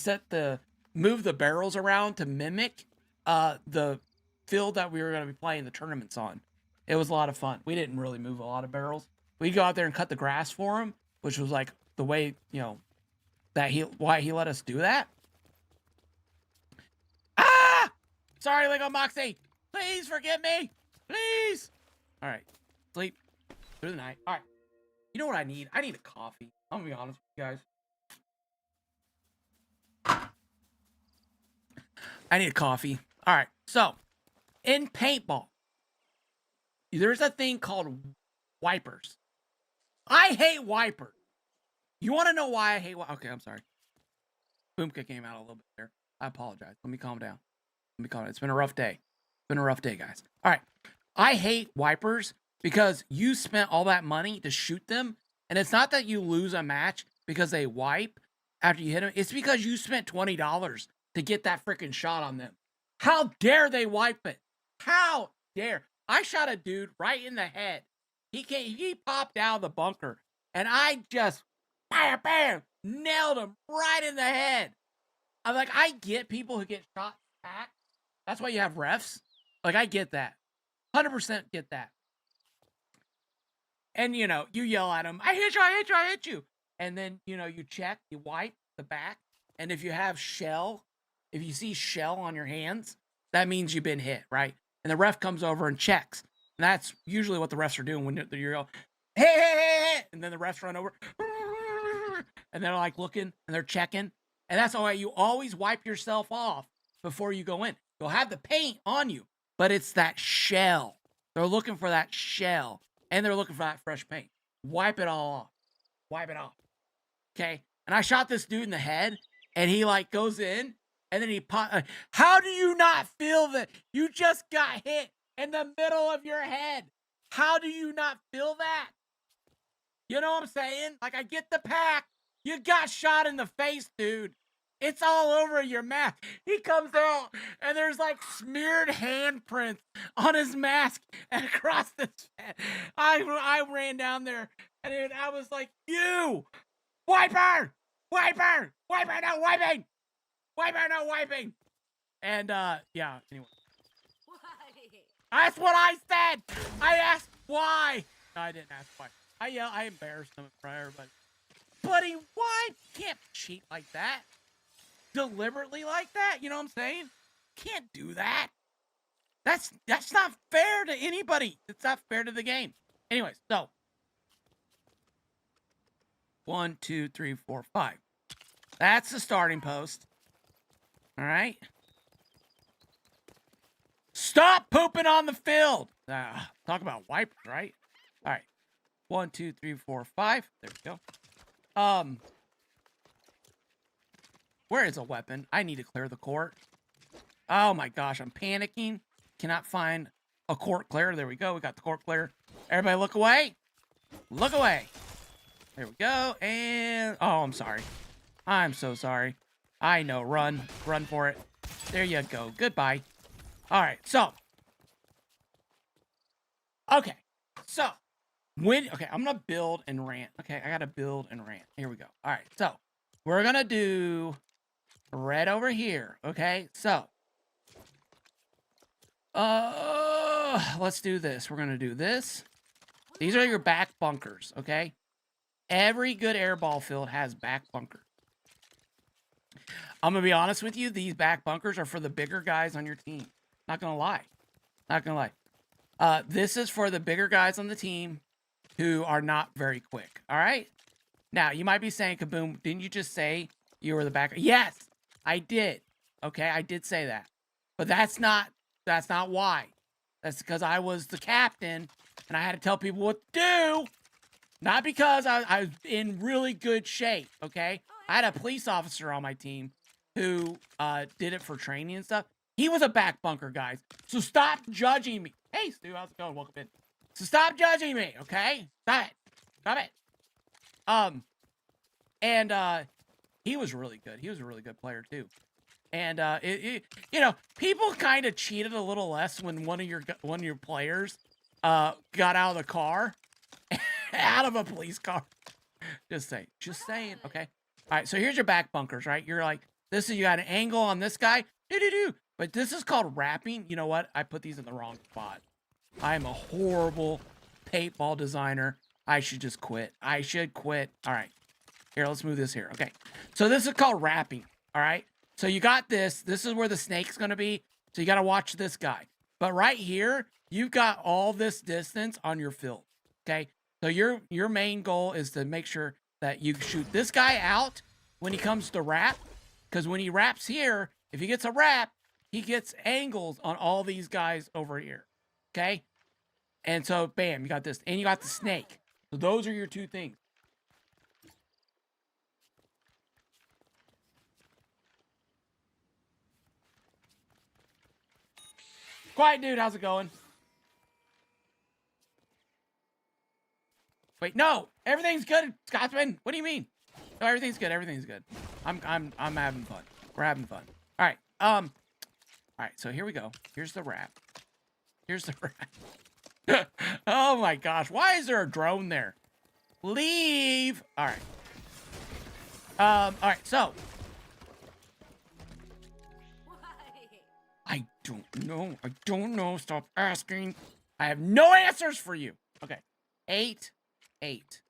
move the barrels around to mimic the field that we were going to be playing the tournaments on. It was a lot of fun. We didn't really move a lot of barrels. We'd go out there and cut the grass for him, which was like the way, why he let us do that. Ah! Sorry, Lego Moxie. Please forgive me. Please. All right. Sleep through the night. All right. You know what I need? I need a coffee. I'm going to be honest with you guys. I need a coffee. All right. So, in paintball, there's a thing called wipers. I hate wipers. You want to know why I hate wipers? Okay, I'm sorry. Boomka came out a little bit there. I apologize. Let me calm down. It's been a rough day. It's been a rough day, guys. All right. I hate wipers because you spent all that money to shoot them, and it's not that you lose a match because they wipe after you hit them. It's because you spent $20 to get that freaking shot on them. How dare they wipe it? How dare? I shot a dude right in the head. He popped out of the bunker, and I just, bam, nailed him right in the head. I'm like, I get people who get shot back. That's why you have refs. Like, I get that. 100% get that. And, you yell at them, I hit you. And then, you check, you wipe the back. And if you have if you see shell on your hands, that means you've been hit, right? And the ref comes over and checks. And that's usually what the refs are doing when you're all, hey. And then the refs run over. And they're like looking and they're checking. And that's why you always wipe yourself off before you go in. You'll have the paint on you, but it's that shell. They're looking for that shell. And they're looking for that fresh paint. Wipe it all off. Wipe it off. Okay? And I shot this dude in the head, and he, goes in, and then he how do you not feel that you just got hit in the middle of your head? How do you not feel that? You know what I'm saying? I get the pack. You got shot in the face, dude. It's all over your mask. He comes out, and there's smeared handprints on his mask and across his head. I ran down there, and I was like, you! Wiper! Wiper! Wiper, no wiping! Wiper, no wiping! And, yeah, anyway. Why? That's what I said! I asked why! No, I didn't ask why. I embarrassed him in front of everybody. Buddy, why? You can't cheat like that. Deliberately like that, you know what I'm saying? Can't do that. That's not fair to anybody. It's not fair to the game. Anyways, so 1, 2, 3, 4, 5. That's the starting post. All right. Stop pooping on the field. Talk about wipers, right? All right. 1, 2, 3, 4, 5. There we go. Where is a weapon? I need to clear the court. Oh my gosh, I'm panicking. Cannot find a court clear. There we go. We got the court clear. Everybody look away. Look away. There we go. And oh, I'm sorry. I'm so sorry. I know. Run. Run for it. There you go. Goodbye. All right. So. Okay. So. Okay, I'm going to build and rant. Okay, I got to build and rant. Here we go. All right. So. We're going to do red over here. Okay. So. Let's do this. We're going to do this. These are your back bunkers. Okay. Every good airball field has back bunkers. I'm going to be honest with you. These back bunkers are for the bigger guys on your team. Not going to lie. Not going to lie. This is for the bigger guys on the team who are not very quick. All right? Now, you might be saying, Kaboom, didn't you just say you were the back? Yes, I did. Okay, I did say that. But that's not why. That's because I was the captain and I had to tell people what to do. Not because I was in really good shape, okay? I had a police officer on my team who did it for training and stuff. He was a back bunker, guys. So stop judging me. Hey, Stu, how's it going? Welcome in. So stop judging me, okay? Stop it. Stop it. And he was really good. He was a really good player, too. And, you know, people kind of cheated a little less when one of your players got out of the car. Out of a police car. Just saying, okay? All right, so here's your back bunkers, right? You're like, you got an angle on this guy. But this is called wrapping. You know what? I put these in the wrong spot. I am a horrible paintball designer. I should just quit. I should quit. All right. Here, let's move this here. Okay. So this is called wrapping. All right. So you got this. This is where the snake's going to be. So you got to watch this guy. But right here, you've got all this distance on your field. Okay. So your main goal is to make sure that you shoot this guy out when he comes to wrap. Because when he wraps here, if he gets a wrap, he gets angles on all these guys over here. Okay? And so, bam, you got this. And you got the snake. So those are your two things. Quiet, dude. How's it going? Wait, no. Everything's good, Scotsman. What do you mean? No, everything's good. Everything's good. I'm having fun. We're having fun. All right. All right. So here we go. Here's the wrap. Here's the wrap. Oh my gosh. Why is there a drone there? Leave. All right. All right. So. I don't know. I don't know. Stop asking. I have no answers for you. Okay. 8. 8.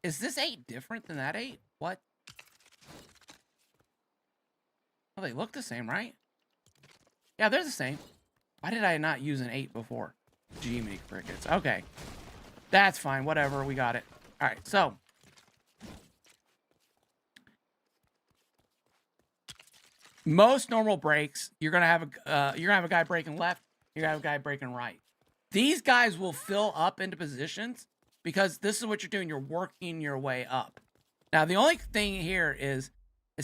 Is this 8 different than that 8? What? Well, they look the same, right? Yeah, they're the same. Why did I not use an 8 before? Jiminy crickets. Okay. That's fine. Whatever. We got it. All right. So. Most normal breaks, you're gonna have a guy breaking left. You're gonna have a guy breaking right. These guys will fill up into positions because this is what you're doing. You're working your way up. Now, the only thing here is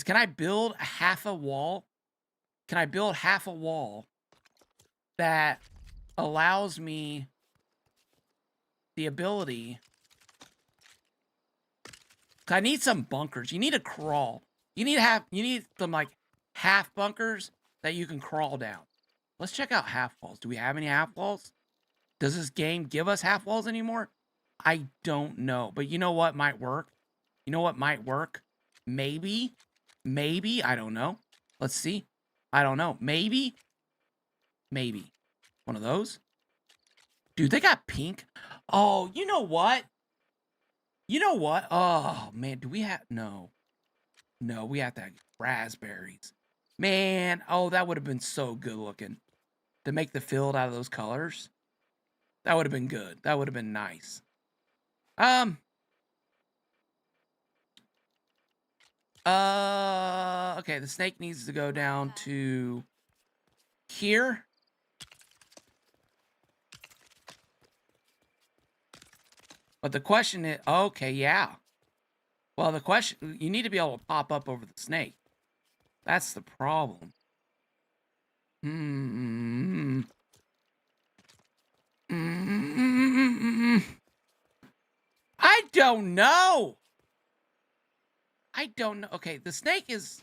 can I build half a wall? Can I build half a wall that allows me the ability? I need some bunkers. You need to crawl. You need some like half bunkers that you can crawl down. Let's check out half walls. Do we have any half walls? Does this game give us half walls anymore? I don't know. But you know what might work? You know what might work? Maybe. Maybe. I don't know. Let's see. I don't know. Maybe. Maybe. One of those. Dude, they got pink. Oh, you know what? You know what? Oh, man. Do we have... No. No, we have to have raspberries. Man. Oh, that would have been so good looking. To make the field out of those colors. That would have been good. That would have been nice. Okay, the snake needs to go down to here. But the question is, okay, yeah. Well, the question, you need to be able to pop up over the snake. That's the problem. I don't know. I don't know. Okay, the snake is...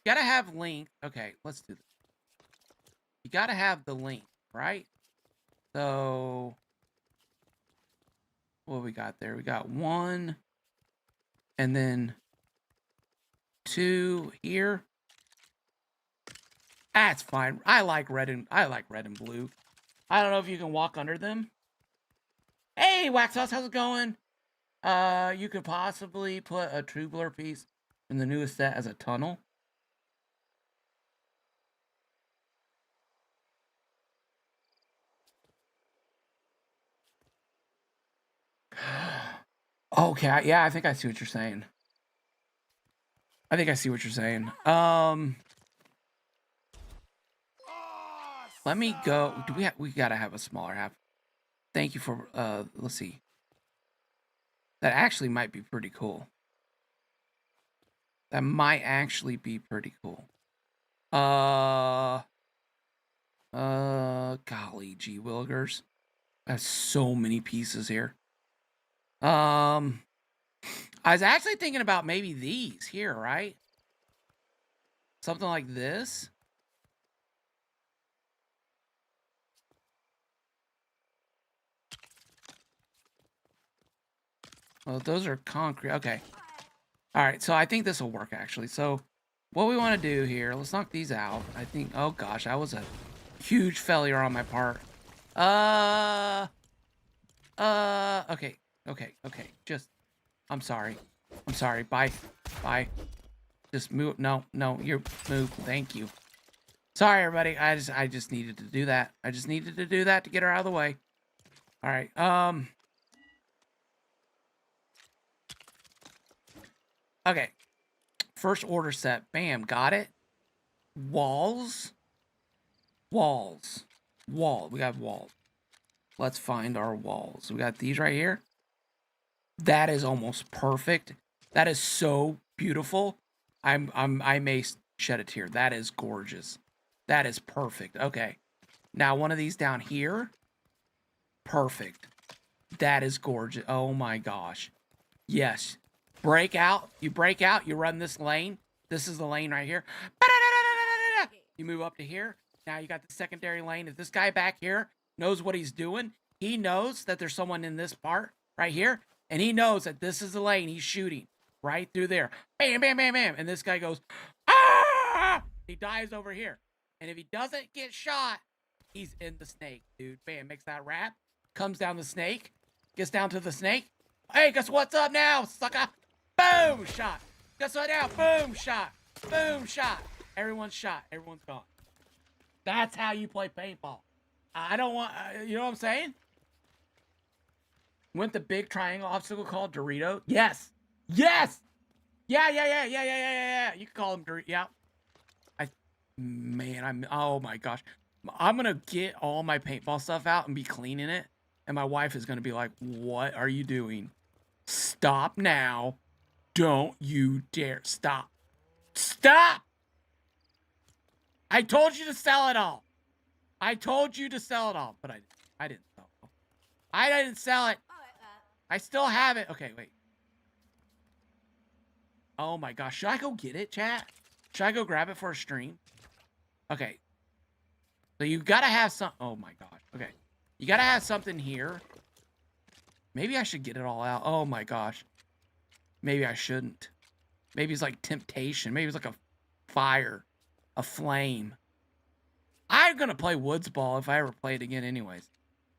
You gotta have length. Okay, let's do this. You gotta have the length, right? So... What we got there? We got 1. And then 2 here. That's fine. I like red and blue. I don't know if you can walk under them. Hey, Waxhouse, how's it going? You could possibly put a tubular piece in the newest set as a tunnel. Okay, yeah, I think I see what you're saying. Let me go. We gotta have a smaller half. Thank you for, let's see. That actually might be pretty cool. Golly gee willikers. That's so many pieces here. I was actually thinking about maybe these here, right? Something like this. Well, those are concrete. Okay. All right, so I think this will work, actually. So what we want to do here, let's knock these out. I think, oh gosh, that was a huge failure on my part. Okay. Just, I'm sorry. Bye. Just move. No, you're move. Thank you. Sorry, everybody. I just needed to do that. I just needed to do that to get her out of the way. All right. Okay. First order set. Bam. Got it. Walls. We got walls. Let's find our walls. We got these right here. That is almost perfect. That is so beautiful. I may shed a tear. That is gorgeous. That is perfect. Okay. Now one of these down here. Perfect. That is gorgeous. Oh my gosh. Yes. Break out. You break out. You run this lane. This is the lane right here. You move up to here. Now you got the secondary lane. If this guy back here knows what he's doing, he knows that there's someone in this part right here. And he knows that this is the lane he's shooting right through there. Bam, bam, bam, bam. And this guy goes, ah! He dies over here. And if he doesn't get shot, he's in the snake, dude. Bam, makes that wrap. Comes down the snake. Gets down to the snake. Hey, guess what's up now, sucker? Boom, shot. Guess what now? Boom, shot. Boom, shot. Everyone's shot. Everyone's gone. That's how you play paintball. I don't want, you know what I'm saying? Went the big triangle obstacle called Dorito? Yes. Yes. Yeah. You can call him Dorito. Yeah. Oh my gosh. I'm going to get all my paintball stuff out and be cleaning it. And my wife is going to be like, what are you doing? Stop now. Don't you dare. Stop. Stop. I told you to sell it all. But I didn't sell it all. I didn't sell it. I still have it. Okay, wait. Oh my gosh. Should I go get it, chat? Should I go grab it for a stream? Okay. So you gotta have some... Oh my gosh. Okay. You gotta have something here. Maybe I should get it all out. Oh my gosh. Maybe I shouldn't. Maybe it's like temptation. Maybe it's like a fire. A flame. I'm gonna play Woods Ball if I ever play it again anyways.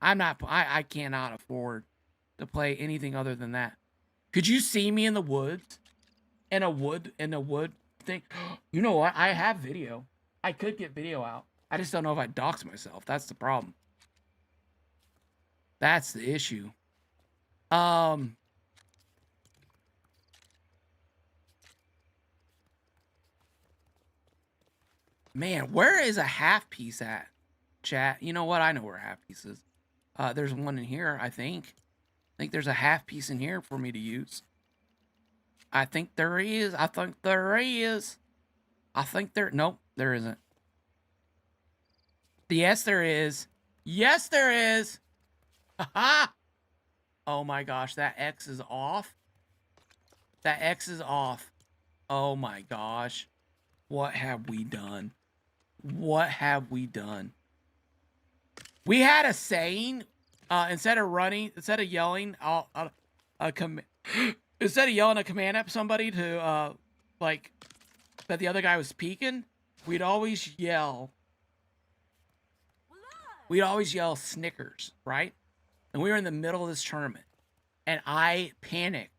I cannot afford to play anything other than that. Could you see me in the woods? In a wood thing? You know what? I have video. I could get video out. I just don't know if I dox myself. That's the problem. That's the issue. Man, where is a half piece at? Chat. You know what? I know where a half piece is. There's one in here, I think. I think there's a half piece in here for me to use. I think there is. I think there is. I think there... Nope, there isn't. Yes, there is. Yes, there is. Ha! Oh my gosh, that X is off. That X is off. Oh my gosh. What have we done? What have we done? We had a saying, instead of yelling, instead of yelling a command at somebody to, like, that the other guy was peeking, we'd always yell Snickers, right? And we were in the middle of this tournament, and I panicked,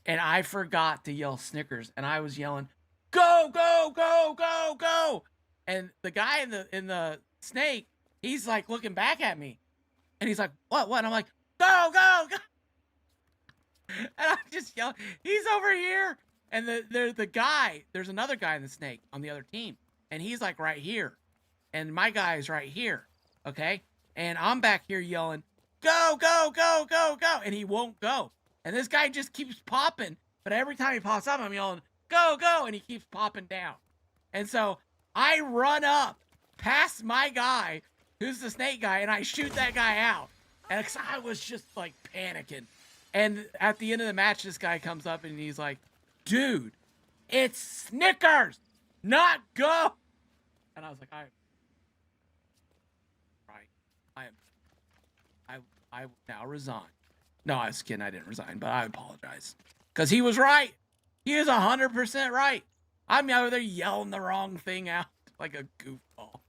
and I forgot to yell Snickers, and I was yelling, "Go, go, go, go, go!" And the guy in the snake, he's like looking back at me, and he's like, "What? What?" And I'm like, "Go, go, go!" And I'm just yelling, "He's over here!" And the guy, there's another guy in the snake on the other team, and he's like right here, and my guy is right here, okay? And I'm back here yelling, "Go, go, go, go, go!" And he won't go. And this guy just keeps popping, but every time he pops up, I'm yelling, "Go, go!" And he keeps popping down. And so I run up past my guy, who's the snake guy, and I shoot that guy out. And I was just like panicking. And at the end of the match, this guy comes up and he's like, "Dude, it's Snickers, not go." And I was like, I now resign. No, I was kidding. I didn't resign, but I apologize. Because he was right. He is 100% right. I'm over there yelling the wrong thing out like a goofball.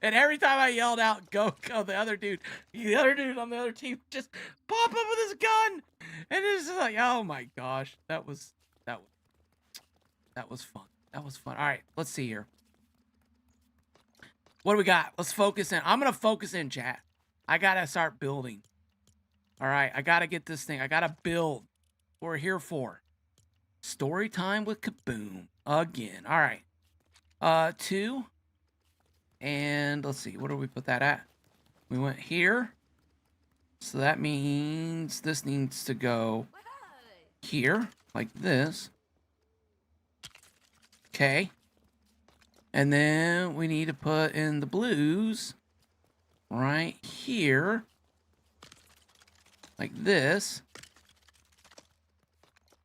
And every time I yelled out, "Go, go," the other dude on the other team just pop up with his gun. And it's just like, oh my gosh. That was fun. That was fun. All right, let's see here. What do we got? Let's focus in. I'm going to focus in, chat. I got to start building. All right, I got to get this thing. I got to build. What we're here for. Story time with Kaboom. Again. All right. 2. And let's see. What do we put that at? We went here. So that means this needs to go here. Like this. Okay. And then we need to put in the blues right here. Like this.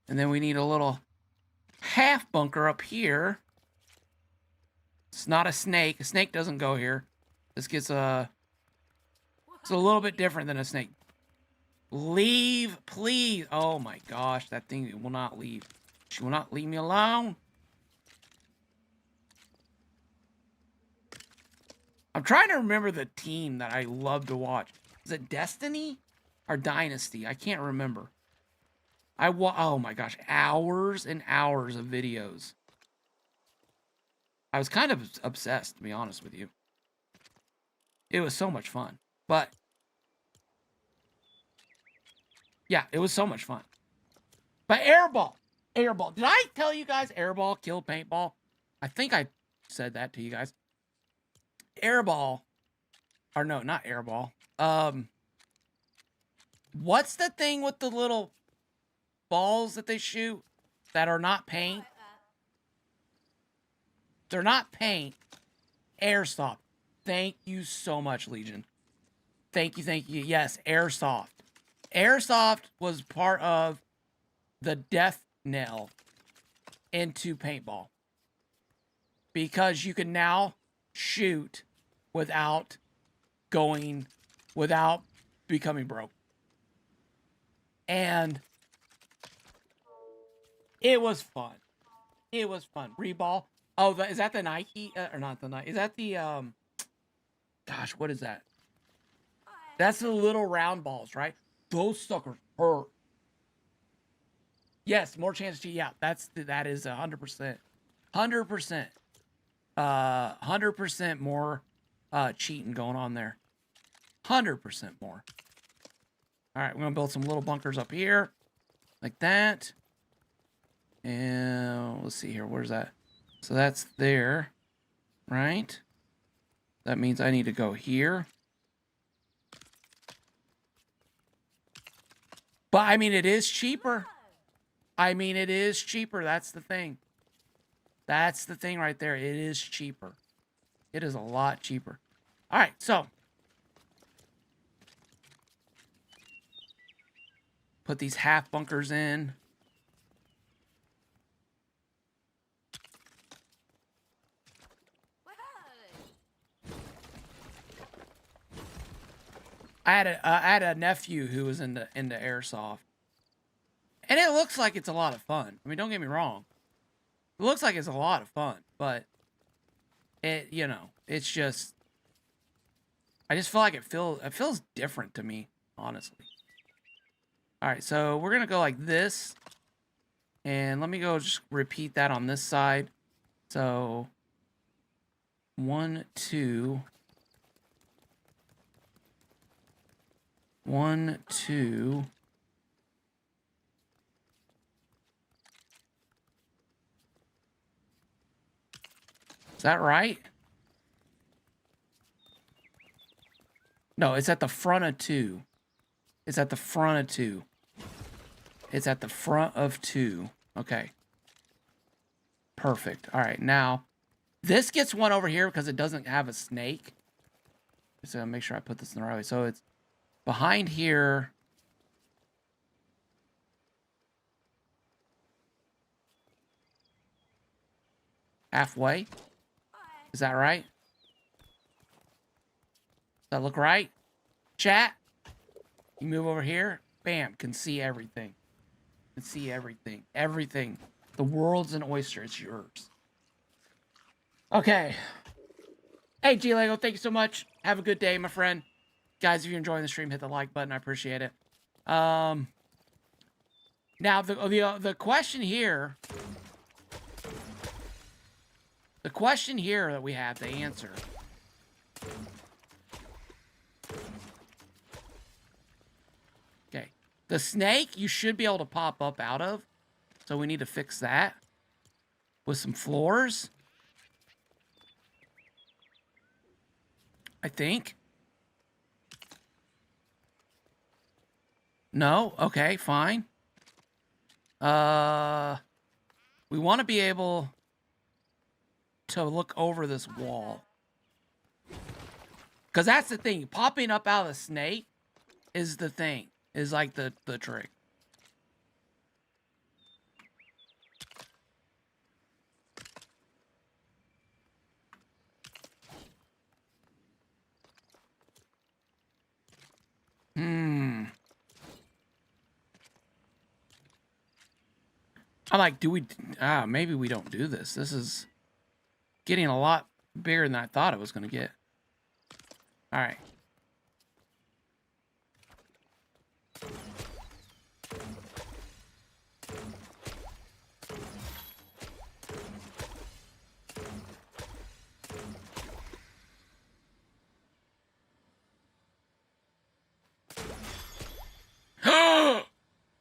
And then we need a little half bunker up here. It's not a snake. A snake doesn't go here. This gets it's a little bit different than a snake. Leave, please. Oh my gosh, that thing will not leave. She will not leave me alone. I'm trying to remember the team that I love to watch. Is it Destiny or Dynasty? I can't remember. Oh my gosh, hours and hours of videos. I was kind of obsessed, to be honest with you. It was so much fun. But yeah, it was so much fun. But Airball. Did I tell you guys Airball killed Paintball? I think I said that to you guys. Airball. Or no, not Airball. What's the thing with the little balls that they shoot that are not paint? They're not paint. Airsoft. Thank you so much, Legion. Thank you, thank you. Yes, Airsoft. Airsoft was part of the death knell into Paintball. Because you can now shoot without becoming broke. And it was fun. It was fun. Reball. Oh, is that the Nike? Or not the Nike. Is that the, gosh, what is that? That's the little round balls, right? Those suckers hurt. Yes, more chance to, yeah, that is 100%. 100%. 100% more cheating going on there. 100% more. All right, we're going to build some little bunkers up here. Like that. And let's see here. Where's that? So that's there. Right? That means I need to go here. But, I mean, it is cheaper. I mean, it is cheaper. That's the thing. That's the thing right there. It is cheaper. It is a lot cheaper. All right, so put these half bunkers in. I had a nephew who was into airsoft, and it looks like it's a lot of fun. I mean, don't get me wrong. It looks like it's a lot of fun, but it's just, I just feel like it feels different to me, honestly. All right, so we're gonna go like this, and let me go just repeat that on this side. So 1, 2, 1, 2. Is that right? No, it's at the front of 2. It's at the front of 2. It's at the front of 2. Okay. Perfect. All right, now this gets one over here because it doesn't have a snake. Just gonna make sure I put this in the right way. So it's behind here. Halfway. Is that right? Does that look right? Chat? You move over here. Bam. Can see everything. Can see everything. Everything. The world's an oyster. It's yours. Okay. Hey, G-Lego, thank you so much. Have a good day, my friend. Guys, if you're enjoying the stream, hit the like button. I appreciate it. Now, the question here... The question here that we have to answer... Okay. The snake, you should be able to pop up out of. So we need to fix that. With some floors. I think. No? Okay, fine. We want to be able to look over this wall. Because that's the thing. Popping up out of the snake is the thing. Is like the trick. I'm like, maybe we don't do this. This is getting a lot bigger than I thought it was going to get. All right.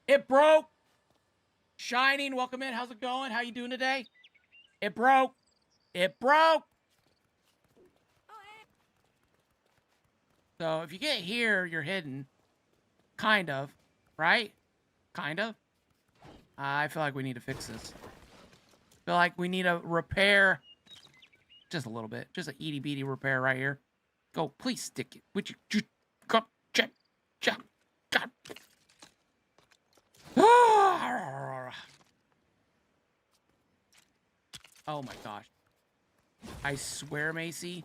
It broke. Shining, welcome in. How's it going? How you doing today? It broke. It broke. So if you get here, you're hidden. Kind of. Right? Kind of. I feel like we need to fix this. I feel like we need a repair. Just a little bit. Just an itty bitty repair right here. Go, please stick it. Would you just go check. God. Oh my gosh. I swear, Macy,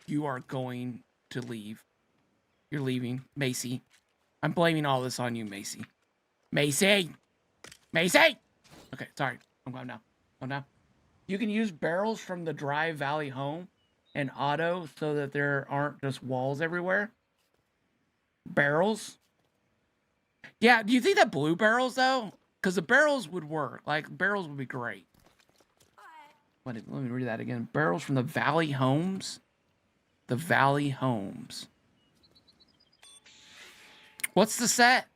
you are going to leave. You're leaving, Macy. I'm blaming all this on you, Macy. Macy! Okay, sorry. I'm going now. Calm down. You can use barrels from the Dry Valley home and auto so that there aren't just walls everywhere. Barrels? Yeah, do you think that blue barrels, though? Because the barrels would work. Like, barrels would be great. Let me read that again. Barrels from the Valley homes. The Valley homes. What's the set?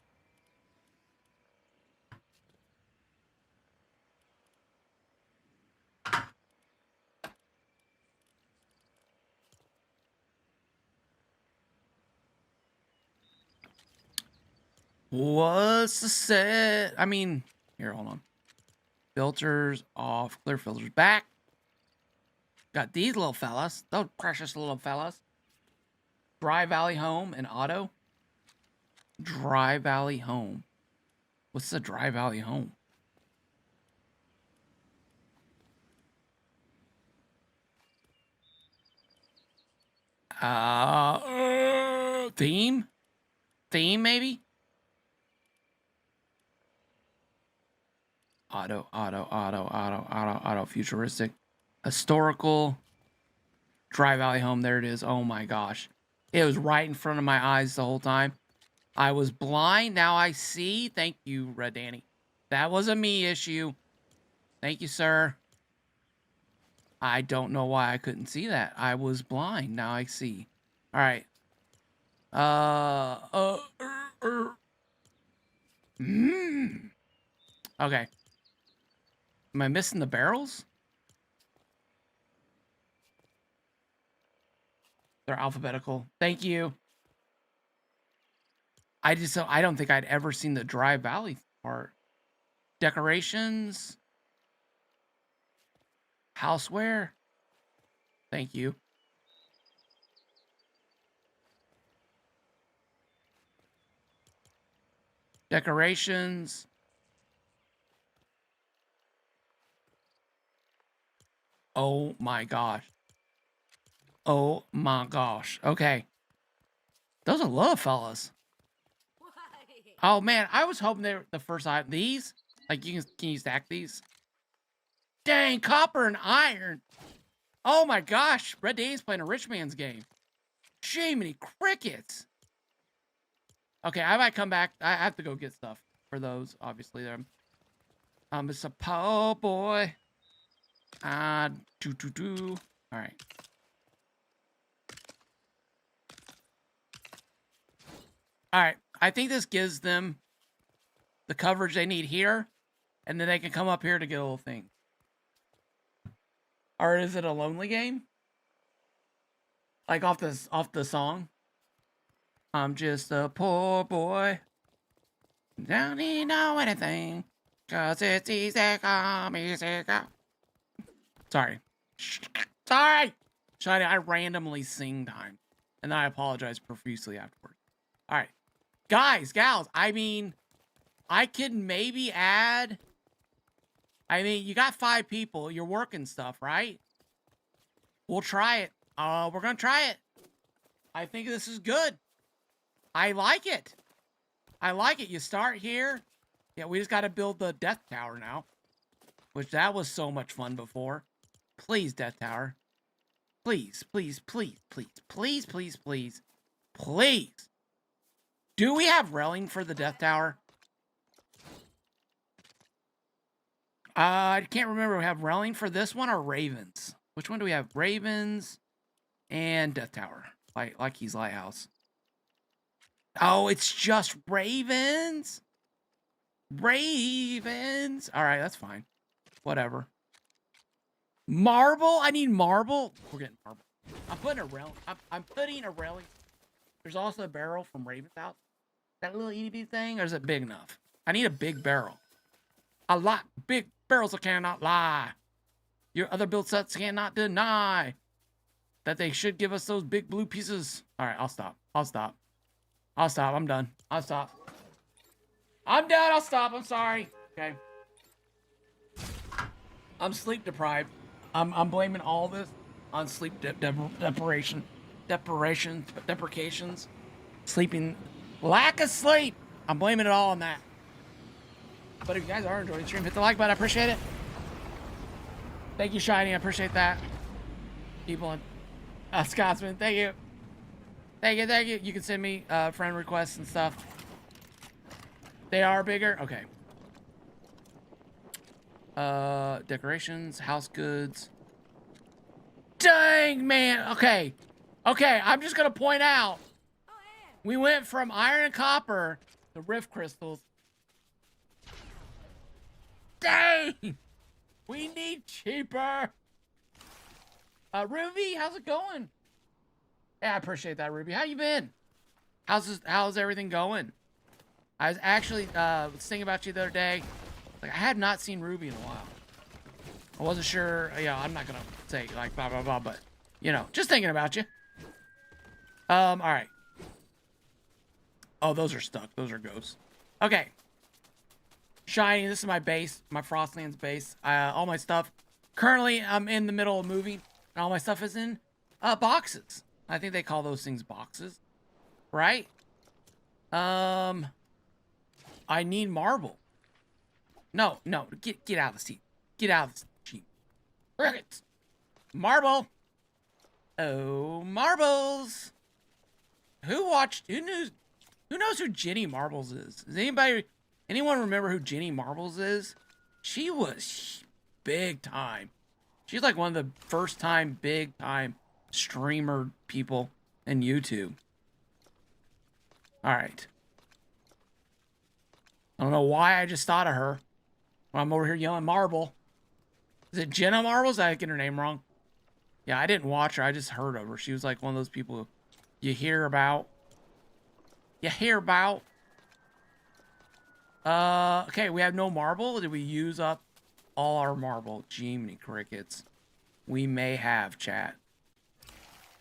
What's the set? I mean, Here, hold on. Filters off. Clear filters back. Got these little fellas. Those precious little fellas. Dry Valley Home and Auto. Dry Valley Home. What's the Dry Valley Home? Theme? Theme, maybe? Auto, futuristic. Historical. Dry Valley Home, there it is. Oh my gosh. It was right in front of my eyes the whole time. I was blind, now I see. Thank you, Red Danny. That was a me issue. Thank you, sir. I don't know why I couldn't see that. I was blind, now I see. All right. Okay. Am I missing the barrels? They're alphabetical. Thank you. I don't think I'd ever seen the Dry Valley part. Decorations. Houseware. Thank you. Decorations. Oh my gosh. Oh my gosh. Okay. Those are love fellas. Oh man, I was hoping they were the first item. These? Like can you stack these? Dang, copper and iron. Oh my gosh. Red Danny's playing a rich man's game. Jiminy crickets. Okay, I might come back. I have to go get stuff for those, obviously. It's a po boy. All right. All right. I think this gives them the coverage they need here, and then they can come up here to get a little thing. Or is it a lonely game? Like off the song? I'm just a poor boy. Don't need know anything. Cause it's easy come, easy go. Sorry. Sorry! Shiny, I randomly sing time. And then I apologize profusely afterwards. Alright. Guys, gals, I mean, I could maybe add... I mean, you got 5 people. You're working stuff, right? We'll try it. We're gonna try it. I think this is good. I like it. I like it. You start here. Yeah, we just got to build the Death Tower now. Which, that was so much fun before. Please, Death Tower. Please, please, please, please, please, please, please, please. Do we have railing for the Death Tower? I can't remember. We have railing for this one or Ravens? Which one do we have? Ravens and Death Tower. Like he's Lighthouse. Oh, it's just Ravens? Ravens. All right, that's fine. Whatever. Marble? I need marble. We're getting marble. I'm putting a railing. I'm putting a railing. There's also a barrel from Raven's house. That little itty bitty thing, or is it big enough? I need a big barrel. A lot. Big barrels cannot lie. Your other build sets cannot deny that they should give us those big blue pieces. All right, I'll stop. I'll stop. I'll stop. I'm done. I'll stop. I'm done. I'll stop. I'm sorry. Okay. I'm sleep deprived. I'm blaming all this on sleep deprivations. Sleeping. Lack of sleep. I'm blaming it all on that. But if you guys are enjoying the stream, hit the like button. I appreciate it. Thank you, Shiny. I appreciate that. People in Scotsman, thank you. Thank you, thank you. You can send me friend requests and stuff. They are bigger? Okay. Decorations, house goods. Dang, man. Okay. Okay, I'm just going to point out. We went from iron and copper to rift crystals. Dang! We need cheaper. Ruby, how's it going? Yeah, I appreciate that, Ruby. How you been? How's everything going? I was actually thinking about you the other day. Like, I had not seen Ruby in a while. I wasn't sure. Yeah, I'm not gonna say like blah blah blah, but you know, just thinking about you. All right. Oh, those are stuck. Those are ghosts. Okay. Shiny. This is my base, my Frostlands base. All my stuff. Currently, I'm in the middle of moving. And all my stuff is in boxes. I think they call those things boxes, right? I need marble. No, get out of the seat. Get out of the seat. Crickets. Marble. Oh, marbles. Who knows who Jenny Marbles is? Does anyone remember who Jenny Marbles is? She was big time. She's like one of the first time big time streamer people in YouTube. All right. I don't know why I just thought of her when I'm over here yelling Marble. Is it Jenna Marbles? Did I get her name wrong? Yeah, I didn't watch her. I just heard of her. She was like one of those people you hear about. Okay, we have no marble. Did we use up all our marble? Jiminy crickets. We may have, chat.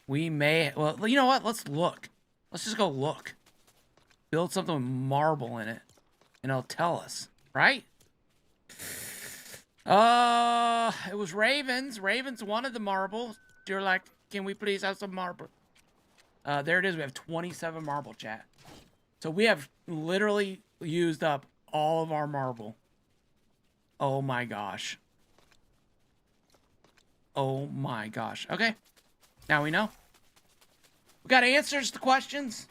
We may. Well, you know what? Let's look. Let's just go look. Build something with marble in it. And it'll tell us, right? It was Ravens. Ravens wanted the marble. You're like, can we please have some marble? There it is. We have 27 marble, chat. So we have literally used up all of our marble. Oh my gosh. Oh my gosh. Okay. Now we know. We got answers to questions.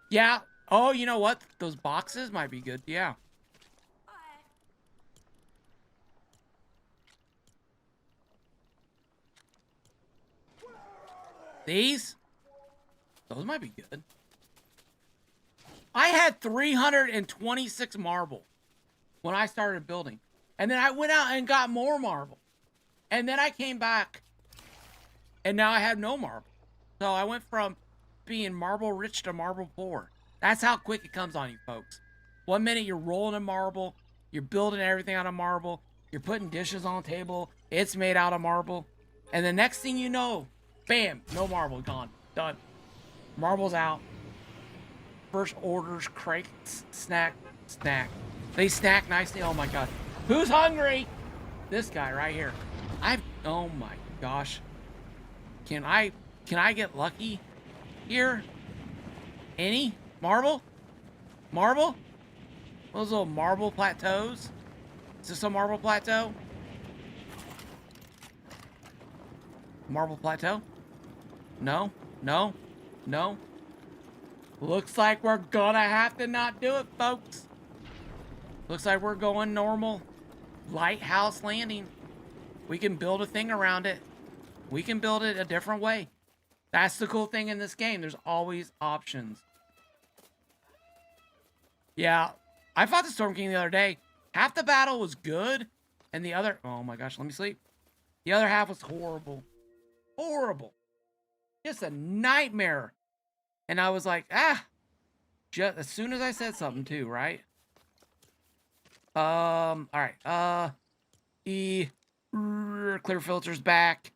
Yeah. Oh, you know what? Those boxes might be good. Yeah. These? Those might be good. I had 326 marble when I started building. And then I went out and got more marble. And then I came back. And now I have no marble. So I went from being marble rich to marble poor. That's how quick it comes on you, folks. 1 minute you're rolling in marble. You're building everything out of marble. You're putting dishes on the table. It's made out of marble. And the next thing you know, bam, no marble, gone. Done. Marble's out. First orders, crates, snack. They snack nicely. Oh my god. Who's hungry? This guy right here. Oh my gosh. Can I get lucky here? Any? Marble? Marble? Those little marble plateaus? Is this a marble plateau? Marble plateau? No. Looks like we're gonna have to not do it, folks. Looks like we're going normal. Lighthouse landing. We can build a thing around it. We can build it a different way. That's the cool thing in this game. There's always options. Yeah, I fought the Storm King the other day. Half the battle was good, and the other... Oh my gosh, let me sleep. The other half was horrible. Horrible. Just a nightmare. And I was like, just as soon as I said something too, right? All right. Clear filters back.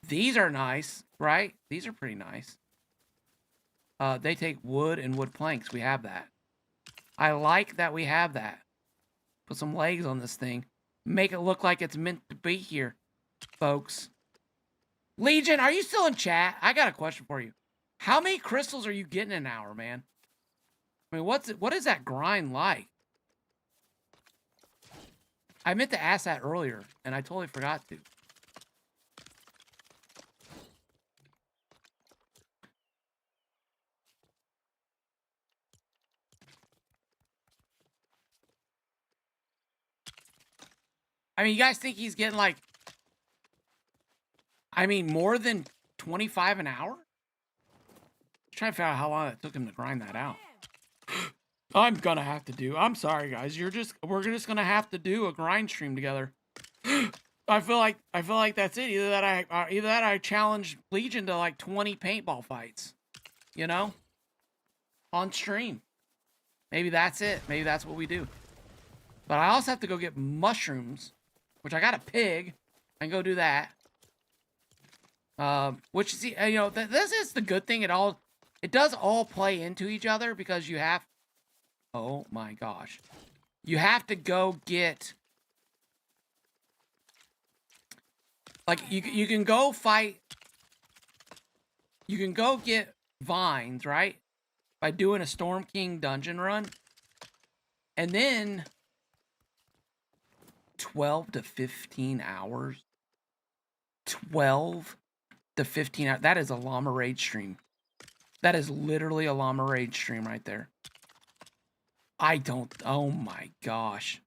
These are nice, right? These are pretty nice. They take wood and wood planks. We have that. I like that we have that. Put some legs on this thing. Make it look like it's meant to be here, folks. Legion, are you still in chat? I got a question for you. How many crystals are you getting an hour, man? I mean, what is that grind like? I meant to ask that earlier, and I totally forgot to. I mean, you guys think he's getting like... I mean, more than 25 an hour? Trying to figure out how long it took him to grind that out. I'm gonna have to do... I'm sorry, guys. We're just gonna have to do a grind stream together. I feel like that's it. Either that I challenge Legion to like 20 paintball fights. You know? On stream. Maybe that's it. Maybe that's what we do. But I also have to go get mushrooms, which I got a pig. I can go do that. Which is, you know, this is the good thing. It does all play into each other because you have, oh my gosh. You have to go get, like, you can go fight, you can go get vines, right? By doing a Storm King dungeon run. And then 12 to 15 hours. 12 to 15 hours. That is a llama raid stream. That is literally a llama raid stream right there. Oh my gosh.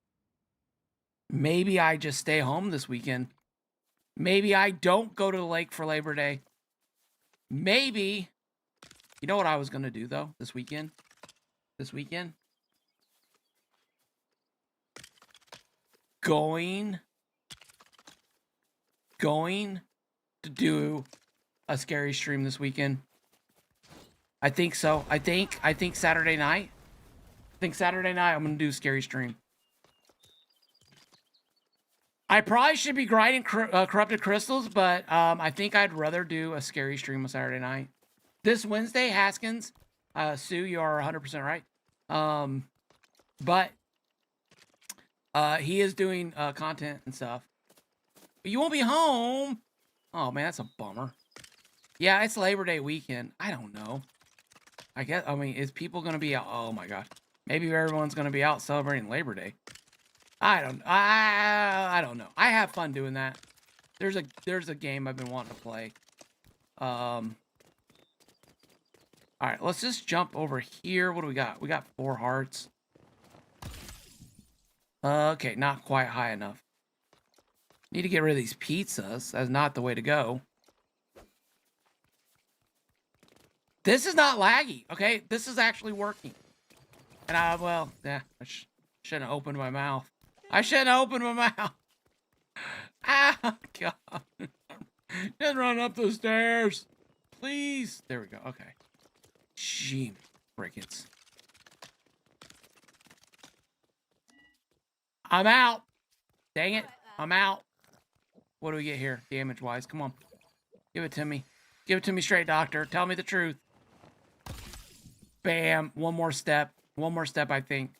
Maybe I just stay home this weekend. Maybe I don't go to the lake for Labor Day. Maybe, you know what I was going to do though this weekend? Going to do a scary stream this weekend. I think so. I think Saturday night. I'm going to do a scary stream. I probably should be grinding corrupted crystals, but I think I'd rather do a scary stream on Saturday night. This Wednesday, Haskins, Sue, you are 100% right. But he is doing content and stuff. But you won't be home. Oh man, that's a bummer. Yeah, it's Labor Day weekend. I don't know. I mean, is people gonna be out? Oh my god. Maybe everyone's gonna be out celebrating Labor Day. I don't know. I have fun doing that. There's a game I've been wanting to play. Alright, let's just jump over here. What do we got? We got 4 hearts. Okay, not quite high enough. Need to get rid of these pizzas. That's not the way to go. This is not laggy, okay? This is actually working. And well, yeah, I shouldn't have opened my mouth. I shouldn't have opened my mouth. Ah, God. Just run up the stairs. Please. There we go. Okay. Gee, crickets. I'm out. Dang it. I'm out. What do we get here, damage-wise? Come on. Give it to me. Give it to me straight, doctor. Tell me the truth. Bam. One more step. One more step, I think.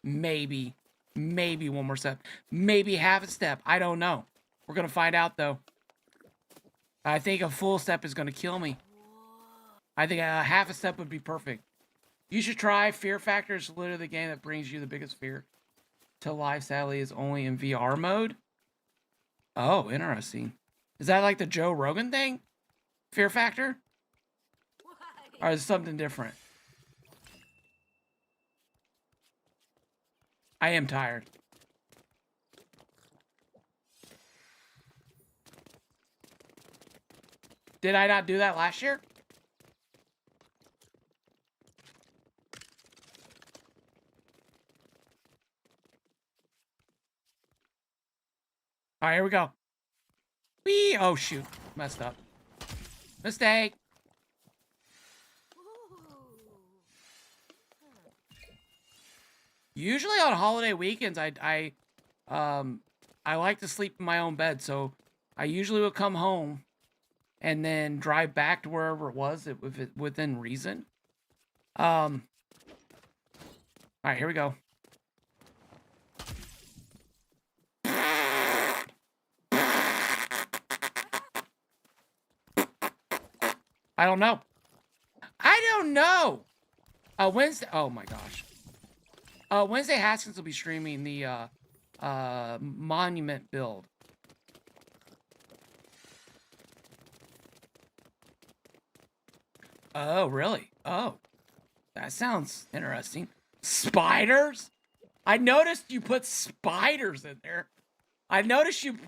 Maybe. Maybe one more step. Maybe half a step. I don't know. We're going to find out, though. I think a full step is going to kill me. I think a half a step would be perfect. You should try Fear Factor. It's literally the game that brings you the biggest fear to life. Sadly, is only in VR mode. Oh, interesting. Is that like the Joe Rogan thing? Fear Factor? Or is it something different? I am tired. Did I not do that last year? All right, here we go. Whee! Oh, shoot. Messed up. Mistake. Usually on holiday weekends, I like to sleep in my own bed, so I usually would come home and then drive back to wherever it was, if it within reason. All right, here we go. I don't know. Wednesday. Oh my gosh. Wednesday Haskins will be streaming the monument build. Oh, really? Oh, that sounds interesting. Spiders? I noticed you put spiders in there. I noticed you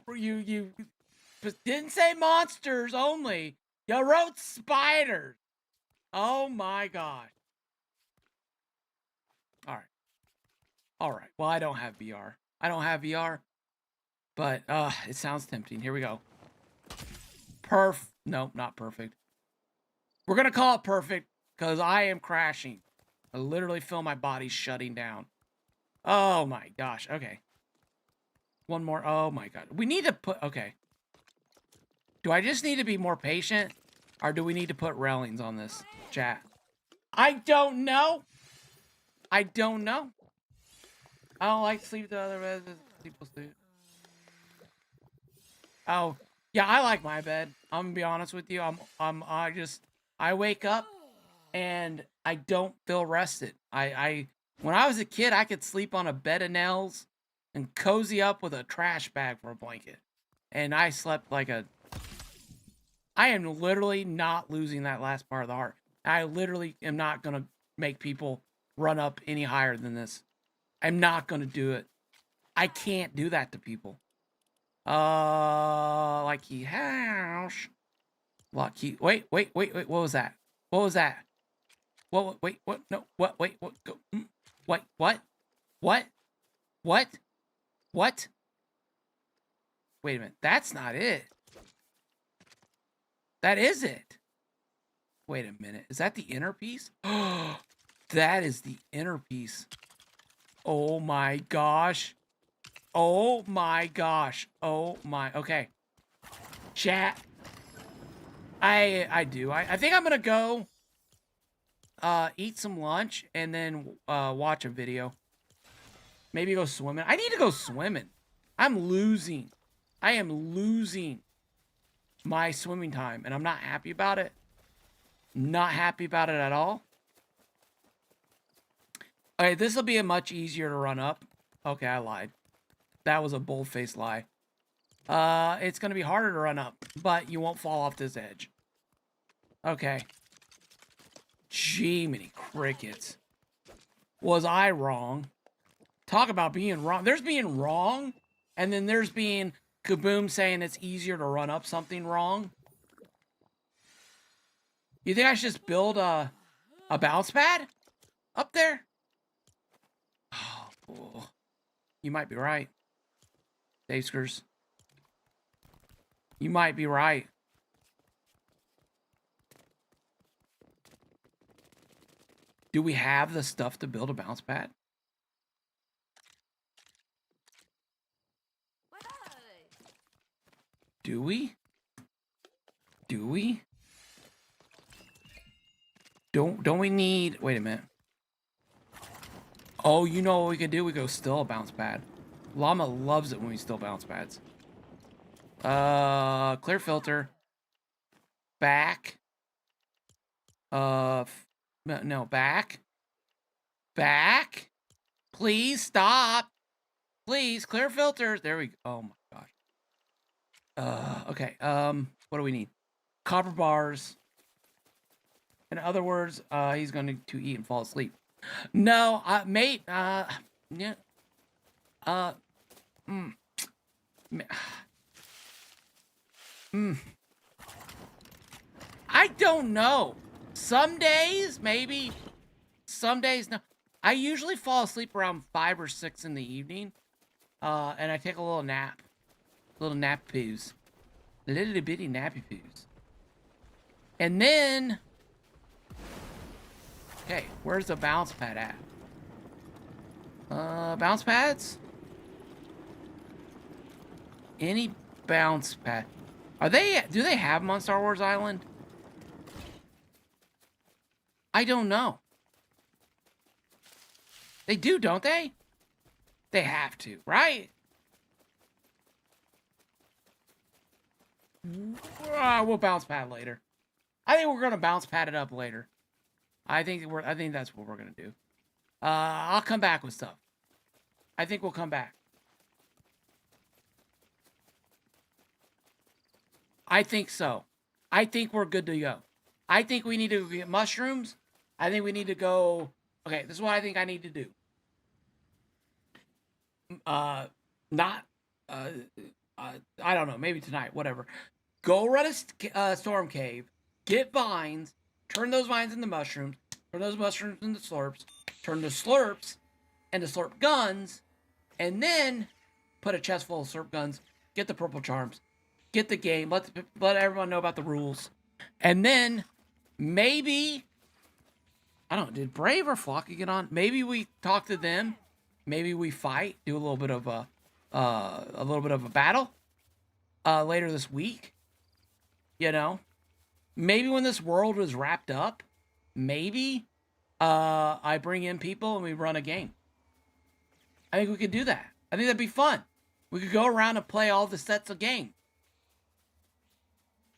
didn't say monsters only. You wrote spiders. Oh my gosh. All right. All right. Well, I don't have VR. But it sounds tempting. Here we go. Nope, not perfect. We're gonna call it perfect because I am crashing. I literally feel my body shutting down. Oh my gosh. Okay. One more. Oh my god. We need to put... Okay. Do I just need to be more patient? Or do we need to put railings on this, chat? I don't know. I don't know. I don't like to sleep the other beds. People sleep. Oh, yeah, I like my bed. I'm gonna be honest with you. I wake up and I don't feel rested. When I was a kid, I could sleep on a bed of nails and cozy up with a trash bag for a blanket. And I slept like a... I am literally not losing that last part of the heart. I literally am not gonna make people run up any higher than this. I'm not gonna do it. I can't do that to people. Lucky house. Lucky. Wait. What was that? What was that? What? Wait. What? No. What? Wait. What? Go. Wait. What? What? What? What? Wait a minute. That's not it. That is it. Wait a minute. Is that the inner piece? Oh, that is the inner piece. Oh my gosh. Oh my gosh. Oh my. Okay. Chat. I do. I think I'm gonna go eat some lunch and then watch a video. Maybe go swimming. I need to go swimming. I'm losing. I am losing my swimming time and I'm not happy about it. Not happy about it at all. Okay, this will be a much easier to run up. Okay, I lied. That was a bold-faced lie. It's gonna be harder to run up, but you won't fall off this edge. Okay. Jiminy crickets. Was I wrong? Talk about being wrong. There's being wrong, and then there's being Kaboom saying it's easier to run up something wrong. You think I should just build a bounce pad up there? Oh, you might be right. Daskers. You might be right. Do we have the stuff to build a bounce pad? Do we? Do we? Don't we need... Wait a minute. Oh, you know what we could do? We go steal a bounce pad. Llama loves it when we steal bounce pads. Clear filter. Back. No, back. Back. Please stop. Please, clear filters. There we go. Oh my gosh. Okay. What do we need? Copper bars. In other words, he's going to eat and fall asleep. No, mate, yeah. I don't know. Some days, maybe. Some days, no. I usually fall asleep around 5 or 6 in the evening. And I take a little nap. Little nap poos. Little bitty nappy poos. And then... Okay, where's the bounce pad at? Bounce pads? Any bounce pad? Do they have them on Star Wars Island? I don't know. They do, don't they? They have to, right? We'll bounce pad later. I think we're gonna bounce pad it up later. I think that's what we're gonna do. I'll come back with stuff. I think we'll come back. I think so. I think we're good to go. I think we need to get mushrooms. I think we need to go... Okay, this is what I think I need to do. I don't know, maybe tonight, whatever. Go run a storm cave, get vines, turn those vines into mushrooms, turn those mushrooms into slurps, turn the slurps into slurp guns, and then put a chest full of slurp guns, get the purple charms, get the game, let everyone know about the rules, and then maybe I don't know, did Brave or Flocky get on? Maybe we talk to them. Maybe we fight, do a little bit of a battle later this week. You know, maybe when this world was wrapped up, maybe I bring in people and we run a game. I think we could do that. I think that'd be fun. We could go around and play all the sets of games.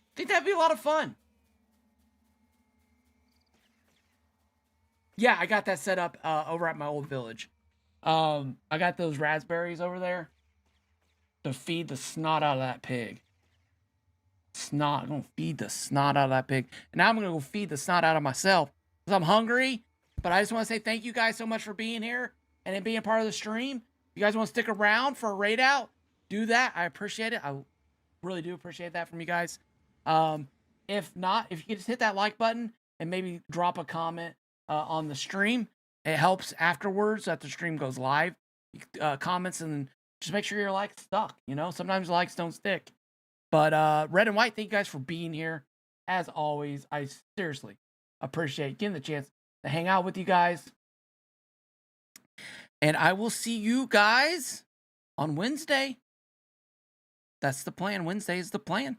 I think that'd be a lot of fun. Yeah, I got that set up over at my old village. I got those raspberries over there to feed the snot out of that pig. Snot. I'm going to feed the snot out of that pig. And now I'm going to go feed the snot out of myself because I'm hungry. But I just want to say thank you guys so much for being here and being part of the stream. If you guys want to stick around for a raid out, do that. I appreciate it. I really do appreciate that from you guys. If not, if you could just hit that like button and maybe drop a comment on the stream, it helps afterwards that the stream goes live. Comments and just make sure your likes stuck. You know, sometimes likes don't stick. But Red and White, thank you guys for being here. As always, I seriously appreciate getting the chance to hang out with you guys. And I will see you guys on Wednesday. That's the plan. Wednesday is the plan.